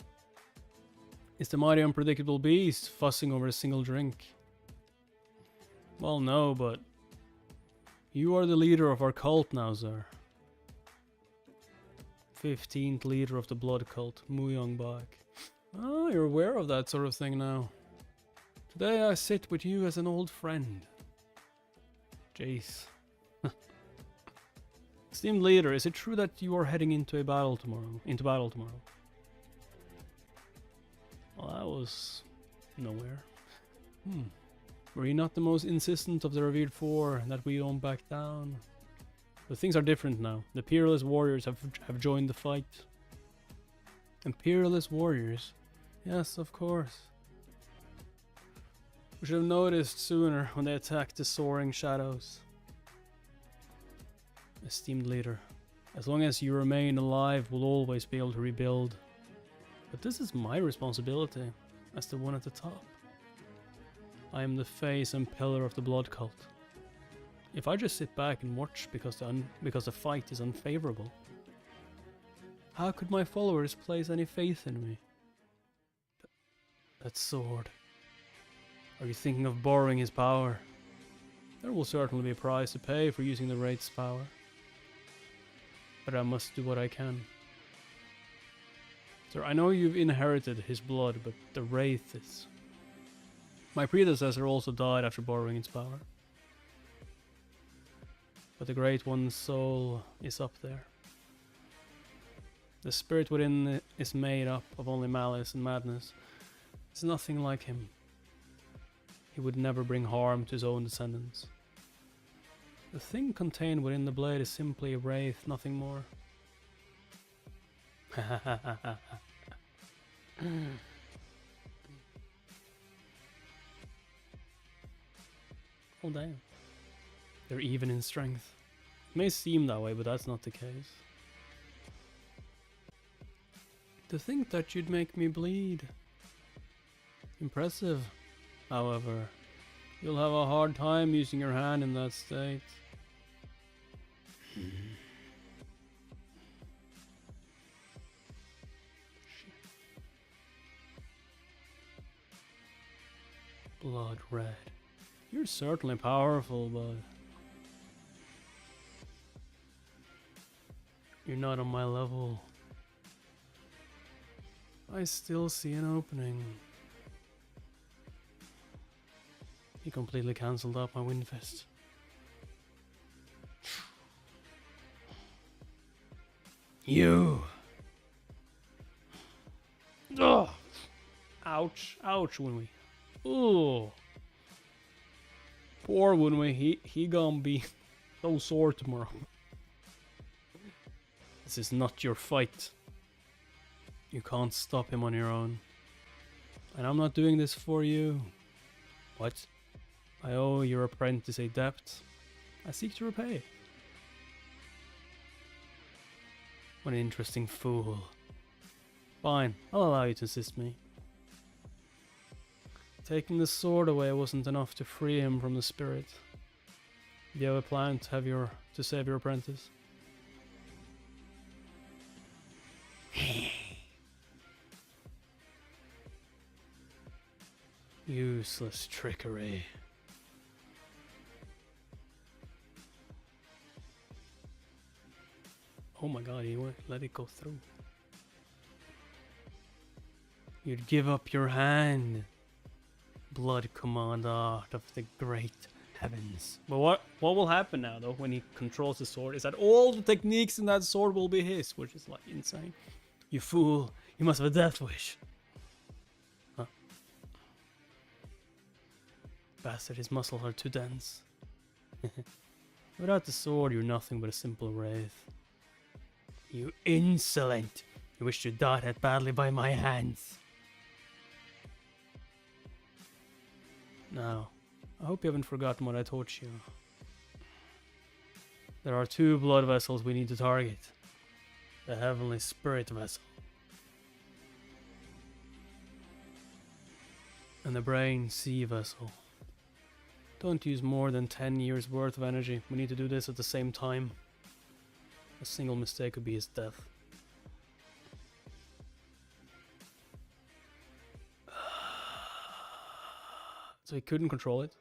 Is the mighty unpredictable beast fussing over a single drink? Well, no, but... You are the leader of our cult now, sir. 15th leader of the blood cult, Muyongbak. Oh, you're aware of that sort of thing now. Today I sit with you as an old friend. Jace. Esteemed leader, is it true that you are heading into battle tomorrow? Well, that was nowhere. Were you not the most insistent of the revered four that we don't back down? But things are different now. The Peerless Warriors have joined the fight. Imperialist Warriors? Yes, of course. We should have noticed sooner when they attacked the soaring shadows. Esteemed leader, as long as you remain alive, we'll always be able to rebuild. But this is my responsibility, as the one at the top. I am the face and pillar of the blood cult. If I just sit back and watch because the fight is unfavorable, how could my followers place any faith in me? That sword. Are you thinking of borrowing his power? There will certainly be a price to pay for using the Wraith's power. But I must do what I can. Sir, I know you've inherited his blood, but the Wraith is... My predecessor also died after borrowing its power. But the Great One's soul is up there. The spirit within is made up of only malice and madness. It's nothing like him. He would never bring harm to his own descendants. The thing contained within the blade is simply a wraith, nothing more. Oh damn. They're even in strength. It may seem that way, but that's not the case. To think that you'd make me bleed. Impressive. However, you'll have a hard time using your hand in that state. Blood red. You're certainly powerful, but you're not on my level. I still see an opening. He completely cancelled out my wind fist. You! Ugh! Ouch. Ouch, Woonhwi. Ooh. Poor Woonhwi, he gonna be so sore tomorrow. This is not your fight. You can't stop him on your own. And I'm not doing this for you. What? I owe your apprentice a debt. I seek to repay. What an interesting fool. Fine, I'll allow you to assist me. Taking the sword away wasn't enough to free him from the spirit. Do you have a plan to save your apprentice? Useless trickery. Oh my god, he won't let it go through. You'd give up your hand. Blood command art of the great heavens. But what will happen now though when he controls the sword is that all the techniques in that sword will be his, which is like insane. You fool, you must have a death wish. Huh? Bastard, his muscles are too dense. Without the sword, you're nothing but a simple wraith. You insolent! You wish to die that badly by my hands. Now, I hope you haven't forgotten what I taught you. There are two blood vessels we need to target. The heavenly spirit vessel. And the brain sea vessel. Don't use more than 10 years worth of energy. We need to do this at the same time. A single mistake could be his death. So he couldn't control it.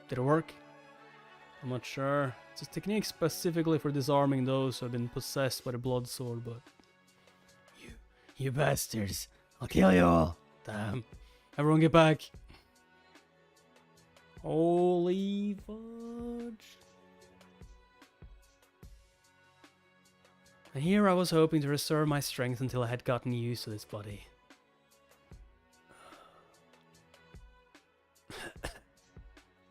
Did it work? I'm not sure. It's a technique specifically for disarming those who have been possessed by the blood sword, but... You bastards! I'll kill you all! Damn. Everyone get back! Holy fudge. And here I was hoping to restore my strength until I had gotten used to this body.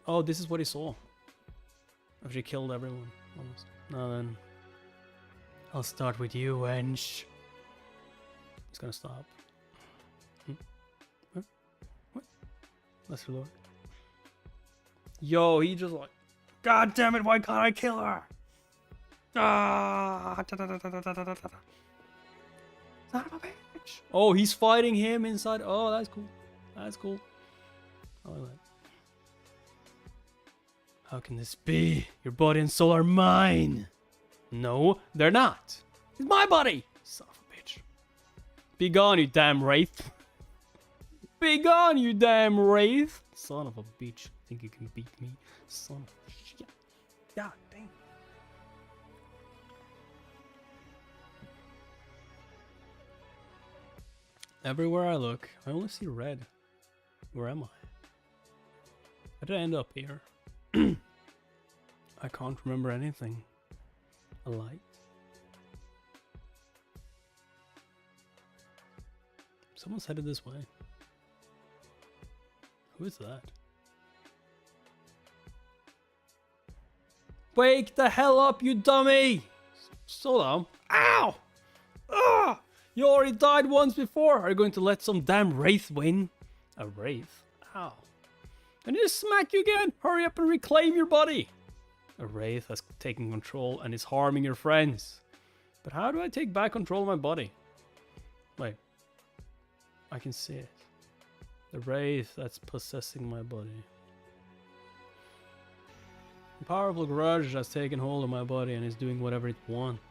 Oh, this is what he saw. After he killed everyone, almost. Now then. I'll start with you, wench. He's gonna stop. What? Let's reload. Yo, he just like... God damn it, why can't I kill her? Ah! Son of a bitch! Oh, he's fighting him inside. Oh, that's cool. That's cool. I like that. How can this be? Your body and soul are mine. No, they're not. It's my body. Son of a bitch. Be gone, you damn wraith. Be gone, you damn wraith. Son of a bitch. Think you can beat me? Son of a shit. God damn. Everywhere I look, I only see red. Where am I? How did I end up here? I can't remember anything. A light? Someone's headed this way. Who is that? Wake the hell up, you dummy! Slow down. Ow! Ugh! You already died once before. Are you going to let some damn wraith win? A wraith? Ow. I need to smack you again! Hurry up and reclaim your body! A wraith has taken control and is harming your friends. But how do I take back control of my body? Wait. I can see it. The wraith that's possessing my body. A powerful grudge has taken hold of my body and is doing whatever it wants.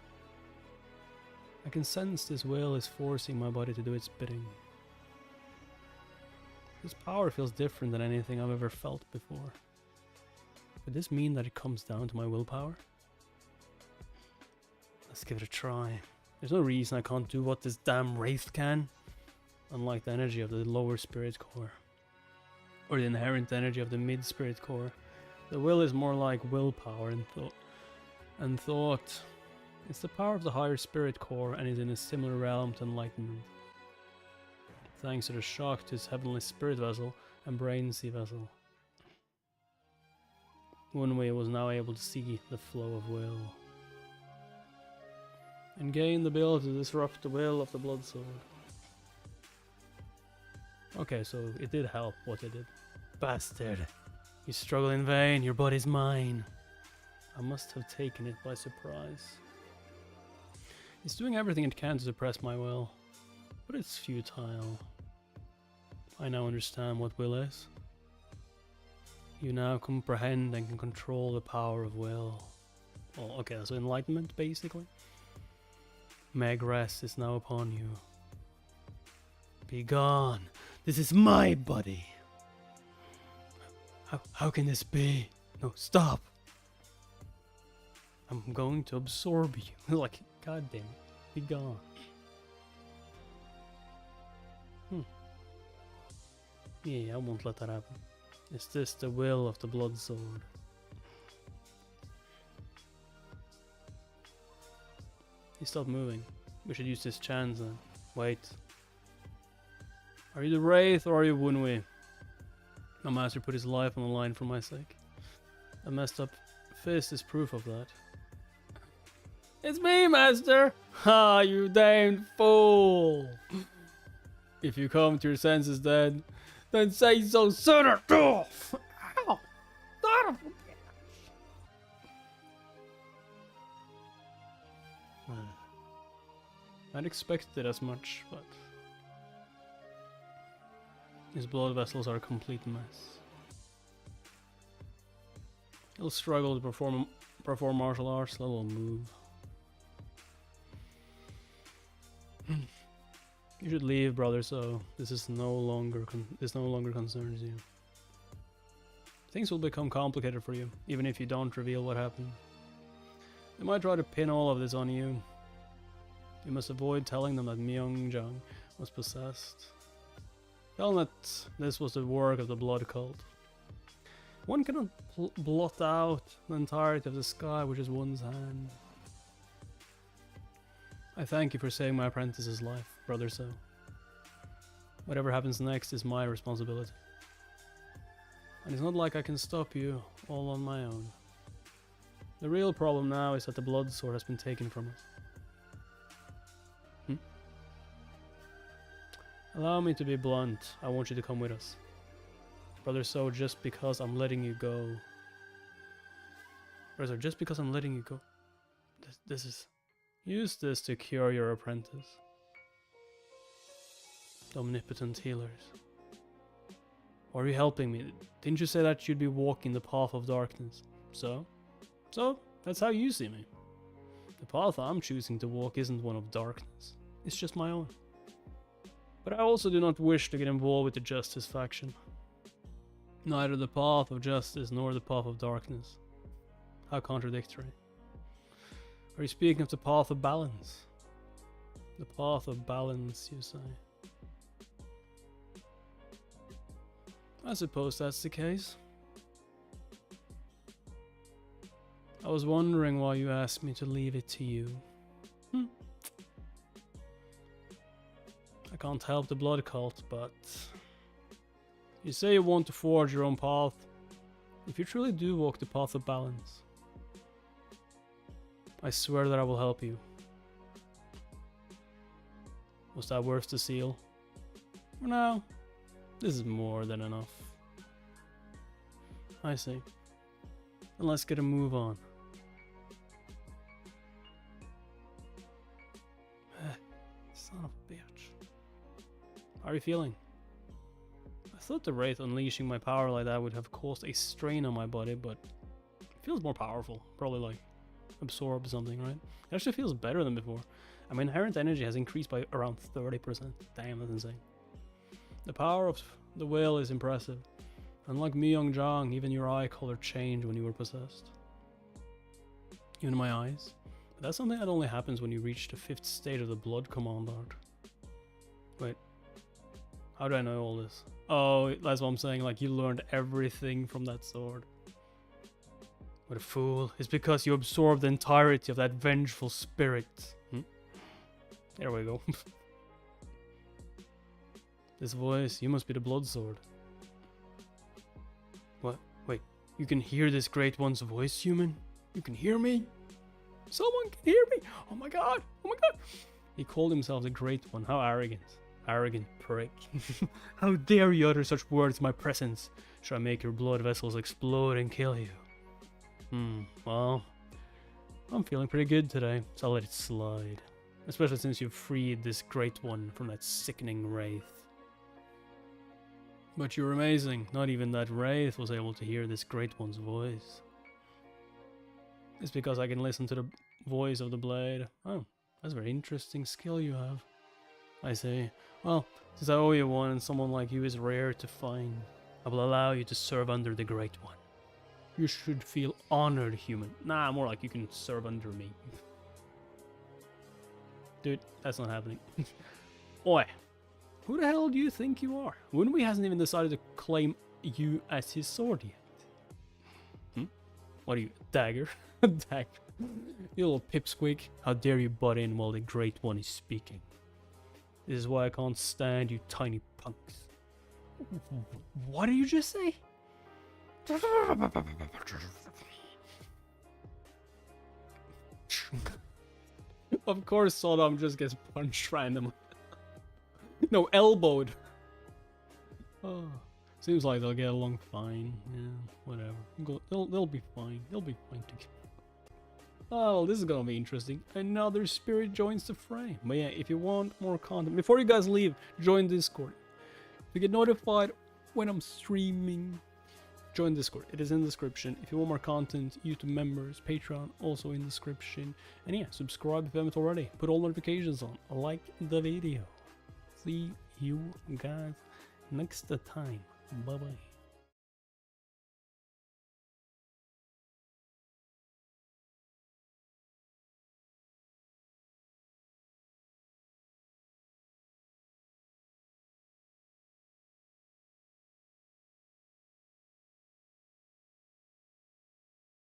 I can sense this will is forcing my body to do its bidding. This power feels different than anything I've ever felt before. Could this mean that it comes down to my willpower? Let's give it a try. There's no reason I can't do what this damn wraith can. Unlike the energy of the lower spirit core. Or the inherent energy of the mid spirit core. The will is more like willpower and thought. It's the power of the higher spirit core and is in a similar realm to enlightenment. Thanks to the shock to his heavenly spirit vessel and brain sea vessel. Woonhwi was now able to see the flow of will. And gain the ability to disrupt the will of the blood sword. Okay, so it did help what it did. Bastard. You struggle in vain, your body's mine. I must have taken it by surprise. It's doing everything it can to suppress my will. But it's futile. I now understand what will is. You now comprehend and can control the power of will. Well, okay, so enlightenment, basically. Magnus is now upon you. Be gone. This is my body. How can this be? No, stop. I'm going to absorb you. Like, goddamn it. Be gone. Yeah, I won't let that happen. Is this the will of the blood sword? He stopped moving. We should use this chance then. Wait. Are you the wraith or are you Woonhwi? My master put his life on the line for my sake. A messed up fist is proof of that. It's me, master! Ha, you damned fool! If you come to your senses then say so sooner! Ow! Son of a bitch! I'd expected as much, but his blood vessels are a complete mess. He'll struggle to perform martial arts. That will move. You should leave, brother. So this no longer concerns you. Things will become complicated for you, even if you don't reveal what happened. They might try to pin all of this on you. You must avoid telling them that Myung-jang was possessed. Tell them that this was the work of the blood cult. One cannot blot out the entirety of the sky with just one's hand. I thank you for saving my apprentice's life, brother So. Whatever happens next is my responsibility. And it's not like I can stop you all on my own. The real problem now is that the blood sword has been taken from us. Allow me to be blunt. I want you to come with us. Brother So, just because I'm letting you go. Brother, just because I'm letting you go. This is... Use this to cure your apprentice. The omnipotent healers. Why are you helping me? Didn't you say that you'd be walking the path of darkness? So, that's how you see me. The path I'm choosing to walk isn't one of darkness. It's just my own. But I also do not wish to get involved with the Justice faction. Neither the path of justice nor the path of darkness. How contradictory. Are you speaking of the path of balance? The path of balance, you say? I suppose that's the case. I was wondering why you asked me to leave it to you. I can't help the blood cult, but... You say you want to forge your own path. If you truly do walk the path of balance, I swear that I will help you. Was that worth the seal? For now, this is more than enough. I see. Then let's get a move on. Son of a bitch. How are you feeling? I thought the Wraith unleashing my power like that would have caused a strain on my body, but it feels more powerful. Probably like absorb something, right? It actually feels better than before. I mean, inherent energy has increased by around 30%. Damn, that's insane. The power of the will is impressive. Unlike Myung-jang, even your eye color changed when you were possessed. Even my eyes. But that's something that only happens when you reach the 5th state of the blood command art. Wait. How do I know all this? Oh, that's what I'm saying, like you learned everything from that sword. What a fool. It's because you absorbed the entirety of that vengeful spirit. There we go. This voice, you must be the blood sword. What? Wait, you can hear this great one's voice, human? You can hear me? Someone can hear me? Oh my god! Oh my god! He called himself the great one. How arrogant. Arrogant prick. How dare you utter such words in my presence? Should I make your blood vessels explode and kill you? Well, I'm feeling pretty good today, so I'll let it slide. Especially since you've freed this great one from that sickening wraith. But you're amazing. Not even that wraith was able to hear this great one's voice. It's because I can listen to the voice of the blade. Oh, that's a very interesting skill you have. I see. Well, since I owe you one and someone like you is rare to find, I will allow you to serve under the Great One. You should feel honored, human. Nah, more like you can serve under me. Dude, that's not happening. Oi, who the hell do you think you are? Woonhwi hasn't even decided to claim you as his sword yet. What are you, dagger? Dagger. You little pipsqueak. How dare you butt in while the Great One is speaking. This is why I can't stand you tiny punks. What did you just say? Of course Sodom just gets punched randomly. No, elbowed. Oh, seems like they'll get along fine. Yeah, whatever. They'll be fine. They'll be fine together. Oh, this is gonna be interesting. Another spirit joins the fray. But yeah, if you want more content, before you guys leave, join Discord. You get notified when I'm streaming. join Discord. It is in the description. If you want more content, YouTube members, Patreon, also in the description. And yeah, subscribe if you haven't already. Put all notifications on. Like the video. See you guys next time. Bye bye.